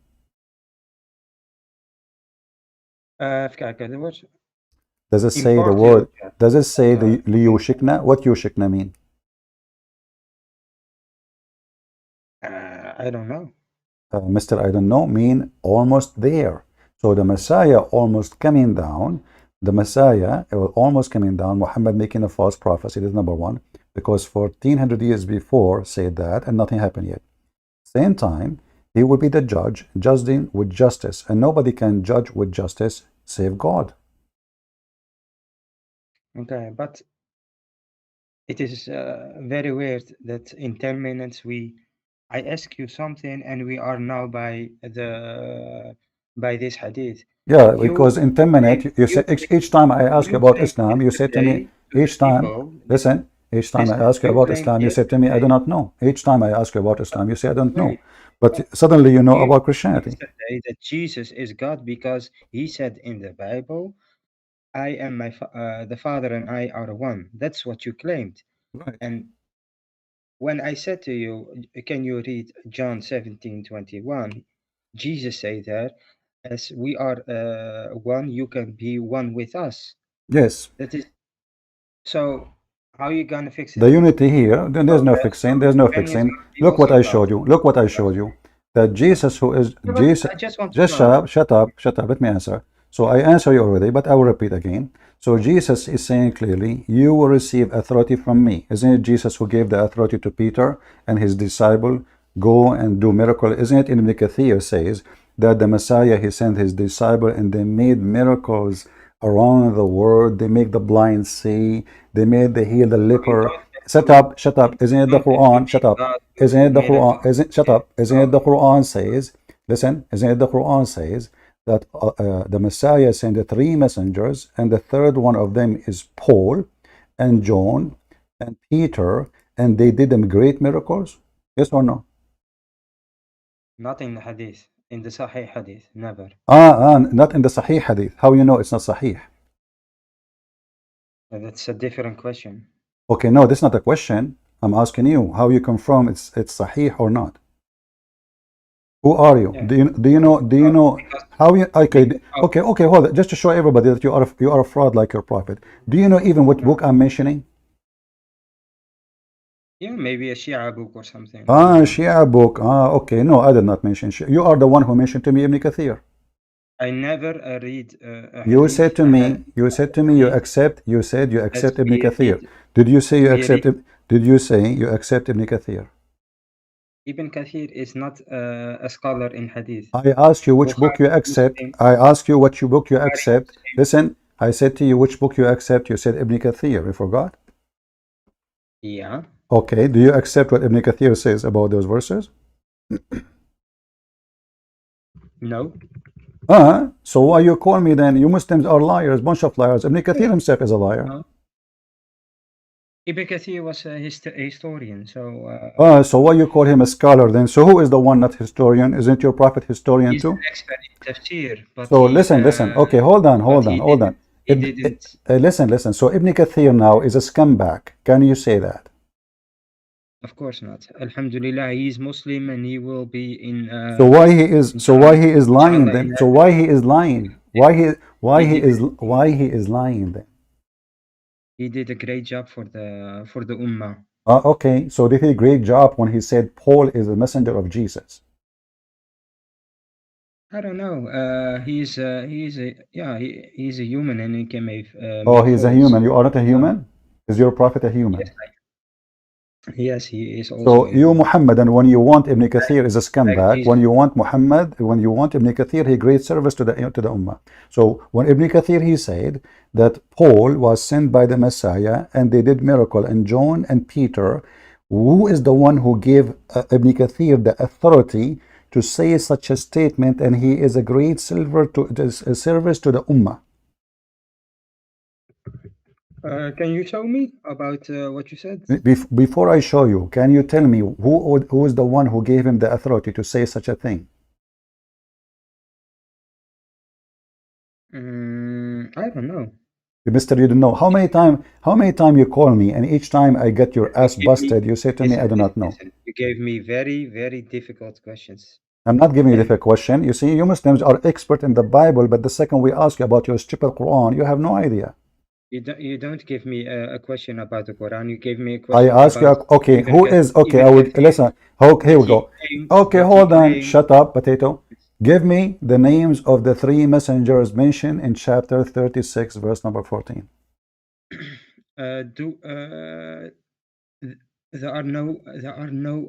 even kijken, er wordt Does it say the import word? your Does it say the in, liyushikna? What yushikna mean? I don't know. Mr. I don't know mean almost there. So the Messiah almost coming down. The Messiah almost coming down. Muhammad making a false prophecy. That is number one, because 1400 years before said that and nothing happened yet. Same time, he will be the judge, judging with justice, and nobody can judge with justice save God. Okay, but it is very weird that in 10 minutes I ask you something and we are now by this hadith. Yeah, You because in 10 minutes, claim you you said each time I ask you you about claim Islam, you said to me, yesterday to the each time, people. listen, each time I Listen, ask you you about claimed Islam, you said to me, I do yesterday. not know. Each time I ask you about Islam, you say, I don't know. Wait, But suddenly you know you about claimed Christianity. yesterday that Jesus is God because he said in the Bible, "I am the Father and I are one." That's what you claimed. Right. And when I said to you, can you read John 17:21? Jesus said there, as we are one, you can be one with us. Yes. That is so. How you gonna fix The it? unity here, then there's no So fixing, there's no your opinion is fixing. gonna be Look what also I God. showed you. Look what I showed you. That Jesus, who is Yeah, but Jesus, I just want to just shut know. up, shut up, shut up. Let me answer. So I answer you already, but I will repeat again. So Jesus is saying clearly, you will receive authority from me. Isn't it Jesus who gave the authority to Peter and his disciple, go and do miracle? Isn't it in Ibn Kathir says that the Messiah, he sent his disciple and they made miracles around the world. They make the blind see. They heal the So in leper. those Shut miracles, up, shut up. Isn't it the don't Quran? Shut attribute up. God to Isn't it the Quran? miracles. Isn't shut Yeah. up? Isn't it the Quran says? Listen, isn't it the Quran says that the Messiah sent three messengers, and the third one of them is Paul, and John, and Peter, and they did them great miracles? Yes or no? Not in the hadith. In the Sahih hadith, never. Not in the Sahih hadith. How you know it's not Sahih? That's a different question. Okay, no, that's not a question. I'm asking you how you confirm it's Sahih or not. Who are you? Yeah. Do you know how you okay Because of, okay hold it, just to show everybody that you are a fraud like your prophet. Do you know even what no. book I'm mentioning? Yeah, maybe a Shia book or something. Ah, Shia book. Ah, okay. No, I did not mention Shia. You are the one who mentioned to me Ibn Kathir. I never read a You hadith. said to me, you said to me, Hadith you said you that accept Ibn we Kathir. read. Did you say you We read. did you say you accept Ibn Kathir? Ibn Kathir is not a scholar in hadith. I asked you which book you Bukhari, accept. Muslim, I asked you which book you Bukhari, accept. Muslim. Listen, I said to you which book you accept. You said Ibn Kathir. You forgot? Yeah. Okay. Do you accept what Ibn Kathir says about those verses? No. So why you call me then? You Muslims are liars, bunch of liars. Ibn Kathir himself is a liar. No. Ibn Kathir was a historian, so So why you call him a scholar then? So who is the one not historian? Isn't your prophet historian he's an too? expert in tafsir, but So listen. Okay, hold on. he didn't. Listen. So Ibn Kathir now is a scumbag. Can you say that? Of course not. Alhamdulillah, he is Muslim and he will be in. So why he is? So why he is lying inshallah, then? in So heaven. why he is lying? Why he did is lying then? He did a great job for the ummah. Okay. So did he a great job when he said Paul is the messenger of Jesus? I don't know. He's a human and he can make Oh, make he's a faults. human. You are not a No. human. Is your prophet a human? Yes, he is also. So you Muhammad, and when you want Ibn Kathir is a like scumbag. Jesus. When you want Muhammad, when you want Ibn Kathir, he great service to the ummah. So when Ibn Kathir he said that Paul was sent by the Messiah and they did miracle, and John and Peter, who is the one who gave Ibn Kathir the authority to say such a statement, and he is a great service to the ummah. Can you show me about what you said? Before I show you, can you tell me who is the one who gave him the authority to say such a thing? I don't know. Mister, you don't know. How many time you call me, and each time I get your ass busted, you say to me, I do not know. Listen, you gave me very, very difficult questions. I'm not giving you the question. You see, you Muslims are expert in the Bible, but the second we ask you about your stupid Quran, you have no idea. You don't give me a question about the Quran. You gave me a I question ask you, about okay, Ibn who Kathir- is, okay, Ibn I would, Kathir, listen, okay, here we that he go. claimed- Okay, that he hold on, claimed- shut up, potato. Give me the names of the three messengers mentioned in chapter 36, verse number 14. There are no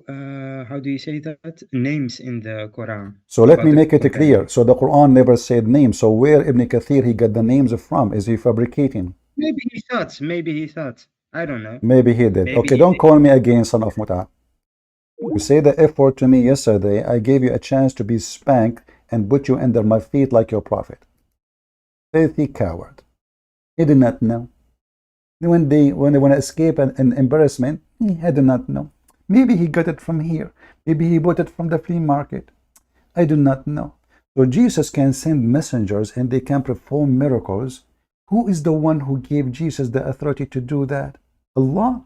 how do you say that, names in the Quran. So let about me the make it companion. clear. So the Quran never said names. So where Ibn Kathir he got the names from? Is he fabricating? Maybe he thought. I don't know. Maybe he did. Maybe Okay, he don't did. call me again, son of Muta. You say the F word to me yesterday. I gave you a chance to be spanked and put you under my feet like your prophet. Filthy coward. He did not know. When they want to escape an embarrassment, he did not know. Maybe he got it from here. Maybe he bought it from the flea market. I do not know. So Jesus can send messengers and they can perform miracles. Who is the one who gave Jesus the authority to do that? Allah.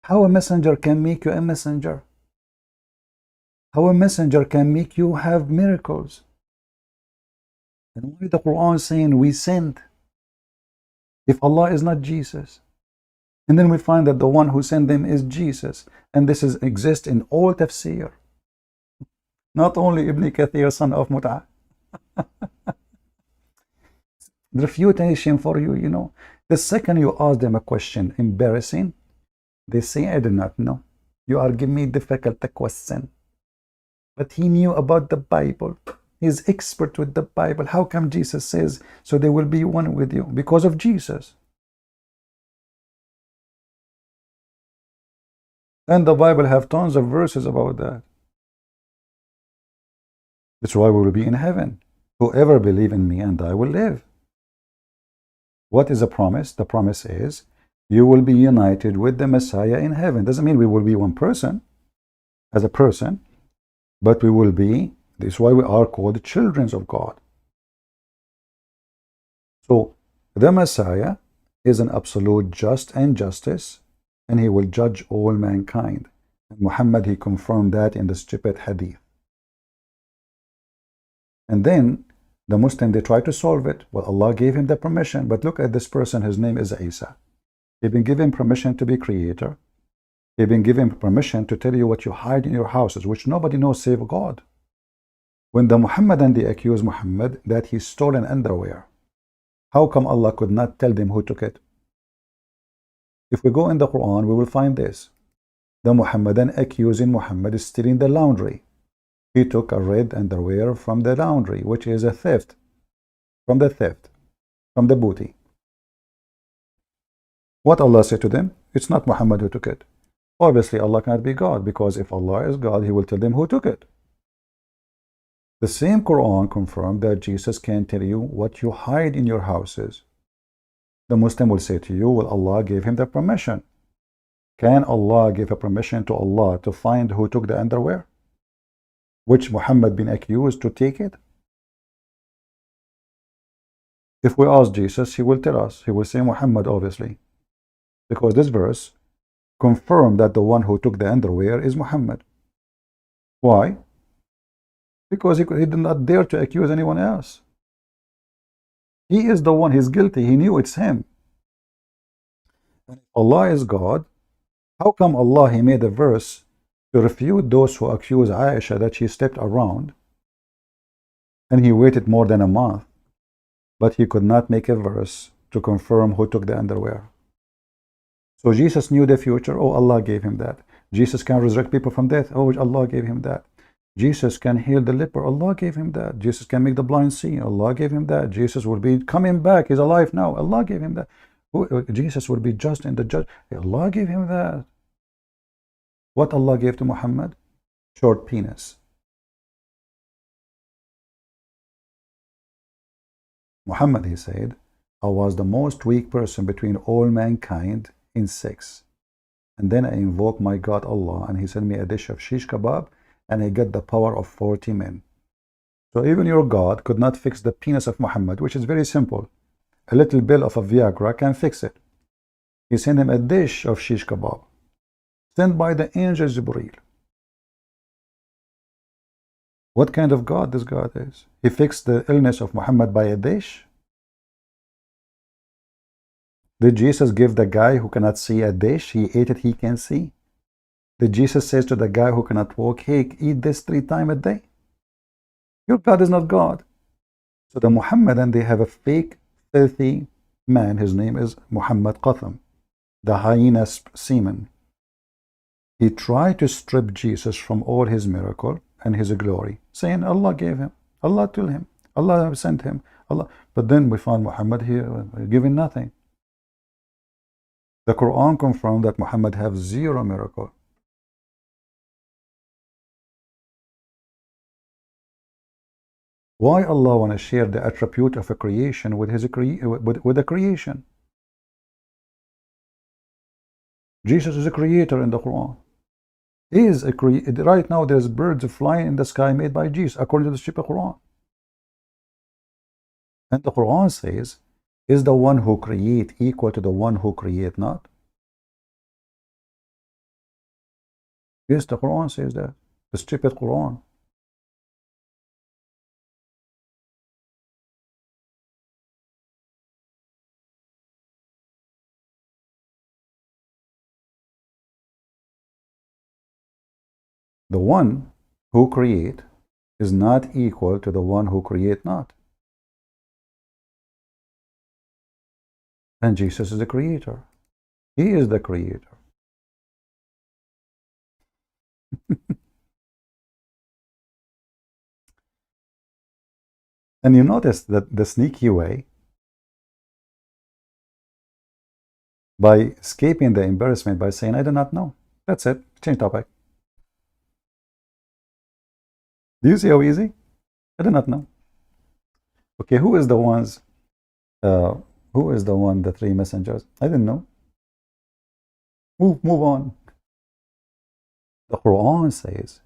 How a messenger can make you a messenger? How a messenger can make you have miracles? And why the Quran saying we sent? If Allah is not Jesus. And then we find that the one who sent them is Jesus. And this exists in all tafsir. Not only Ibn Kathir, son of Mut'ah. Refutation for you, you know. The second you ask them a question, embarrassing, they say, I do not know. You are giving me difficult question. But he knew about the Bible. He's expert with the Bible. How come Jesus says, so they will be one with you? Because of Jesus. And the Bible have tons of verses about that. That's why we will be in heaven. Whoever believe in me and I will live. What is the promise? The promise is you will be united with the Messiah in heaven. Doesn't mean we will be one person as a person, but we will be, this is why we are called children of God. So the Messiah is an absolute just and justice, and he will judge all mankind. And Muhammad, he confirmed that in the stupid hadith. And then the Muslim, they try to solve it. Well, Allah gave him the permission, but look at this person, his name is Isa. He's been given permission to be creator. He's been given permission to tell you what you hide in your houses, which nobody knows save God. When the Muhammadan, they accuse Muhammad that he stole an underwear, how come Allah could not tell them who took it? If we go in the Quran, we will find this. The Muhammadan accusing Muhammad is stealing the laundry. He took a red underwear from the laundry, which is a theft, from the booty. What Allah said to them? It's not Muhammad who took it. Obviously, Allah cannot be God, because if Allah is God, He will tell them who took it. The same Quran confirmed that Jesus can tell you what you hide in your houses. The Muslim will say to you, well, Allah gave him the permission. Can Allah give a permission to Allah to find who took the underwear, which Muhammad been accused to take it? If we ask Jesus, He will tell us. He will say Muhammad, obviously, because this verse confirmed that the one who took the underwear is Muhammad. Why? Because he did not dare to accuse anyone else. He is the one, he's guilty. He knew it's him. Allah is God. How come Allah, He made a verse to refute those who accuse Aisha that she stepped around, and He waited more than a month, but He could not make a verse to confirm who took the underwear? So Jesus knew the future. Oh, Allah gave him that. Jesus can resurrect people from death. Oh, Allah gave him that. Jesus can heal the leper. Allah gave him that. Jesus can make the blind see. Allah gave him that. Jesus will be coming back. He's alive now. Allah gave him that. Jesus will be just in the judge. Allah gave him that. What Allah gave to Muhammad? Short penis. Muhammad, he said, I was the most weak person between all mankind in sex. And then I invoked my God Allah, and He sent me a dish of shish kebab, and I got the power of 40 men. So even your God could not fix the penis of Muhammad, which is very simple. A little bill of a Viagra can fix it. He sent him a dish of shish kebab, sent by the angel Jibreel. What kind of God this God is? He fixed the illness of Muhammad by a dish? Did Jesus give the guy who cannot see a dish? He ate it, he can see. Did Jesus say to the guy who cannot walk, hey, eat this 3 times a day? Your God is not God. So the Muhammadan, they have a fake, filthy man. His name is Muhammad Qatham, the hyena semen. He tried to strip Jesus from all his miracle and his glory, saying Allah gave him, Allah told him, Allah sent him, Allah. But then we found Muhammad here giving nothing. The Quran confirmed that Muhammad have 0 miracle. Why Allah want to share the attribute of a creation with the creation? Jesus is a creator in the Quran. He is a creator. Right now there's birds flying in the sky made by Jesus, according to the Shia Quran. And the Quran says, is the one who create equal to the one who create not? Yes, the Quran says that. The stupid Quran. The one who create is not equal to the one who create not. And Jesus is the creator. He is the creator. And you notice that the sneaky way, by escaping the embarrassment by saying, I do not know. That's it. Change topic. Do you see how easy? I do not know. Okay, who is the ones? Who is the one, the 3 messengers? I didn't know. Move on. The Quran says,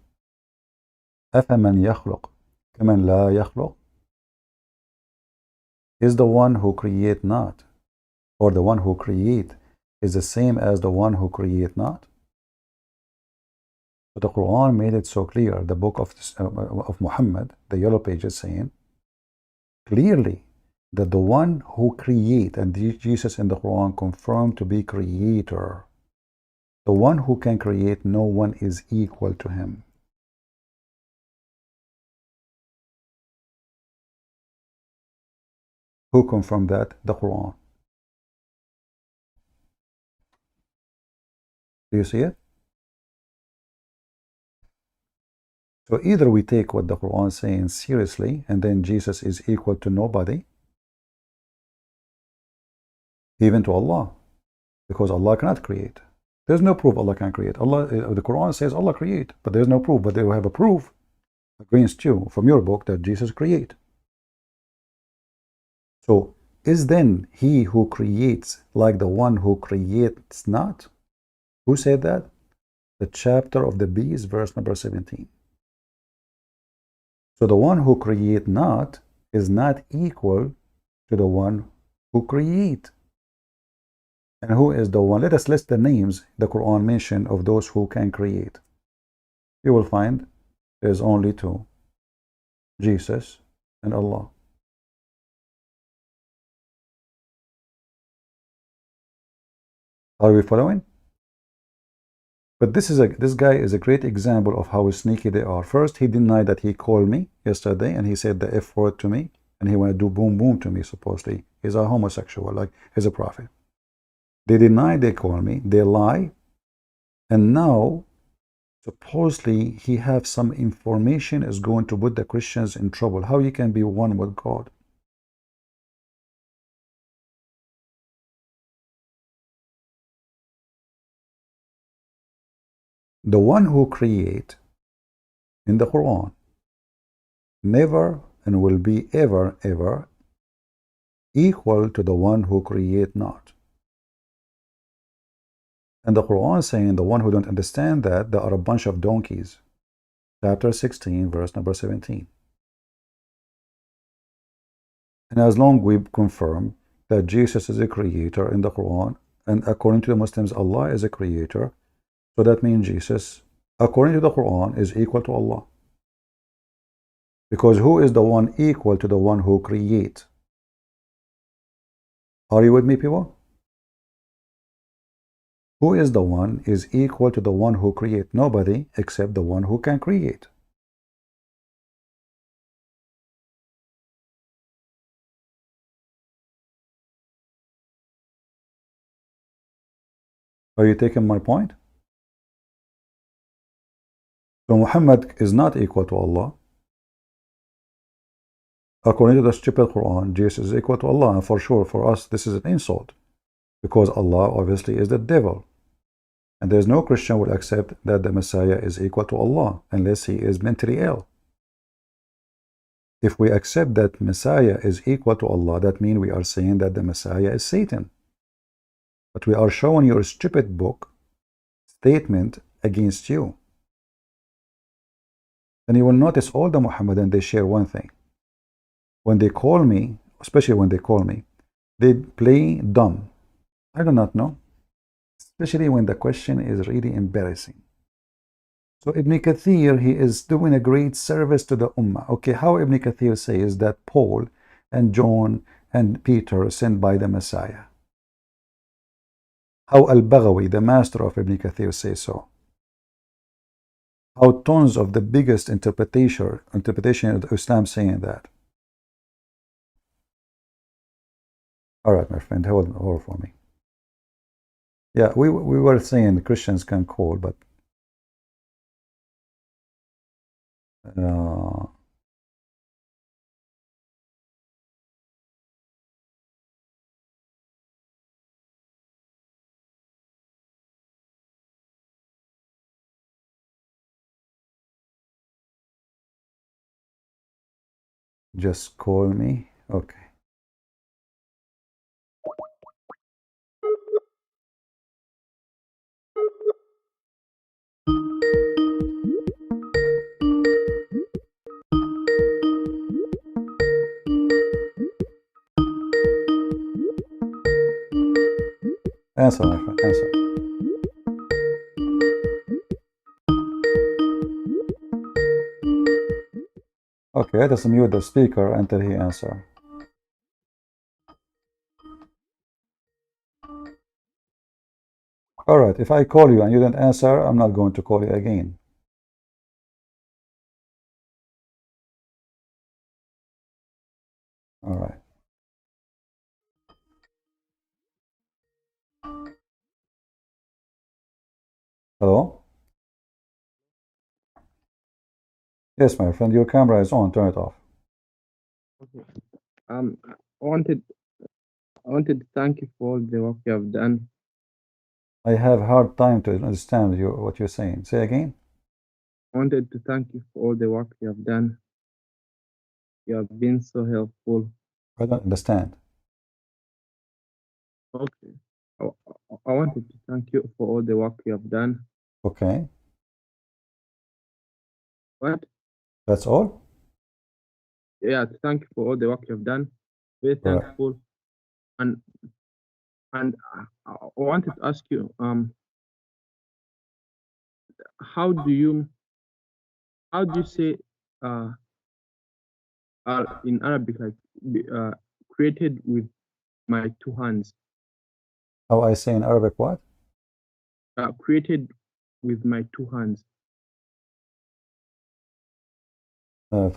أَفَمَنْ يَخْلُقْ كَمَنْ لَا يَخْلُقْ? Is the one who create not, or the one who create is the same as the one who create not? But the Quran made it so clear, the book of Muhammad, the yellow pages, saying clearly that the one who create, and Jesus in the Quran confirmed to be creator, The one who can create, no one is equal to him. Who confirmed that? The Quran. Do you see it? So either we take what the Quran is saying seriously, and then Jesus is equal to nobody, even to Allah, because Allah cannot create. There's no proof Allah can create. The Quran says Allah create, but there's no proof. But they will have a proof against you from your book that Jesus create. So is then he who creates like the one who creates not? Who said that? The chapter of the bees, verse number 17. So the one who create not is not equal to the one who create. And who is the one? Let us list the names the Quran mentioned of those who can create. You will find there's only two: Jesus and Allah. Are we following? But this guy is a great example of how sneaky they are. First, he denied that he called me yesterday, and he said the F word to me, and he wanted to do boom boom to me, supposedly. He's a homosexual, like he's a prophet. They deny they call me, they lie, and now supposedly he have some information is going to put the Christians in trouble. How you can be one with God? The one who create in the Quran never and will be ever equal to the one who create not. And the Quran is saying the one who don't understand that there are a bunch of donkeys. Chapter 16, verse number 17. And as long we confirm that Jesus is a creator in the Quran, and according to the Muslims, Allah is a creator, so that means Jesus, according to the Quran, is equal to Allah. Because who is the one equal to the one who create? Are you with me, people? Who is the one is equal to the one who create? Nobody except the one who can create. Are you taking my point? So Muhammad is not equal to Allah. According to the stupid Quran, Jesus is equal to Allah. And for sure, for us, this is an insult. Because Allah obviously is the devil. And there's no Christian will accept that the Messiah is equal to Allah unless he is mentally ill. If we accept that Messiah is equal to Allah, that means we are saying that the Messiah is Satan. But we are showing your stupid book statement against you. Then you will notice all the Muhammadans, they share one thing. When they call me, especially when they call me, they play dumb. I do not know. Especially when the question is really embarrassing. So Ibn Kathir, he is doing a great service to the Ummah. Okay, how Ibn Kathir says that Paul and John and Peter sent by the Messiah? How Al-Baghawi, the master of Ibn Kathir, says so? How tons of the biggest interpretation of Islam saying that? All right, my friend, hold for me. Yeah, we were saying Christians can call, but just call me. Okay. Answer, my friend, answer. Okay, let us mute the speaker until he answers. All right, if I call you and you didn't answer, I'm not going to call you again. All right. Hello? Yes, my friend, your camera is on. Turn it off. Okay. I wanted to thank you for all the work you have done. I have hard time to understand what you're saying. Say again. I wanted to thank you for all the work you have done. You have been so helpful. I don't understand. Okay. I, I wanted to thank you for all the work you have done. Okay, What? that's all? Yeah, to thank you for all the work you have done. Very All right. thankful. And I wanted to ask you, how do you say uh in Arabic, like created with my two hands? How I say in Arabic what? Created with my two hands.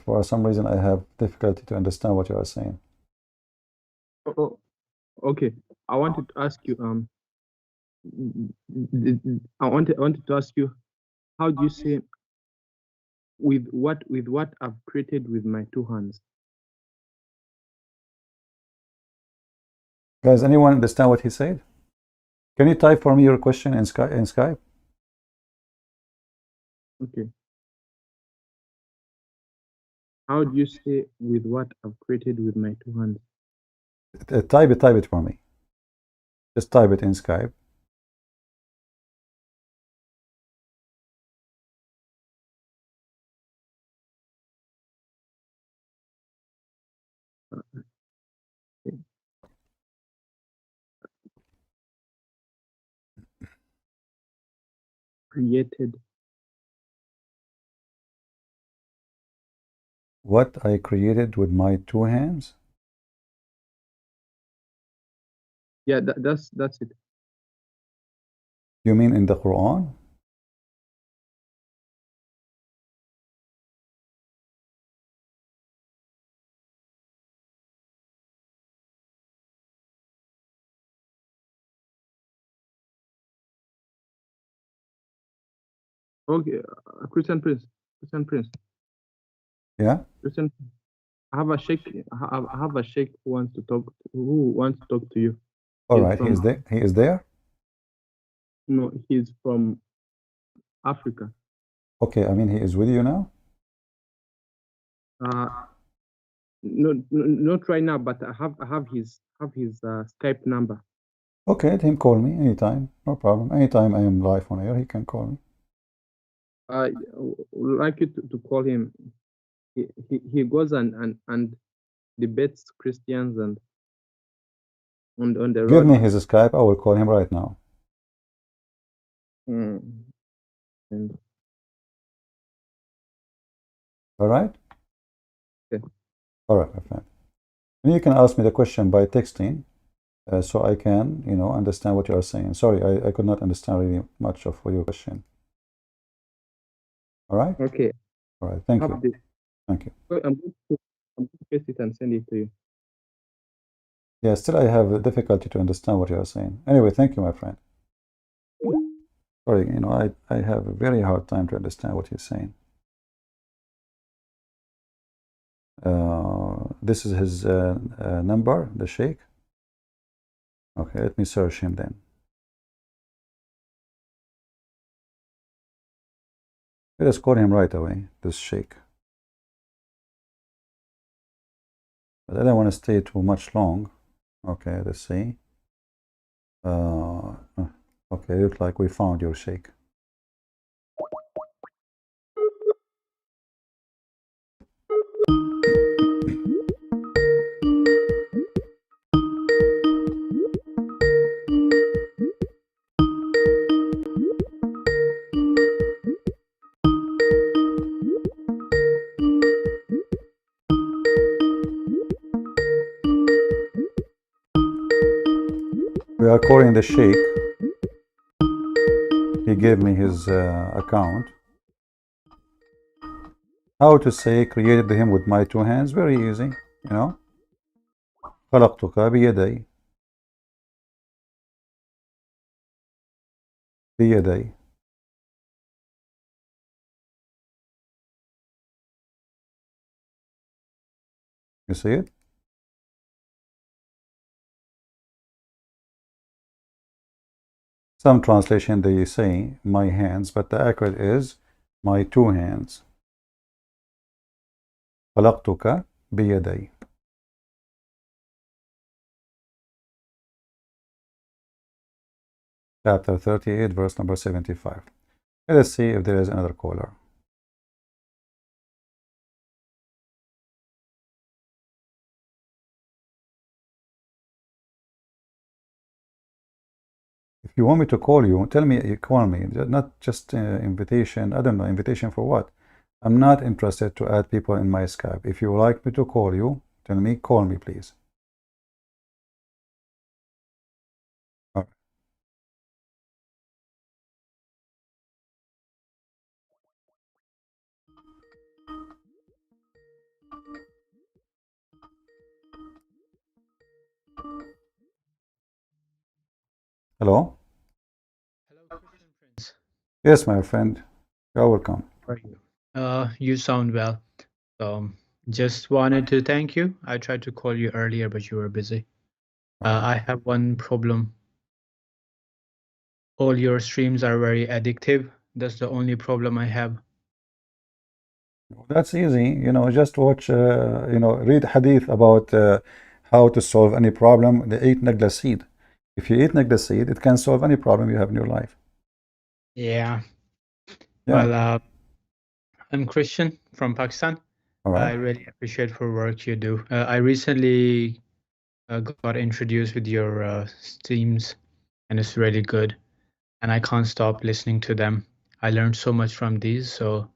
For some reason, I have difficulty to understand what you are saying. Oh, okay. I wanted to ask you, I wanted to ask you, how do you say with what I've created with my two hands? Guys, anyone understand what he said? Can you type for me your question in Skype? Okay. How do you say with what I've created with my two hands? Type it for me. Just type it in Skype. Okay. Created. What I created with my two hands? Yeah, that's it. You mean in the Quran? Okay, Christian Prince. Yeah? Christian, I have a sheikh. I have a sheikh who wants to talk. Who wants to talk to you? All He's right, he is from there. He is there? no, he's from Africa. Okay, I mean, he is with you now? Uh, no, not right now, but I have his Skype number. Okay, let him call me anytime. No problem. Anytime I am live on air, he can call me. I would like you to call him. He goes and debates Christians and on the Give road. me his Skype. I will call him right now. And All right? okay. All right, my friend. And you can ask me the question by texting, so I can, understand what you are saying. Sorry, I could not understand really much of your question. All right? Okay. All right. Thank you. Thank you. I'm going to paste it and send it to you. Yeah, still I have a difficulty to understand what you are saying. Anyway, thank you, my friend. Sorry, I have a very hard time to understand what you're saying. This is his number, the sheikh. Okay, let me search him then. Let us call him right away, this sheikh. But I don't want to stay too much long. Okay, let's see. Okay, looks like we found your sheikh. We are calling the sheikh. He gave me his account. How to say created him with my two hands? Very easy, you know. خلقتك بيدي. بيدي. You see it? Some translation they say my hands, but the accurate is my two hands. خلقتك بيدي. Chapter 38, verse number 75. Let us see if there is another caller. If you want me to call you, tell me, you call me, not just invitation. I don't know, invitation for what? I'm not interested to add people in my Skype. If you would like me to call you, tell me, call me, please. All right. Hello? Hello, Christian Prince. Yes, my friend. You're welcome. How are you? You sound well. So, just wanted to thank you. I tried to call you earlier, but you were busy. I have one problem. All your streams are very addictive. That's the only problem I have. That's easy. You know, just watch, read hadith about how to solve any problem. They eat nagla seed. If you eat nagla seed, it can solve any problem you have in your life. Yeah. Yeah. Well, I'm Christian from Pakistan. All I right. really appreciate for work you do. I recently got introduced with your streams, and it's really good. And I can't stop listening to them. I learned so much from these. So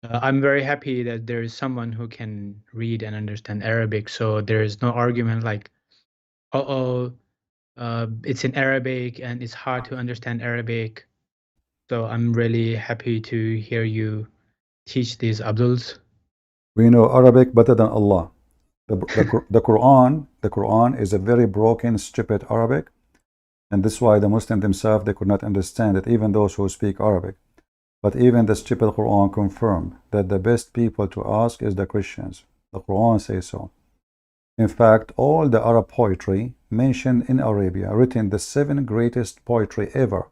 I'm very happy that there is someone who can read and understand Arabic. So there is no argument like, it's in Arabic and it's hard to understand Arabic. So I'm really happy to hear you teach these Abduls. We know Arabic better than Allah. The Quran is a very broken, stupid Arabic, and this is why the Muslims themselves they could not understand it, even those who speak Arabic. But even the stupid Quran confirmed that the best people to ask is the Christians. The Quran says so. In fact, all the Arab poetry mentioned in Arabia, written the 7 greatest poetry ever,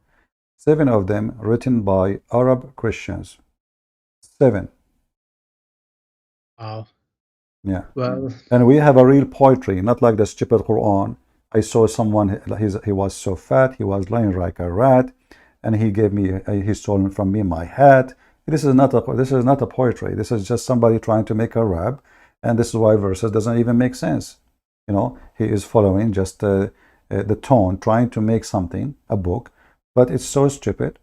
7 of them written by Arab Christians. 7. Wow. Yeah. Well, And we have a real poetry, not like the stupid Quran. I saw someone, he was so fat, he was lying like a rat, and he gave me, he stole from me my hat. This is not a poetry. This is just somebody trying to make a rap, and this is why verses doesn't even make sense. You know, he is following just the tone, trying to make something, a book, but it's so stupid.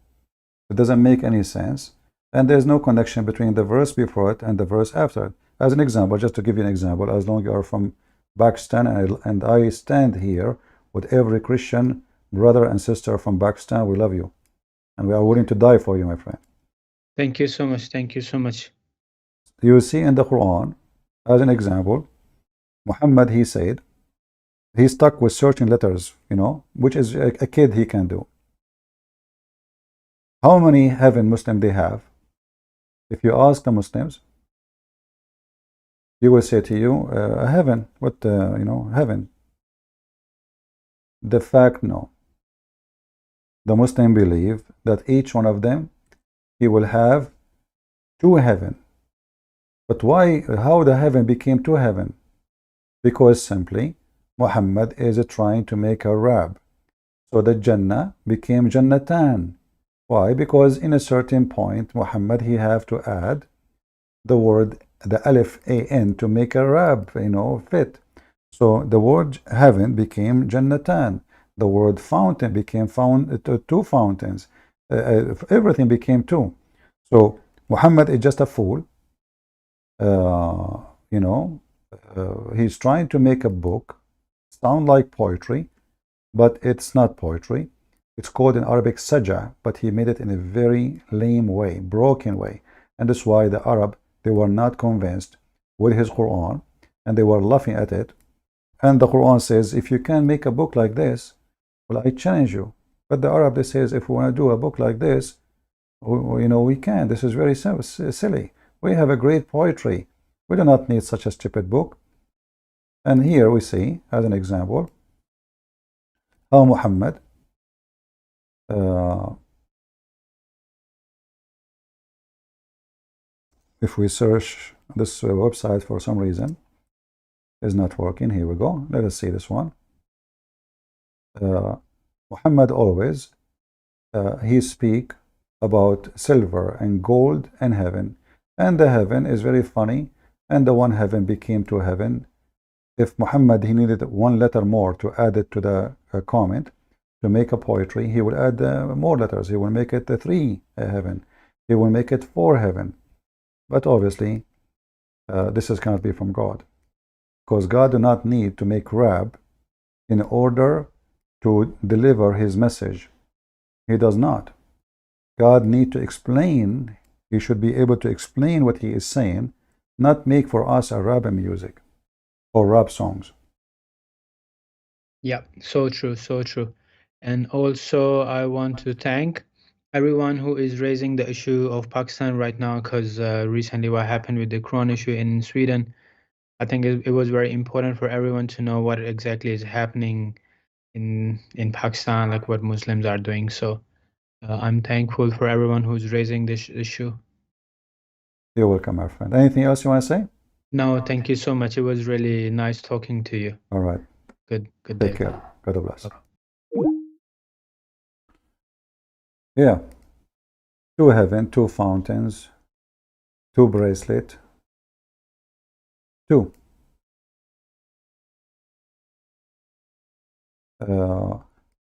It doesn't make any sense, and there's no connection between the verse before it and the verse after it. As an example, just to give you an example, as long as you are from Pakistan, and I stand here with every Christian brother and sister from Pakistan, we love you. And we are willing to die for you, my friend. thank you so much. Thank you so much. You see in the Quran, as an example, Muhammad, he said, he stuck with certain letters, you know, which is a kid he can do. How many heaven Muslim they have? If you ask the Muslims, you will say to you, heaven, what, heaven. The fact, no. The Muslim believe that each one of them, he will have 2 heaven. But why, how the heaven became 2 heaven? Because simply, Muhammad is trying to make a rab. So the Jannah became Jannatan. Why? Because in a certain point, Muhammad, he have to add the word, the alif an, to make a rab, fit. So the word heaven became Jannatan. The word fountain became 2 fountains. Everything became 2. So Muhammad is just a fool. He's trying to make a book sound like poetry, but it's not poetry. It's called in Arabic saja, but he made it in a very lame way, broken way. And that's why the Arab, they were not convinced with his Quran, and they were laughing at it. And the Quran says, if you can make a book like this, well, I challenge you. But the Arab, they says, if we want to do a book like this, we can. This is very silly. We have a great poetry. We do not need such a stupid book. And here we see, as an example, how Muhammad if we search this website for some reason is not working. Here we go. Let us see this one. Muhammad always he speak about silver and gold and heaven, and the heaven is very funny, and the one heaven became two heaven. If Muhammad he needed one letter more to add it to the comment to make a poetry, he will add more letters. He will make it 3 heaven. He will make it 4 heaven. But obviously, this cannot be from God, because God do not need to make rap in order to deliver his message. He does not. God need to explain. He should be able to explain what he is saying, not make for us a rap music or rap songs. Yeah, so true, so true. And also, I want to thank everyone who is raising the issue of Pakistan right now, because recently what happened with the Quran issue in Sweden, I think it was very important for everyone to know what exactly is happening in Pakistan, like what Muslims are doing. So I'm thankful for everyone who's raising this issue. You're welcome, my friend. Anything else you want to say? No, thank you so much. It was really nice talking to you. All right. Good day. Take care. God bless. Okay. Yeah. 2 heaven, 2 fountains, 2 bracelet, 2.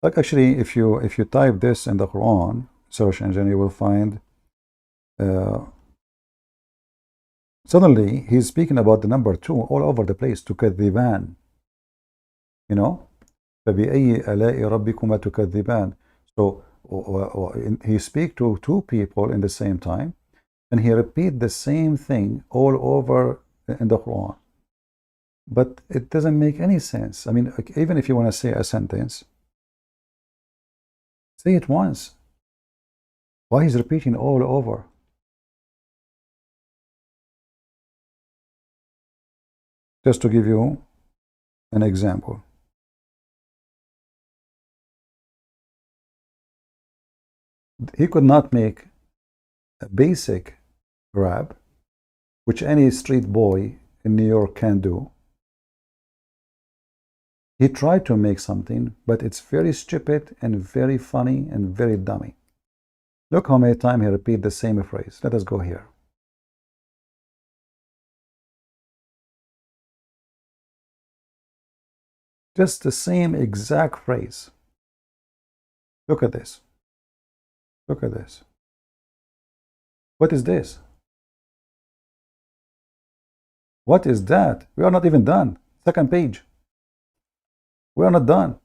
Like actually, if you type this in the Quran search engine, you will find suddenly he's speaking about the number 2 all over the place. تكذبان. فبأي آلاء ربكما تكذبان. So he speak to 2 people in the same time, and he repeat the same thing all over in the Quran. But it doesn't make any sense. I mean, even if you want to say a sentence, say it once. Why he's repeating all over? Just to give you an example. He could not make a basic rap, which any street boy in New York can do. He tried to make something, but it's very stupid and very funny and very dummy. Look how many times he repeats the same phrase. Let us go here. Just the same exact phrase. Look at this. Look at this. What is this? What is that? We are not even done. Second page. We are not done.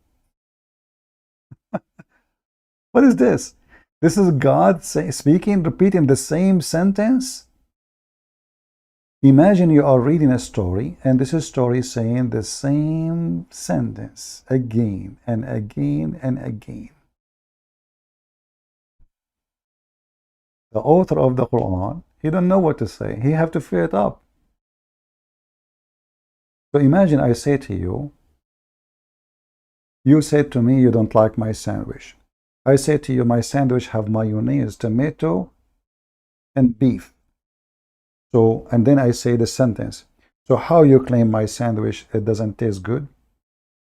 What is this? This is God speaking, repeating the same sentence. Imagine you are reading a story, and this is story saying the same sentence again and again and again. The author of the Quran, he don't know what to say. He have to fill it up. So imagine I say to you, you said to me you don't like my sandwich. I say to you, my sandwich have mayonnaise, tomato, and beef. So, and then I say the sentence. So how you claim my sandwich, it doesn't taste good?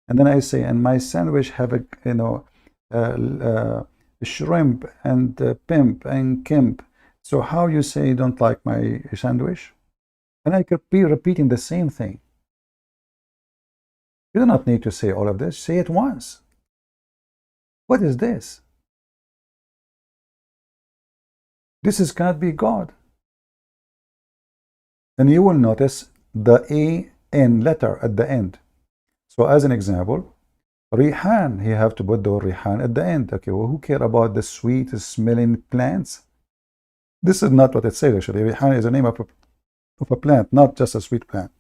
And then I say, and my sandwich have a, shrimp and pimp and kimp. So how you say you don't like my sandwich? And I could be repeating the same thing. You do not need to say all of this. Say it once. What is this? This cannot be God. And you will notice the A-N letter at the end. So as an example, Rihan, he have to put the rihan at the end. Okay, well, who care about the sweet smelling plants? This is not what it says actually. Rihan is the name of a plant, not just a sweet plant.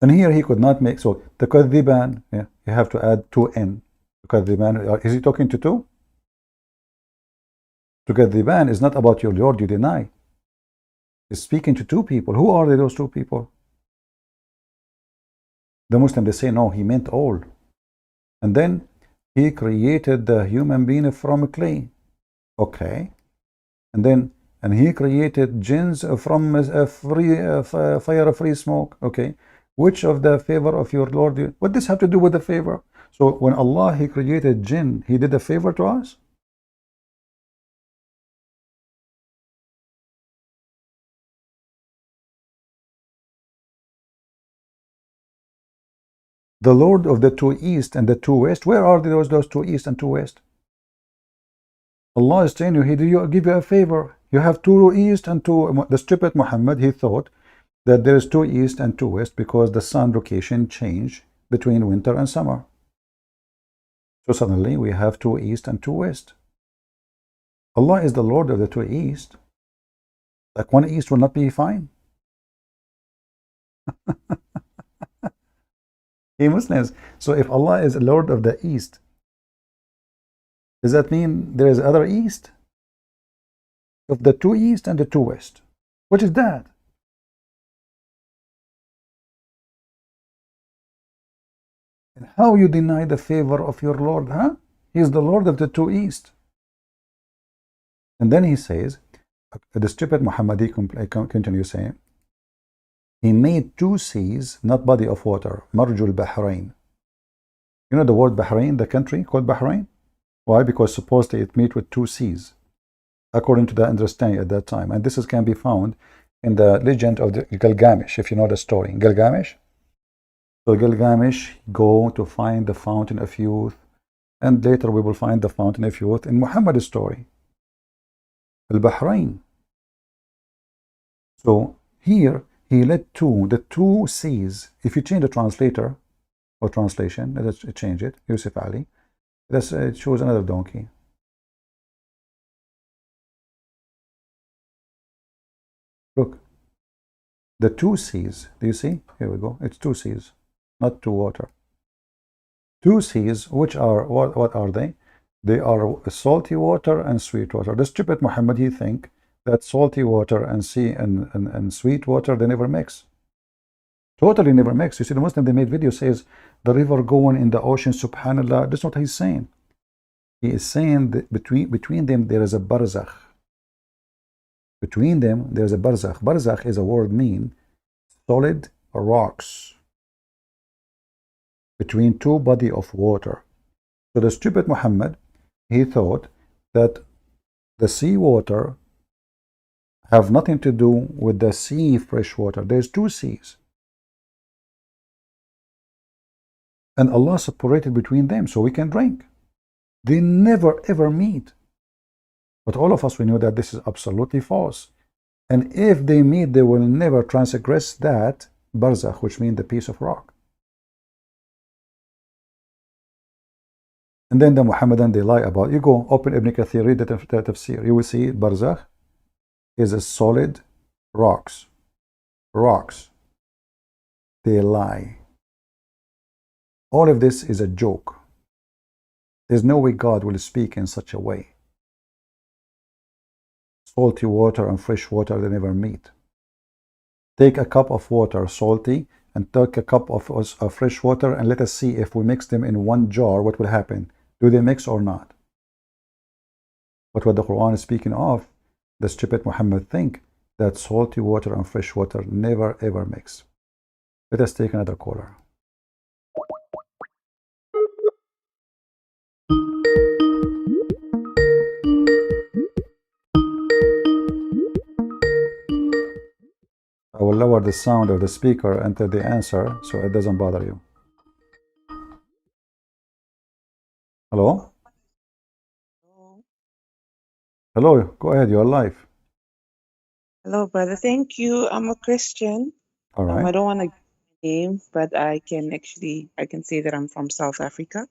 And here he could not make, so the kadhiban, yeah, you have to add 2n. Kadhiban, is he talking to two? To kadhiban is not about your Lord you deny. He's speaking to two people. Who are those two people? The Muslim, they say, no, he meant all. And then he created the human being from clay. Okay. And he created jinns from a fire, free smoke. Okay. Which of the favor of your Lord? What does this have to do with the favor? So when Allah, he created jinn, he did a favor to us? The Lord of the two east and the two west, where are those two east and two west? Allah is telling you, he did give you a favor. You have two east and two. The stupid Muhammad, he thought that there is two east and two west because the sun location changed between winter and summer. So suddenly we have two east and two west. Allah is the Lord of the two east. Like one east will not be fine. Hey Muslims, so if Allah is the Lord of the east, does that mean there is other east? Of the two east and the two west. What is that? And how you deny the favor of your Lord, huh? He is the Lord of the two east. And then he says, the stupid Muhammadi continues saying, he made two seas, not body of water, Marjul Bahrain. You know the word Bahrain, the country called Bahrain? Why? Because supposedly it meets with two seas, according to the understanding at that time. And this can be found in the legend of the Gilgamesh, if you know the story. Gilgamesh. So Gilgamesh go to find the fountain of youth, and later we will find the fountain of youth in Muhammad's story. Al-Bahrain. So here he led the two seas. If you change the translator or translation, let's change it. Yusuf Ali. Let's choose another donkey. Look, the two seas. Do you see? Here we go. It's two seas, not two water. Two seas, which are what are they? They are salty water and sweet water. The stupid Muhammad, he think that salty water and sweet water, they never mix. Totally never mix. You see, the Muslim, they made video says the river going in the ocean, subhanallah. That's not what he's saying. He is saying that between them there is a barzakh. Between them there is a barzakh. Barzakh is a word mean solid rocks between two body of water. So the stupid Muhammad, he thought that the sea water have nothing to do with the sea fresh water. There's two seas. And Allah separated between them so we can drink. They never ever meet. But all of us, we know that this is absolutely false. And if they meet, they will never transgress that barzakh, which means the piece of rock. And then the Muhammadan, they lie about. You go open Ibn Kathir, read the tafsir. You will see barzakh is a solid rocks. Rocks. They lie. All of this is a joke. There's no way God will speak in such a way. Salty water and fresh water, they never meet. Take a cup of water, salty, and take a cup of fresh water, and let us see if we mix them in one jar, what will happen. Do they mix or not? But what the Quran is speaking of, the stupid Muhammad think that salty water and fresh water never ever mix. Let us take another caller. I will lower the sound of the speaker until the answer so it doesn't bother you. Hello? Hello, go ahead, you're live. Hello, brother. Thank you. I'm a Christian. All right. I don't want to name, but I can say that I'm from South Africa.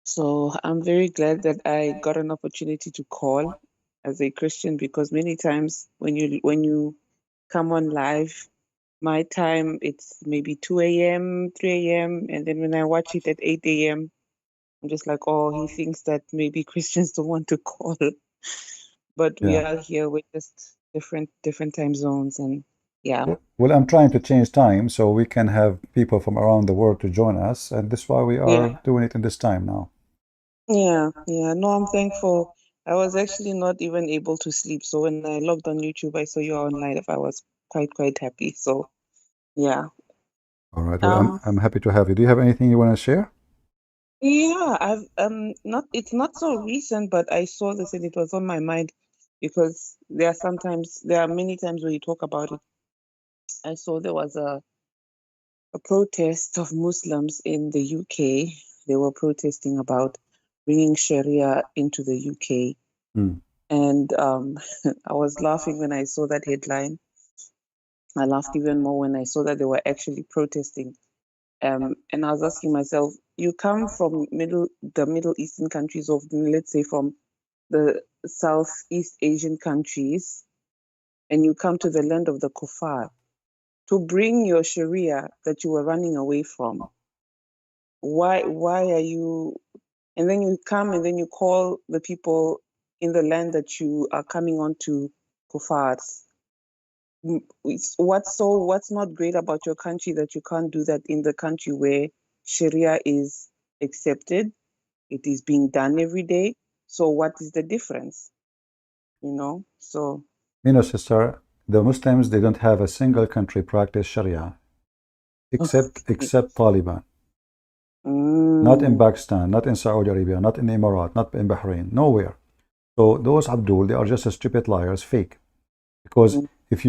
So I'm very glad that I got an opportunity to call as a Christian, because many times when you come on live, my time it's maybe 2 a.m., 3 a.m., and then when I watch it at 8 a.m., I'm just like, oh, he thinks that maybe Christians don't want to call. But we Yeah. are here with just different time zones, and yeah. Well, I'm trying to change time so we can have people from around the world to join us, and this is why we are Yeah. doing it in this time now. Yeah, yeah. No, I'm thankful. I was actually not even able to sleep. So when I logged on YouTube, I saw you on live. I was quite happy. So yeah. All right. Well, I'm Um, I'm happy to have you. Do you have anything you want to share? yeah, I've not it's not so recent, but I saw this and it was on my mind because there are many times when you talk about it. I saw there was a protest of Muslims in the UK. They were protesting about bringing Sharia into the UK. Hmm. And I was laughing when I saw that headline. I laughed even more when I saw that they were actually protesting. And I was asking myself, you come from the Middle Eastern countries, of let's say from the Southeast Asian countries, and you come to the land of the kuffar to bring your Sharia that you were running away from. Why are you? And then you come and then you call the people in the land that you are coming on to kuffars. What's not great about your country that you can't do that in the country where Sharia is accepted, it is being done every day. So what is the difference? So Sister, the Muslims, they don't have a single country practice Sharia except Taliban. Not in Pakistan, not in Saudi Arabia, not in Emirat, not in Bahrain, nowhere. So those Abdul, they are just stupid liars, fake. Because mm, if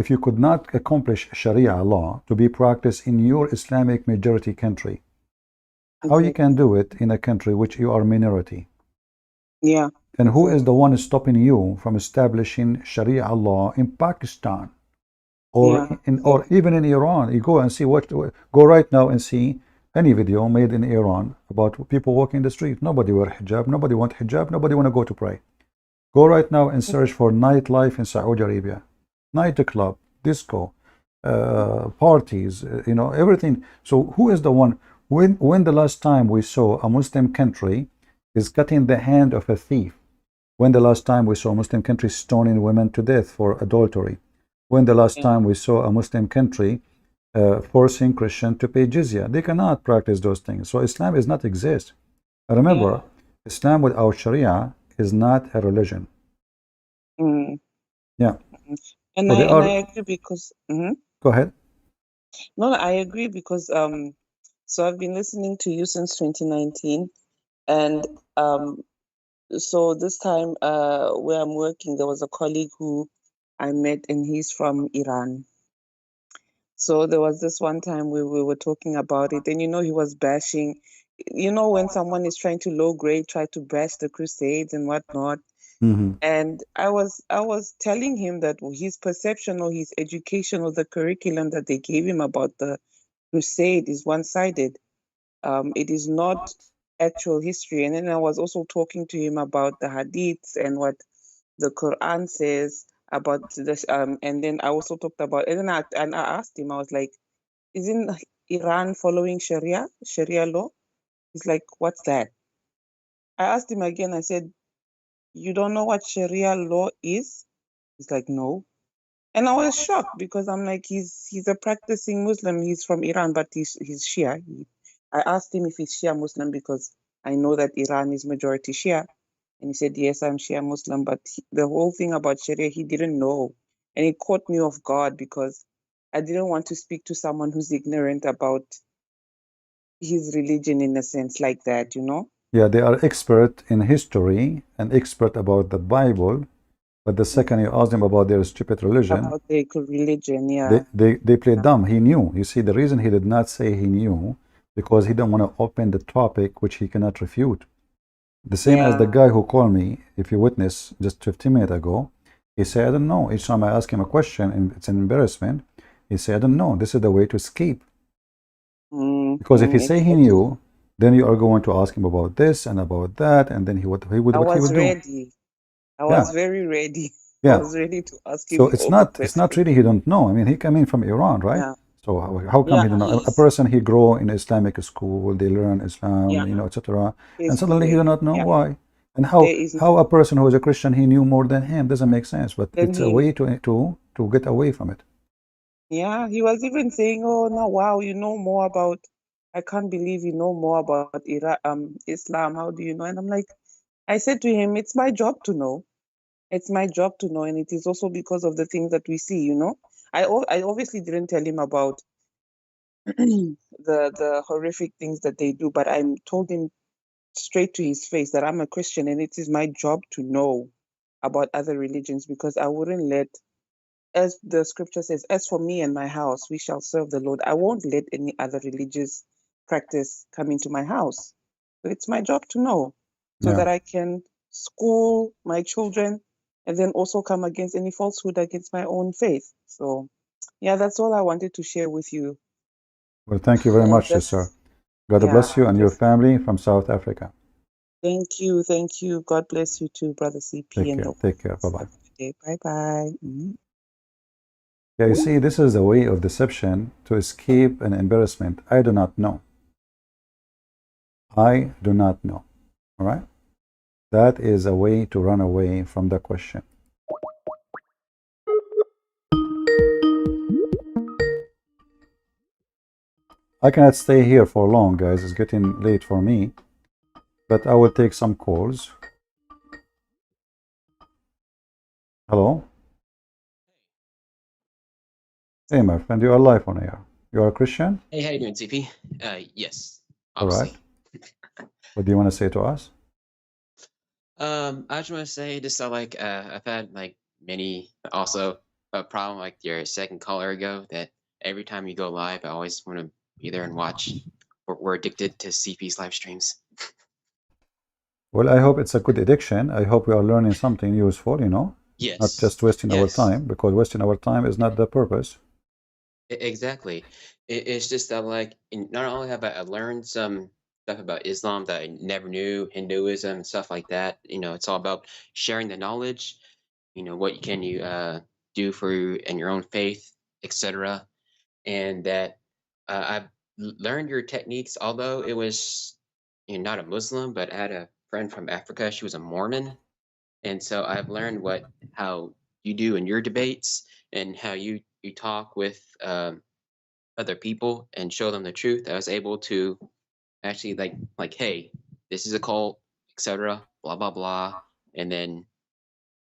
you could not accomplish Sharia law to be practiced in your Islamic majority country, how you can exactly. do it in a country which you are minority? Yeah, And who is exactly. the one stopping you from establishing Sharia law in Pakistan Yeah, or exactly. even in Iran? You go and see go right now and see any video made in Iran about people walking in the street. Nobody wear hijab, nobody want hijab, nobody want to go to pray. Go right now and search for nightlife in Saudi Arabia. Nightclub, disco, parties, everything. So who is the one? When the last time we saw a Muslim country is cutting the hand of a thief? When the last time we saw a Muslim country stoning women to death for adultery? When the last Yeah, time we saw a Muslim country forcing Christian to pay jizya? They cannot practice those things. So Islam does not exist. yeah. Remember, Islam without Sharia is not a religion. Mm, Yeah. mm. And So I they and I are. agree because Go ahead. no, I agree because so I've been listening to you since 2019, and um so this time where I'm working, there was a colleague who I met and he's from Iran. So there was this one time we were talking about it, and he was bashing, when someone is trying to low grade, try to bash the Crusades and whatnot. Mm-hmm. And I was telling him that his perception or his education or the curriculum that they gave him about the Crusade is one-sided. It is not actual history. And then I was also talking to him about the hadiths and what the Quran says about this. And then I also talked about, and I asked him, I was like, isn't Iran following Sharia law? He's like, what's that? I asked him again, I said, you don't know what Sharia law is? He's like, no. And I was shocked because I'm like, he's a practicing Muslim. He's from Iran, but he's Shia. I asked him if he's Shia Muslim because I know that Iran is majority Shia. And he said, yes, I'm Shia Muslim. But the whole thing about Sharia, he didn't know. And it caught me off guard because I didn't want to speak to someone who's ignorant about his religion in a sense like that. Yeah, they are expert in history and expert about the Bible, but the second you ask them about their stupid religion, About their religion, they, yeah. they, they play Yeah. dumb. He knew. You see, the reason he did not say he knew, because he didn't want to open the topic which he cannot refute. The same as the Yeah. guy who called me, if you witness, just 15 minutes ago, he said, I don't know. Each time I ask him a question, and it's an embarrassment, He said, I don't know. This is the way to escape. Because if he say he knew, then you are going to ask him about this and about that, and then he would I what he was would do. ready. I was very ready. I Yeah. was ready to ask him So all it's the not questions. really he don't know. I mean, he came in from Iran, right? Yeah. So how come Yeah, he don't know? A he's person he grow in Islamic school, they learn Islam, yeah, you know, etc. And he's suddenly he do not know yeah. why. And There is how a person who is a Christian he knew more than him doesn't make sense. But then it's a he way to get away from it. yeah, he was even saying, "Oh, now wow, you know more about. I can't believe you know more about Islam. How do you know?" And I'm like, I said to him, "It's my job to know. It's my job to know, and it is also because of the things that we see. You know, I obviously didn't tell him about the horrific things that they do, but I told him straight to his face that I'm a Christian, and it is my job to know about other religions because I wouldn't let." As the scripture says, as for me and my house, we shall serve the Lord. I won't let any other religious practice come into my house. So it's my job to know so that I can school my children and then also come against any falsehood against my own faith. So, yeah, that's all I wanted to share with you. Well, thank you very much, sister. God bless you and your family from South Africa. Thank you. Thank you. God bless you too, Brother CP. Take care. Bye-bye. Bye-bye. Yeah, you see, this is a way of deception to escape an embarrassment. I do not know. I do not know. All right? That is a way to run away from the question. I cannot stay here for long, guys. It's getting late for me. But I will take some calls. Hello? Hey, my friend, you are live on air. You are a Christian? Hey, how you doing, CP? Yes, All obviously. right. What do you want to say to us? I just want to say, just like I've had like many also a problem like your second caller ago that every time you go live, I always want to be there and watch. We're addicted to CP's live streams. Well, I hope it's a good addiction. I hope we are learning something useful, you know? Yes. Not just wasting our time, because wasting our time is not the purpose. Exactly. It's just that like not only have I learned some stuff about Islam that I never knew, Hinduism and stuff like that. You know, it's all about sharing the knowledge. You know, what can you do for you and your own faith, etc. And that I've learned your techniques, although it was not a Muslim, but I had a friend from Africa. She was a Mormon, and so I've learned how you do in your debates and how you talk with other people and show them the truth. I was able to actually like hey, this is a cult, etc. Blah blah blah, and then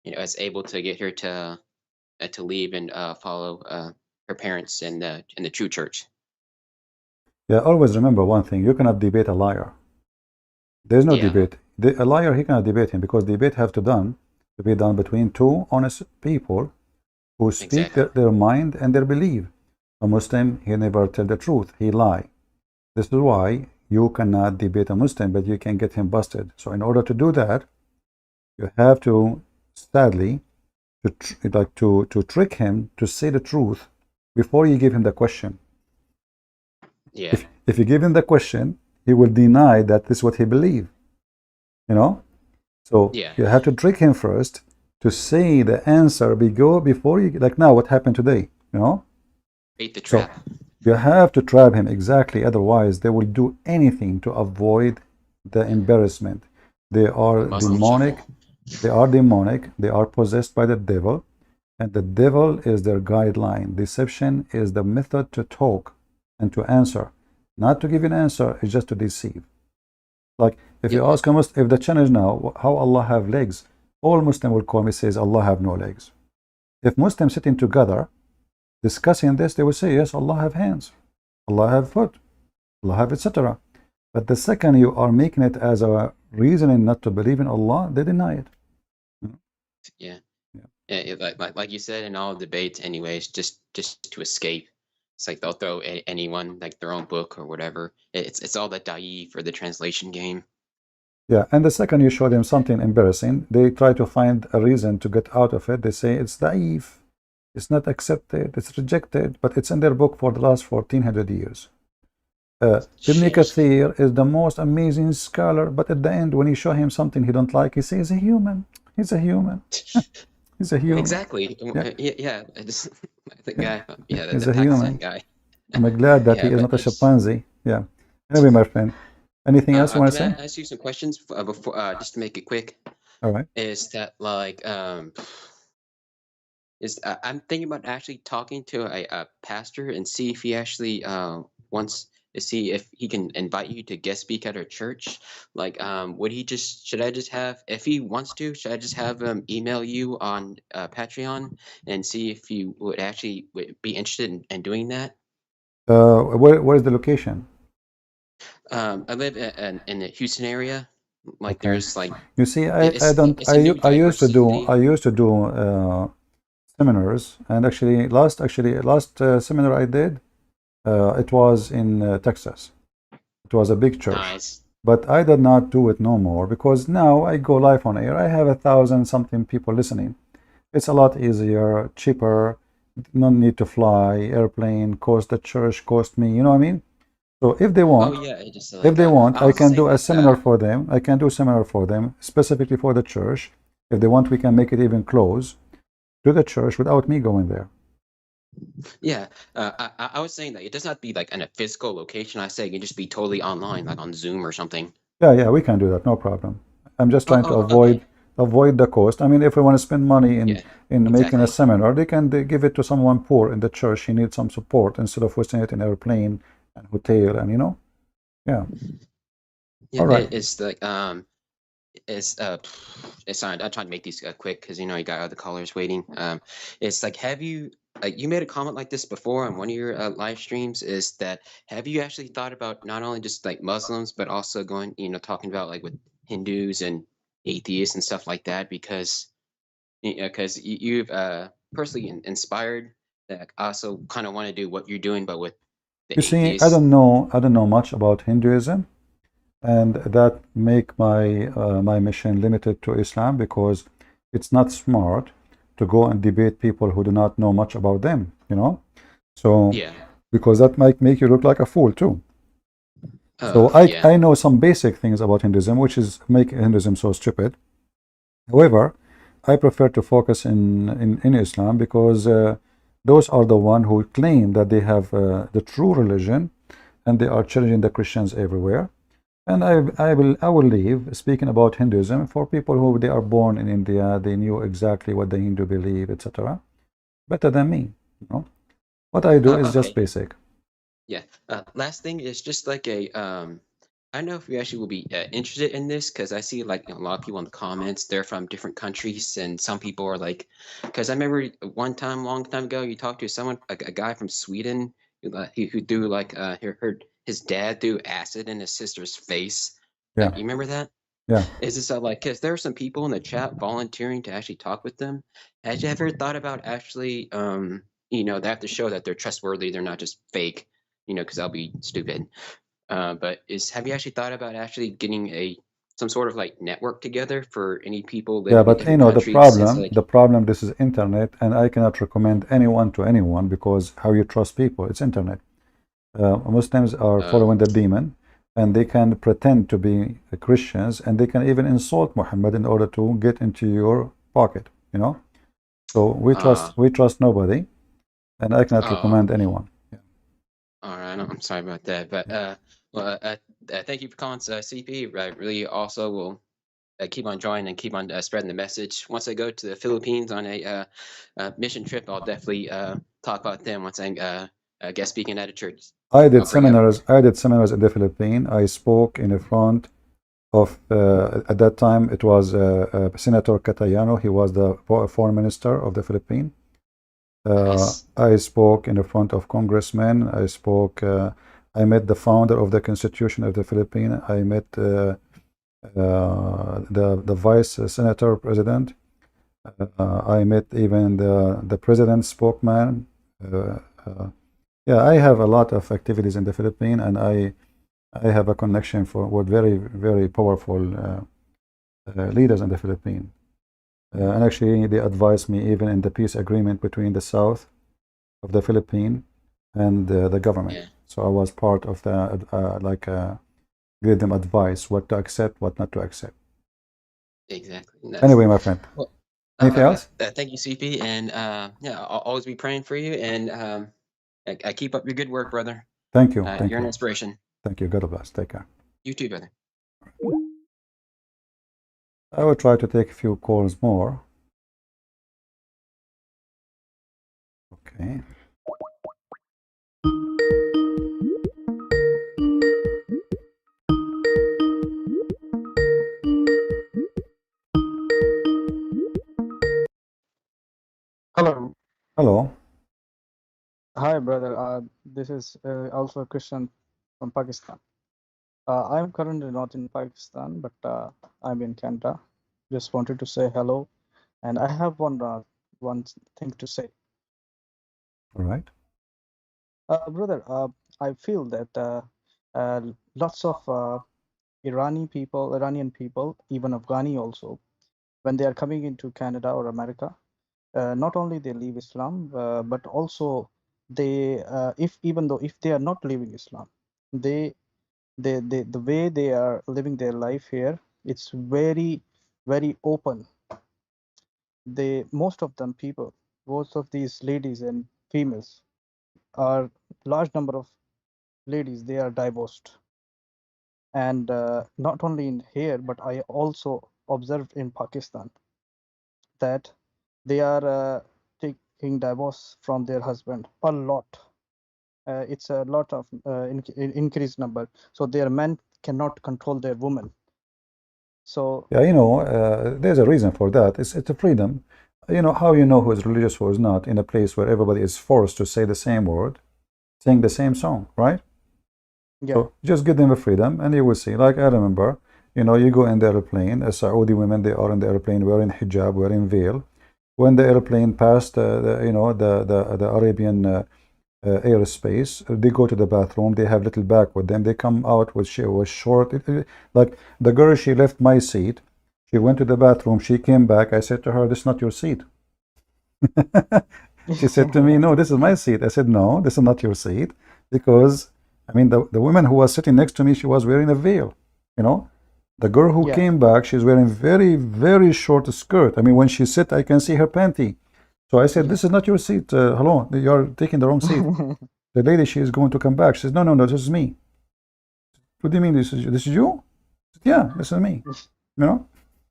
I was able to get her to leave and follow her parents in the true church. Yeah, always remember one thing: you cannot debate a liar. There's no debate. A liar, he cannot debate him because debate have to be done between two honest people who speak their mind and their belief. A Muslim, he never tell the truth. He lie. This is why you cannot debate a Muslim, but you can get him busted. So in order to do that, you have to, sadly, to trick him to say the truth before you give him the question. Yeah. If you give him the question, he will deny that this is what he believes. You know? So you have to trick him first to say the answer before you, like now what happened today, you know? Bait the trap. So you have to trap him exactly, otherwise they will do anything to avoid the embarrassment. They are demonic. They are demonic. They are possessed by the devil, and the devil is their guideline. Deception is the method to talk and to answer. Not to give an answer, it's just to deceive. Like if you ask a Muslim, if the challenge now, how Allah have legs? All Muslim will call me says Allah have no legs. If Muslims sitting together discussing this, they will say yes, Allah have hands, Allah have foot, Allah have etc. But the second you are making it as a reasoning not to believe in Allah, they deny it. Yeah. Like you said in all debates, anyways, just to escape. It's like they'll throw anyone like their own book or whatever. It's all the da'i for the translation game. Yeah, and the second you show them something embarrassing, they try to find a reason to get out of it. They say it's da'if. It's not accepted, it's rejected, but it's in their book for the last 1400 years. Ibn Shit. Kathir is the most amazing scholar, but at the end, when you show him something he don't like, he says, he's a human. He's a human. He's a human. Exactly. Yeah. Yeah. The Yeah. guy. Yeah, He's the a Pakistan human. guy. I'm glad that he Yeah, is but not a it's. chimpanzee. Yeah. Anyway, my friend, anything else you want to Can I say? ask you some questions before, just to make it quick? All right. Is that like I'm thinking about actually talking to a pastor and see if he actually wants to see if he can invite you to guest speak at our church. Like, should I just have, if he wants to, should I just have him email you on Patreon and see if you would actually be interested in doing that? Where is the location? I live in the Houston area. Like, Okay. there's like, You see, I don't it's a new I used to diverse do city. seminars, and actually last seminar I did, it was in Texas. It was a big church, Nice. but I did not do it no more because now I go live on air. I have 1,000 something people listening. It's a lot easier, cheaper, no need to fly, airplane, cost the church, cost me, you know what I mean? So if they Oh want, yeah, it just if like they want, I I was can saying do a like seminar for them. I can do a seminar for them specifically for the church. If they want, we can make it even close to the church without me going there. yeah, I was saying that it doesn't have to be like in a physical location. I say it can just be totally online, like on Zoom or something. Yeah, we can do that, no problem. I'm just trying to Okay. avoid the cost. I mean, if we want to spend money Yeah, in making a exactly. seminar, they give it to someone poor in the church. He needs some support instead of wasting it in airplane and hotel and yeah. Yeah, All right. it's like it's sorry, I'm trying to make these quick because you know you got other callers waiting. It's like, have you you made a comment like this before on one of your live streams? Is that, have you actually thought about not only just like Muslims but also going, talking about like with Hindus and atheists and stuff like that? Because you've personally inspired that I also kind of want to do what you're doing, but with the You see, I atheists. don't know much about Hinduism, and that make my mission limited to Islam because it's not smart to go and debate people who do not know much about them, So Yeah. because that might make you look like a fool too. So Yeah. I know some basic things about Hinduism, which is make Hinduism so stupid. However, I prefer to focus in Islam because those are the one who claim that they have the true religion, and they are challenging the Christians everywhere. And I will leave speaking about Hinduism for people who they are born in India, they knew exactly what the Hindu believe, etc. Better than me, What I do is just Okay. basic. Yeah. Last thing is just like I don't know if you actually will be interested in this because I see like a lot of people in the comments, they're from different countries, and some people are like, because I remember one time, long time ago, you talked to someone, a guy from Sweden who threw like he heard his dad threw acid in his sister's face. Yeah, You remember that? yeah. Is this like, because there are some people in the chat volunteering to actually talk with them. Had you ever thought about actually, they have to show that they're trustworthy, they're not just fake, because that'll be stupid. But have you actually thought about actually getting some sort of like network together for any people Yeah, living in but different countries? It's like, the problem, this is internet, and I cannot recommend anyone to anyone because how you trust people, it's internet. Muslims are following the demon, and they can pretend to be Christians, and they can even insult Muhammad in order to get into your pocket, So we trust nobody, and I cannot recommend anyone. Yeah. all right, I'm sorry about that, but well, thank you for calling, CP. I really also will keep on joining and keep on spreading the message. Once I go to the Philippines on a mission trip, I'll definitely talk about them once I guest speaking at a church. I did I'll bring up. seminars in the Philippines. I spoke in the front of at that time it was Senator Catayano. He was the foreign minister of the Philippines. Nice. I spoke in the front of congressmen. I met the founder of the Constitution of the Philippines. I met the vice senator president. I met even the president's spokesman. Yeah, I have a lot of activities in the Philippines, and I have a connection with very, very powerful leaders in the Philippines. And actually, they advised me even in the peace agreement between the South of the Philippines and the government. Yeah, So I was part of the give them advice what to accept, what not to accept. exactly. Nice. Anyway, my friend, Well, anything else? thank you, CP, and yeah, I'll always be praying for you, and I keep up your good work, brother. Thank you. Thank You're an you. inspiration. Thank you. God bless. Take care. You too, brother. I will try to take a few calls more. Okay. Hello. Hello. Hi, brother. This is also a Christian from Pakistan. I'm currently not in Pakistan, but I'm in Canada. Just wanted to say hello, and I have one thing to say. All right. Brother, I feel that lots of Iranian people, even Afghani also, when they are coming into Canada or America, not only they leave Islam, but also they, if even though if they are not leaving Islam, they the way they are living their life here, it's very, very open. Most of them people, most of these ladies and females are large number of ladies, they are divorced. And not only in here, but I also observed in Pakistan that they are taking divorce from their husband a lot. It's a lot of increased number. So their men cannot control their women. So Yeah, there's a reason for that. It's a freedom. How you know who is religious, who is not, in a place where everybody is forced to say the same word, sing the same song, right? yeah, So just give them a freedom, and you will see. Like I remember, you go in the airplane. Saudi women, they are in the airplane wearing hijab, wearing veil. When the airplane passed, the Arabian airspace, they go to the bathroom. They have little bag with them. They come out with short. Like the girl, she left my seat. She went to the bathroom. She came back. I said to her, "This is not your seat." She said to me, "No, this is my seat." I said, "No, this is not your seat," because I mean, the woman who was sitting next to me, she was wearing a veil. You know, the girl who yeah, came back, she's wearing very, very short skirt. I mean, when she sit, I can see her panty. So I said, yeah. "This is not your seat. Hello, you're taking the wrong seat." The lady, she is going to come back. She says, "No, no, no, this is me." "What do you mean this is you?" I said, "Yeah, this is me.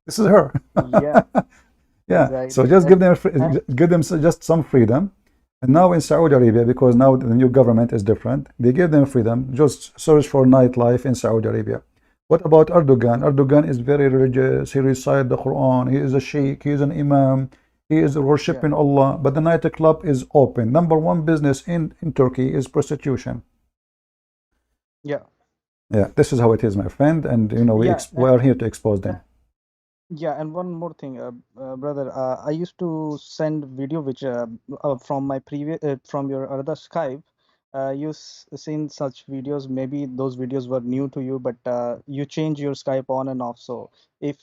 This is her." Yeah, Yeah. So exactly. just Uh, give them just some freedom. And now in Saudi Arabia, because now the new government is different, they give them freedom. Just search for nightlife in Saudi Arabia. What about Erdogan? Erdogan is very religious. He recites the Quran. He is a sheikh. He is an imam. He is yeah, worshiping Allah. But the nightclub is open. Number one business in Turkey is prostitution. yeah, Yeah, this is how it is, my friend. And yeah. we are here to expose them. Yeah, and one more thing, brother. I used to send video which from my previous from your other Skype. Seen such videos. Maybe those videos were new to you, but you change your Skype on and off. So if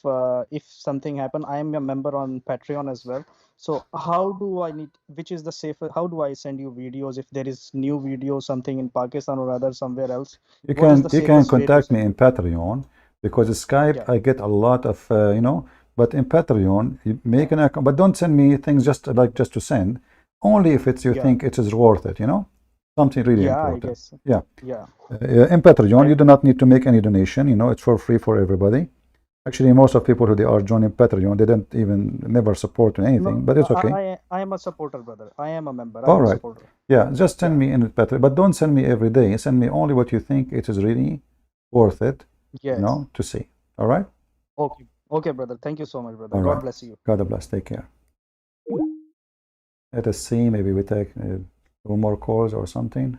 something happen, I am a member on Patreon as well. So how do I need? Which is the safer? How do I send you videos if there is new video something in Pakistan or other somewhere else? You What is can the you can safest way to contact me send in you? Patreon because Skype Yeah, I get a lot of but in Patreon you make an account, but don't send me things just to send. Only if you yeah, think it is worth it, something really yeah. I important. guess. Yeah, Yeah. in Patreon I you do not need to make any donation. It's for free for everybody. Actually, most of people who they are joining Patreon, they don't even never support anything, No, but it's okay. I am a supporter, brother. I am a member. I All am a right. supporter. Yeah, just send Yeah. me in Patreon, but don't send me every day. Send me only what you think it is really worth it, Yes. to see. All right? Okay. Okay, brother. Thank you so much, brother. All God right. bless you. God bless. Take care. Let us see. Maybe we take two more calls or something.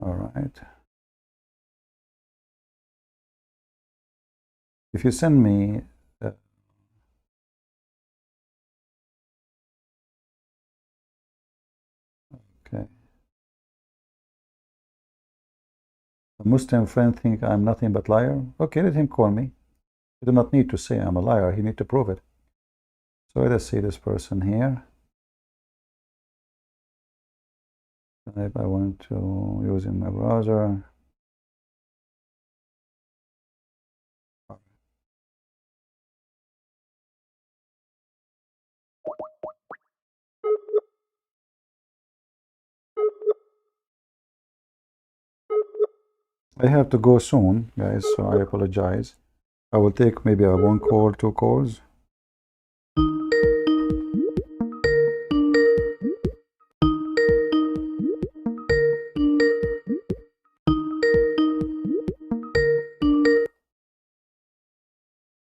All right. If you send me, okay. A Muslim friend think I'm nothing but liar. Okay, let him call me. You do not need to say I'm a liar. You need to prove it. So let us see this person here. If I want to use in my browser. I have to go soon, guys, so I apologize. I will take maybe a 1 call, 2 calls.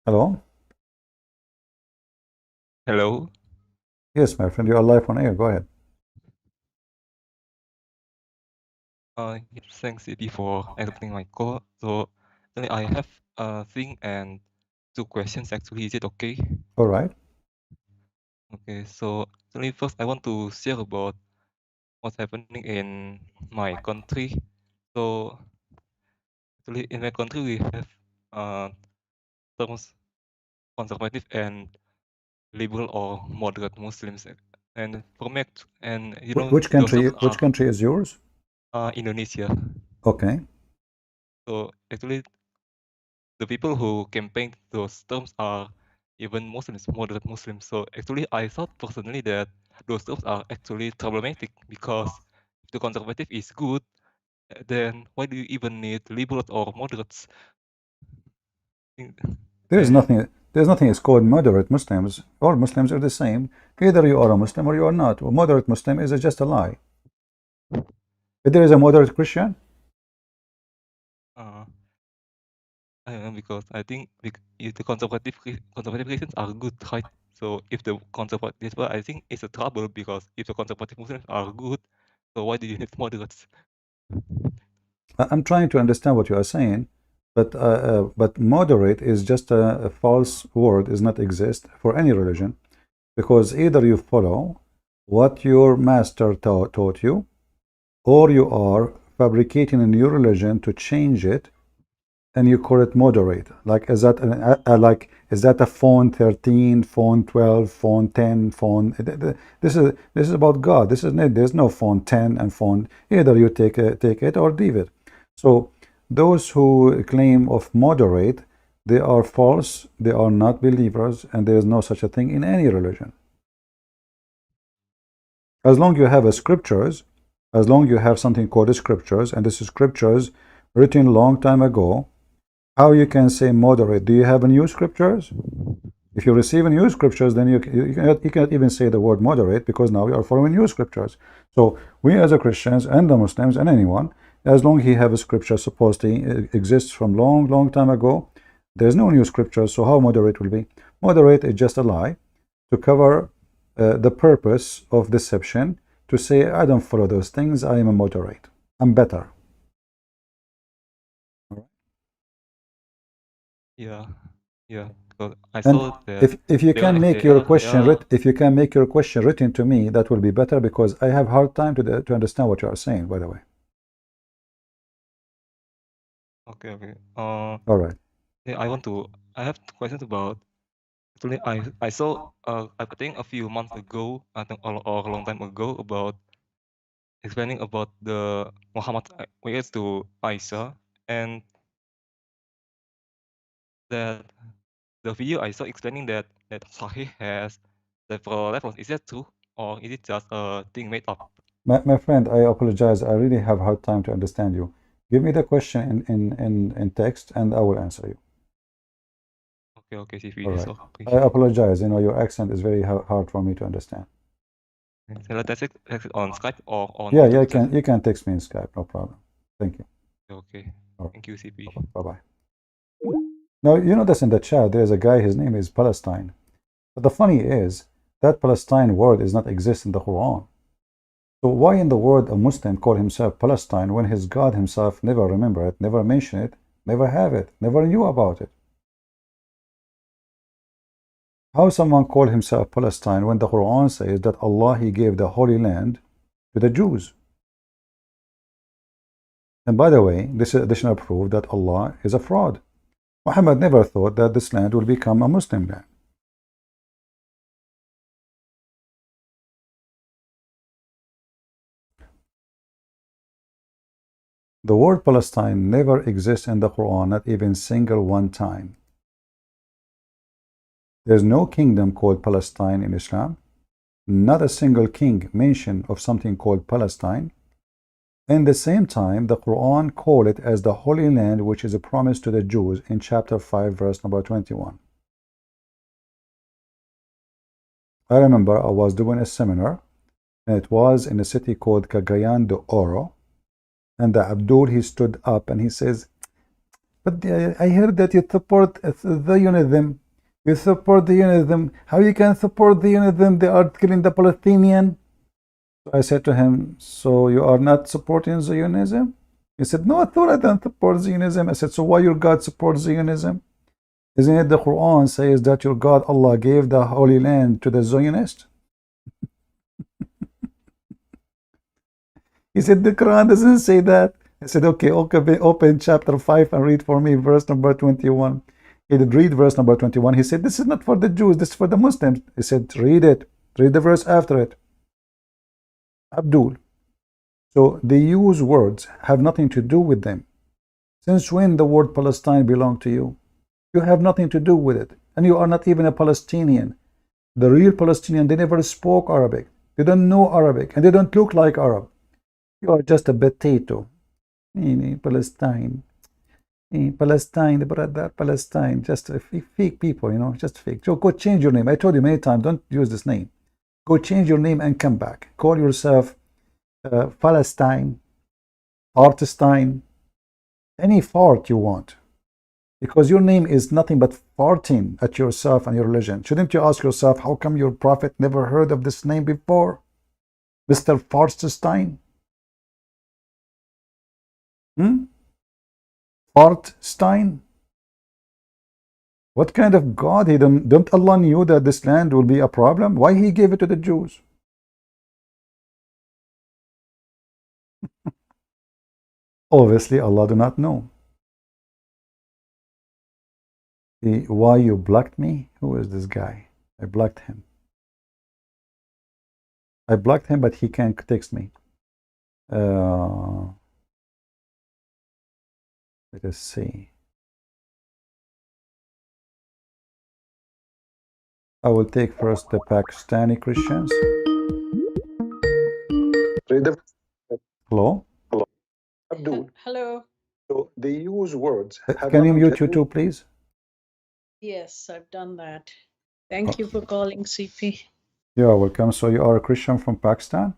Hello? Hello. Yes, my friend, you are live on air. Go ahead. Thanks CP for accepting my call. So actually I have a thing and 2 questions actually. Is it okay? All right. Okay. So actually first I want to share about what's happening in my country. So actually in my country we have terms conservative and liberal or moderate Muslims. And for me, and you know Which those country? terms Which country is yours? Indonesia. Okay. So actually the people who campaign those terms are even Muslims, moderate Muslims. So actually, I thought personally that those terms are actually problematic because if the conservative is good, then why do you even need liberals or moderates? There's And nothing. There's nothing. It's called moderate Muslims. All Muslims are the same. Either you are a Muslim or you are not. A moderate Muslim is just a lie. If there is a moderate Christian, I don't know because I think if the conservative Christians are good, right? So if the conservative, well, I think it's a trouble because if the conservative Muslims are good, so why do you need moderates? I'm trying to understand what you are saying, but moderate is just a false word. Does not exist for any religion, because either you follow what your master taught you, or you are fabricating a new religion to change it, and you call it moderate. Like is that like is that a phone 13, phone 12, phone 10, phone? This is about God. This is there's no phone 10 and phone. Either you take it or leave it. So those who claim of moderate, they are false. They are not believers, and there is no such a thing in any religion. As long you have a scriptures, as long you have something called the scriptures, and this is scriptures written long time ago, how you can say moderate? Do you have a new scriptures? If you receive a new scriptures, then you cannot even say the word moderate, because now you are following new scriptures. So we as a Christians and the Muslims and anyone, as long he have a scripture supposedly exists from long time ago, there's no new scriptures. So how moderate will be? Moderate is just a lie to cover the purpose of deception, to say I don't follow those things, I am a moderate, I'm better. Yeah, because I And saw that if you can make they your are question written to me, that will be better, because I have hard time to understand what you are saying, by the way. okay. All right. Yeah, I have questions about actually I saw I think a few months ago, I think or a long time ago, about explaining about the Muhammad regards to Aisha, and that the video I saw explaining that Sahih has several levels. Is that true, or is it just a thing made up? My friend, I apologize. I really have hard time to understand you. Give me the question in text, and I will answer you. Okay, CP. All right. So I apologize. Your accent is very hard for me to understand. so that's it on Skype or on Yeah, WhatsApp? you can text me in Skype, no problem. Thank you. Okay. All right. Thank you, CP. Bye-bye. Now, you notice in the chat, there's a guy, his name is Palestine. But the funny is, that Palestine word does not exist in the Quran. So why in the world a Muslim call himself Palestine when his God himself never remember it, never mention it, never have it, never knew about it? How someone call himself Palestine when the Quran says that Allah, he gave the Holy Land to the Jews? And by the way, this is additional proof that Allah is a fraud. Muhammad never thought that this land will become a Muslim land. The word Palestine never exists in the Quran, not even single one time. There's no kingdom called Palestine in Islam. Not a single king mentioned of something called Palestine. In the same time, the Quran called it as the Holy Land, which is a promise to the Jews in chapter 5, verse number 21. I remember I was doing a seminar, and it was in a city called Cagayan de Oro. And the Abdul, he stood up and he says, but I heard that you support the Zionism. You support the Zionism. How you can support the Zionism? They are killing the Palestinian. So I said to him, so you are not supporting Zionism? He said, no, I thought I don't support Zionism. I said, so why your God supports Zionism? Isn't it the Quran says that your God Allah gave the Holy Land to the Zionists? He said, the Quran doesn't say that. I said, okay, open chapter 5 and read for me verse number 21. He did read verse number 21. He said, this is not for the Jews, this is for the Muslims. He said, read it. Read the verse after it. Abdul. So they use words have nothing to do with them. Since when the word Palestine belong to you? You have nothing to do with it. And you are not even a Palestinian. The real Palestinian, they never spoke Arabic. They don't know Arabic. And they don't look like Arab. You are just a potato. Palestine. Palestine, brother, Palestine. Just fake people, you know, just fake. So go change your name. I told you many times, don't use this name. Go change your name and come back. Call yourself Palestine, Fartestein, any fart you want. Because your name is nothing but farting at yourself and your religion. Shouldn't you ask yourself, how come your prophet never heard of this name before? Mr. Fartestein? Fartstein? What kind of God? Don't Allah knew that this land will be a problem? Why he gave it to the Jews? Obviously, Allah do not know. Why you blocked me? Who is this guy? I blocked him. I blocked him, but he can't text me. Let us see. I will take first the Pakistani Christians. Hello? Hello. Abdul. Hello. So they use words. Can you mute you too, please? Yes, I've done that. Thank you for calling, CP. You are welcome. So you are a Christian from Pakistan?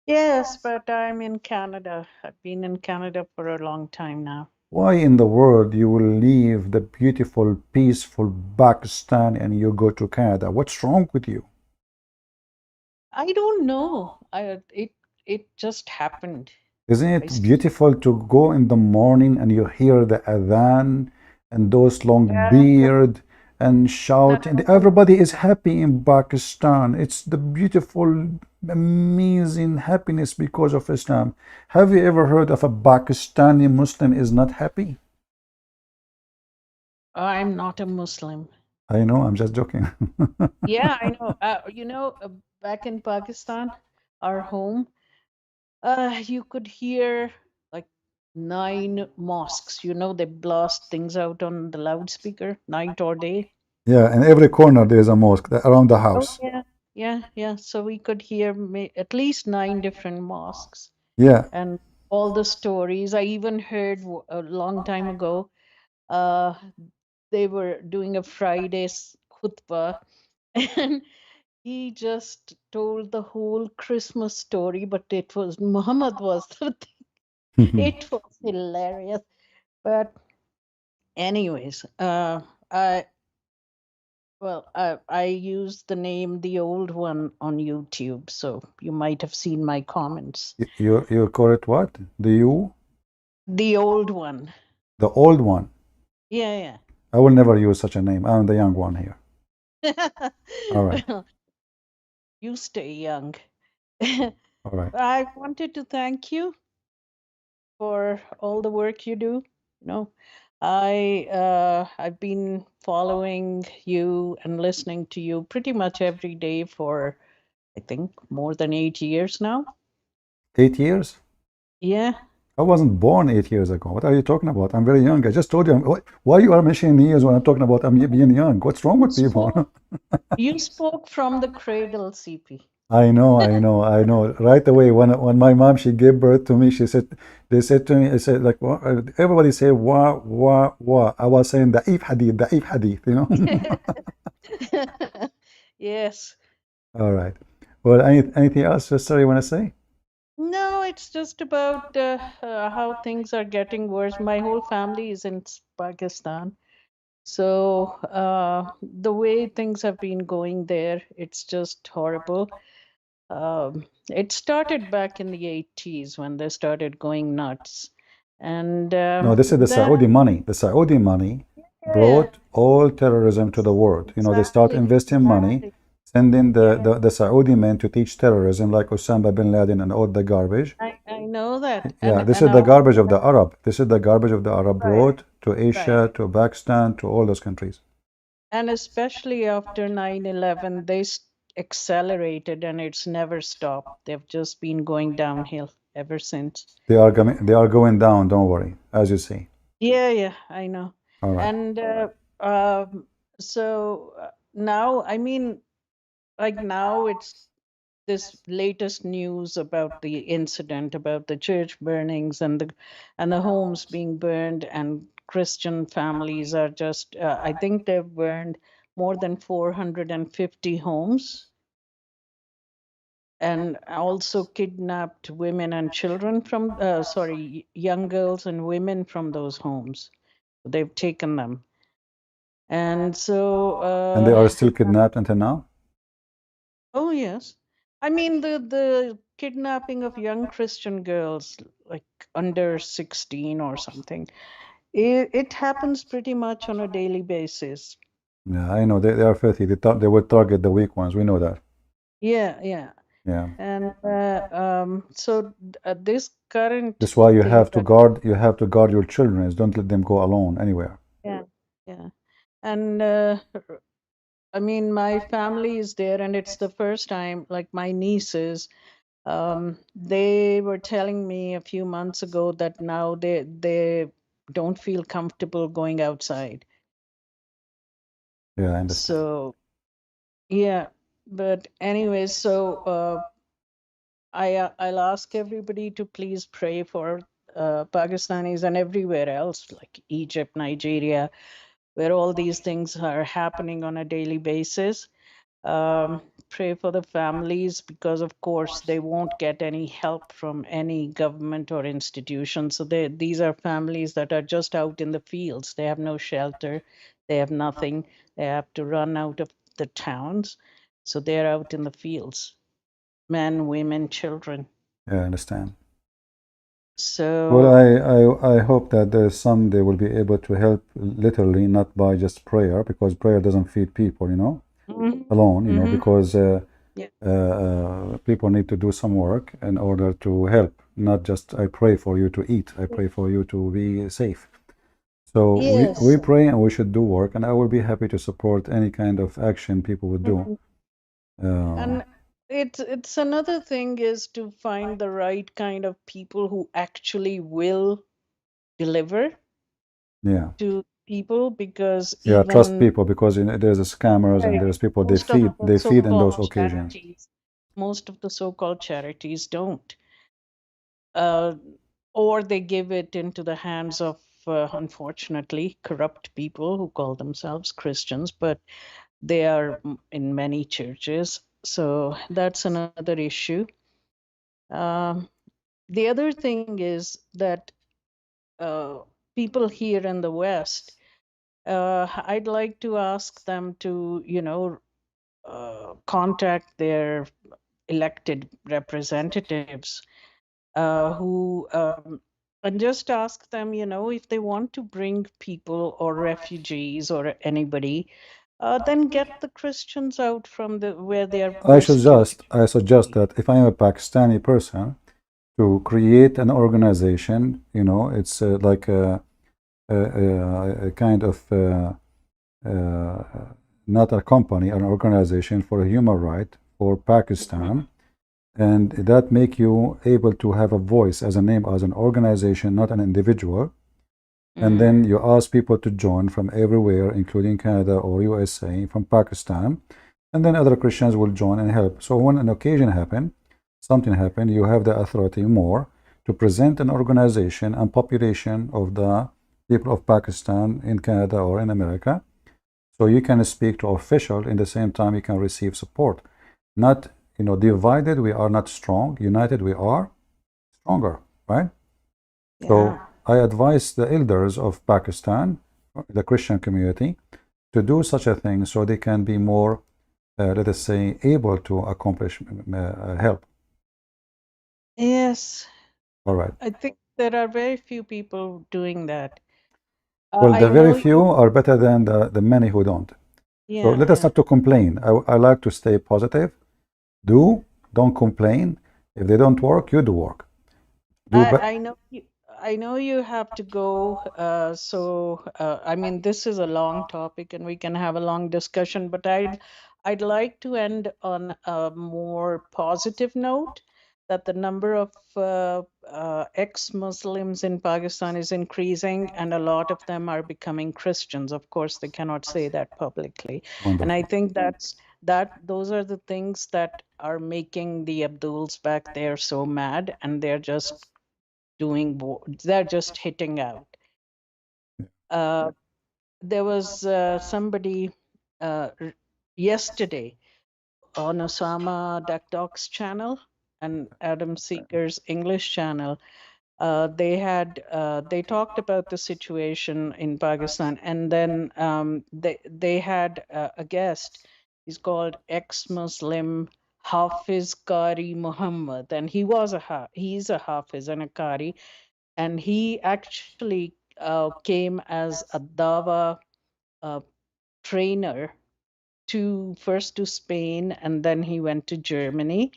Yes, but I'm in Canada. I've been in Canada for a long time now. Why in the world you will leave the beautiful, peaceful Pakistan and you go to Canada? What's wrong with you? I don't know. It just happened. Isn't it beautiful to go in the morning and you hear the adhan and those long beard and shout, and everybody is happy in Pakistan. It's the beautiful, amazing happiness because of Islam. Have you ever heard of a Pakistani Muslim is not happy? I'm not a Muslim. I know, I'm just joking. Yeah, I know. Back in Pakistan, our home, you could hear like 9 mosques. They blast things out on the loudspeaker night or day. Yeah, in every corner there is a mosque around the house. Oh, yeah. So we could hear at least 9 different mosques. Yeah. And all the stories. I even heard a long time ago, they were doing a Friday khutbah, and he just told the whole Christmas story, but it was Muhammad was the thing. It was hilarious. But anyways, I used the name The Old One on YouTube, so you might have seen my comments. You call it what? The Old One. The old one. Yeah. I will never use such a name. I'm the young one here. All right. Well, you stay young. All right. I wanted to thank you for all the work you do. I've been following you and listening to you pretty much every day for, I think, more than 8 years now. 8 years? Yeah. I wasn't born 8 years ago. What are you talking about? I'm very young. I just told you. Why you are mentioning years when I'm talking about I'm being young? What's wrong with people? You spoke from the cradle, CP. I know. Right away, when my mom she gave birth to me, they said to me, I said like, what? Everybody say wa. I was saying da'if hadith, you know. Yes. All right. Well, anything else, sister, you want to say? No, it's just about how things are getting worse. My whole family is in Pakistan. So the way things have been going there, it's just horrible. It started back in the 80s when they started going nuts. And No, this is the then, Saudi money. The Saudi money yeah, brought all terrorism to the world. You know, they start investing money, sending yeah, the Saudi men to teach terrorism like Osama bin Laden and all the garbage. I know that. Yeah, this And is the all garbage of the Arab. This is the garbage of the Arab right, brought to right. Asia, to Pakistan, to all those countries. And especially after 9/11, they accelerated and it's never stopped. They've just been going downhill ever since. They are going down, don't worry, as you see. Yeah, I know. All right. And so now, I mean, like now it's this latest news about the incident, about the church burnings and the homes being burned, and Christian families are just, I think they've burned more than 450 homes, and also kidnapped women and children from, sorry, young girls and women from those homes. They've taken them. And so, And they are still kidnapped until now? oh yes. I mean the kidnapping of young Christian girls like under 16 or something. It happens pretty much on a daily basis. Yeah, I know. They are filthy. They will target the weak ones. We know that. Yeah. Yeah. And so this current That's why thing that you have to guard your children. Don't let them go alone anywhere. yeah. And I mean my family is there and it's the first time, like my nieces, they were telling me a few months ago that now they don't feel comfortable going outside. Yeah, I understand. So yeah, but anyways, so I'll ask everybody to please pray for Pakistanis and everywhere else, like Egypt, Nigeria, where all these things are happening on a daily basis. Pray for the families because, of course, they won't get any help from any government or institution. So these are families that are just out in the fields. They have no shelter. They have nothing. They have to run out of the towns. So they're out in the fields, men, women, children. Yeah, I understand. Well, So I hope that there's some they will be able to help literally, not by just prayer, because prayer doesn't feed people, you know, alone, you know, because people need to do some work in order to help. Not just I pray for you to eat. I pray for you to be safe. So we yes. pray and we should do work, and I will be happy to support any kind of action people would do. And it's another thing is to find the right kind of people who actually will deliver Yeah. to people, because Yeah, trust even people because you know, there's a scammers and right, there's people most of the they feed in those so-called occasions. charities, most of the so-called charities don't, uh, or they give it into the hands of unfortunately corrupt people who call themselves Christians, but they are in many churches. So that's another issue. Um, the other thing is that people here in the West, I'd like to ask them to, contact their elected representatives who, and just ask them, if they want to bring people or refugees or anybody, then get the Christians out from where they are persecuted. I suggest that if I am a Pakistani person, to create an organization, you know, it's like a kind of not a company, an organization for human right for Pakistan, and that make you able to have a voice as a name, as an organization, not an individual. And then you ask people to join from everywhere, including Canada or USA, from Pakistan, and then other Christians will join and help. So when an occasion happen, something happen, you have the authority more to present an organization and population of the people of Pakistan in Canada or in America. So you can speak to official, in the same time you can receive support. Not, divided we are not strong, united we are stronger, right? Yeah. So I advise the elders of Pakistan, the Christian community, to do such a thing so they can be more, let us say, able to accomplish help. Yes, All right. I think there are very few people doing that. Well, I the very know few you. are better than the many who don't. So Yeah, let us yeah. not to complain. I like to stay positive. Don't complain. If they don't work, you do work. I know you. I know you have to go. I mean, this is a long topic, and we can have a long discussion. But I'd like to end on a more positive note, that the number of ex-Muslims in Pakistan is increasing, and a lot of them are becoming Christians. Of course, they cannot say that publicly, and I Wonderful. think those are the things that are making the Abduls back there so mad, and they're just they're just hitting out. There was somebody yesterday on Osama Dakdok's channel and Adam Seeker's English channel. They talked about the situation in Pakistan, and then they had a guest. He's called ex-Muslim Hafiz Qari Muhammad, and he's a Hafiz and a Qari, and he actually came as a Dawa trainer first to Spain, and then he went to Germany.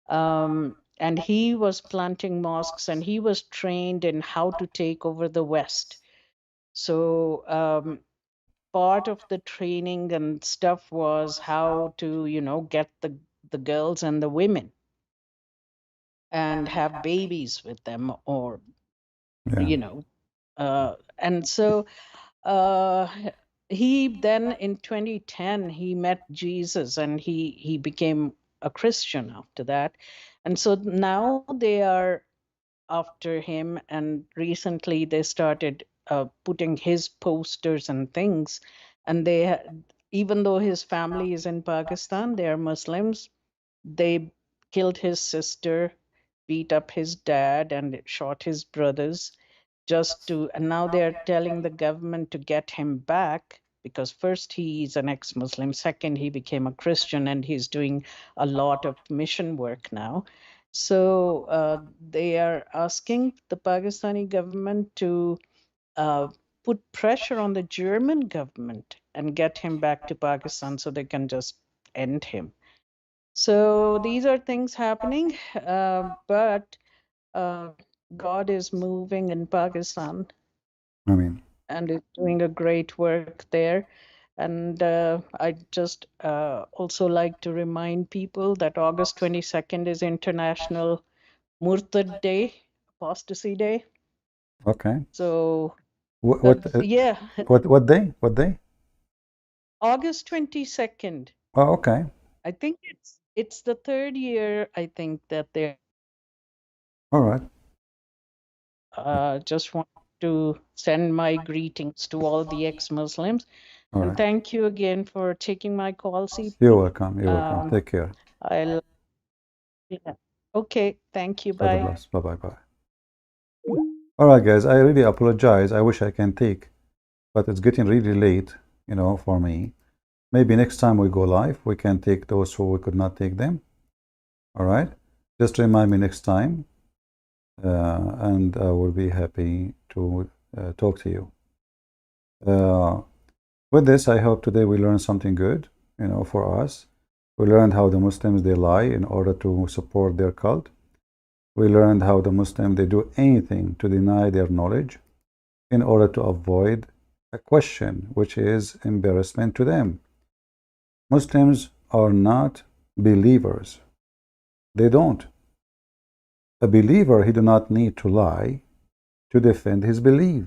And he was planting mosques, and he was trained in how to take over the West. So part of the training and stuff was how to, get the girls and the women and have babies with them, or Yeah. and so uh, he then in 2010 he met Jesus, and he became a Christian after that. And so now they are after him, and recently they started putting his posters and things, and even though his family is in Pakistan, they are Muslims. They killed his sister, beat up his dad, and shot his brothers, and now they're telling the government to get him back, because first he's an ex-Muslim, second he became a Christian, and he's doing a lot of mission work now. So they are asking the Pakistani government to put pressure on the German government and get him back to Pakistan so they can just end him. So these are things happening, but God is moving in Pakistan. I mean, and is doing a great work there. And I'd just also like to remind people that August 22nd is International Murtad Day, Apostasy Day. okay. So, What yeah, what day? What day? August 22nd. Oh, okay. I think it's the third year, I think, that they're All right. just want to send my greetings to all the ex-Muslims. All And right. thank you again for taking my call, You're CP. welcome. You're welcome. Take care. I'll, yeah. Okay, thank you. God Bye. bless. Bye bye bye. All right, guys. I really apologize. I wish I can take, but it's getting really late, for me. Maybe next time we go live, we can take those who we could not take them. All right. Just remind me next time, and I will be happy to talk to you. With this, I hope today we learned something good, for us. We learned how the Muslims, they lie in order to support their cult. We learned how the Muslims, they do anything to deny their knowledge. in order to avoid a question which is embarrassment to them. Muslims are not believers. They don't. A believer, he do not need to lie to defend his belief.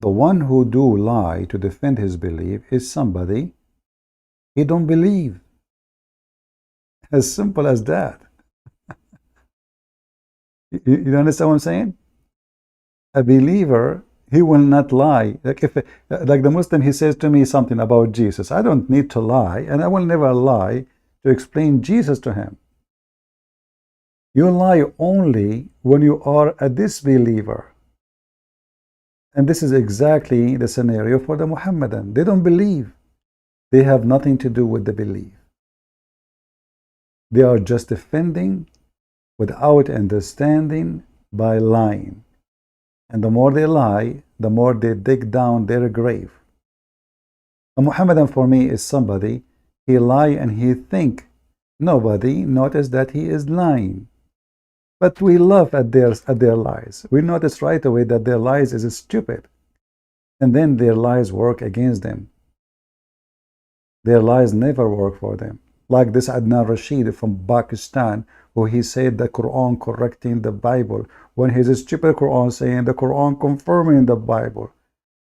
The one who do lie to defend his belief is somebody he don't believe. As simple as that. You understand what I'm saying? A believer, he will not lie. Like the Muslim, he says to me something about Jesus. I don't need to lie, and I will never lie to explain Jesus to him. You lie only when you are a disbeliever. And this is exactly the scenario for the Muhammadan. They don't believe. They have nothing to do with the belief. They are just defending without understanding by lying. And the more they lie, the more they dig down their grave. A Muhammadan for me is somebody, he lie and he think nobody notice that he is lying. But we laugh at their lies. We notice right away that their lies is stupid. And then their lies work against them. Their lies never work for them. Like this Adnan Rashid from Pakistan, who he said the Quran correcting the Bible, when his stupid Quran saying the Quran confirming the Bible.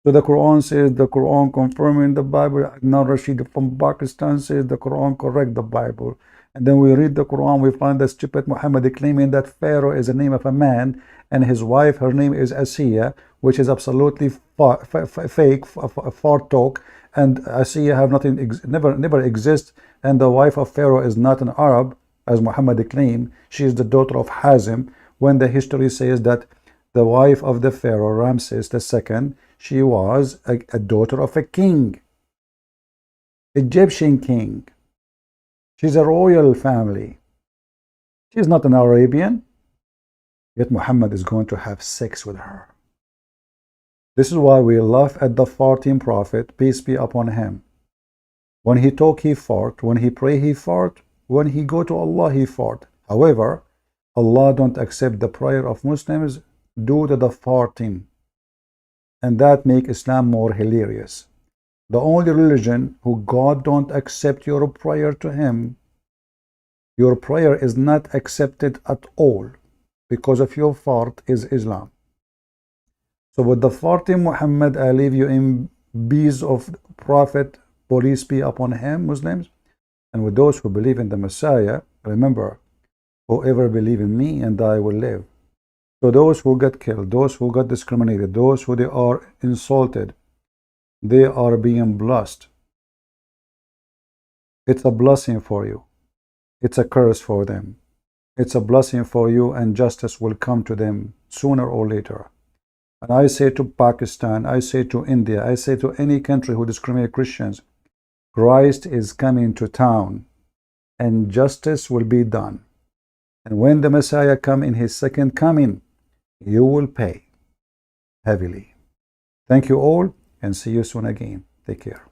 So the Quran says the Quran confirming the Bible. Adnan Rashid from Pakistan says the Quran correct the Bible. And then we read the Quran, we find the stupid Muhammad claiming that Pharaoh is the name of a man, and his wife, her name is Asiya, which is absolutely fake, far talk. And Asiya have nothing, never exist. And the wife of Pharaoh is not an Arab, as Muhammad claimed. She is the daughter of Hazim, when the history says that the wife of the Pharaoh, Ramses II, she was a daughter of a king, Egyptian king. She's a royal family. She's not an Arabian. Yet Muhammad is going to have sex with her. This is why we laugh at the farting prophet, peace be upon him. When he talk, he fart. When he pray, he fart. When he go to Allah, he fart. However, Allah don't accept the prayer of Muslims due to the farting. And that make Islam more hilarious. The only religion who God don't accept your prayer to him, your prayer is not accepted at all because of your fart, is Islam. So with the farting Muhammad, I leave you in peace of Prophet, peace be upon him, Muslims. And with those who believe in the Messiah, remember, whoever believe in me and I will live. So those who got killed, those who got discriminated, those who they are insulted, they are being blessed. It's a blessing for you. It's a curse for them. It's a blessing for you, and justice will come to them sooner or later. And I say to Pakistan, I say to India, I say to any country who discriminate Christians, Christ is coming to town, and justice will be done. And when the Messiah come in his second coming, you will pay heavily. Thank you all, and see you soon again. Take care.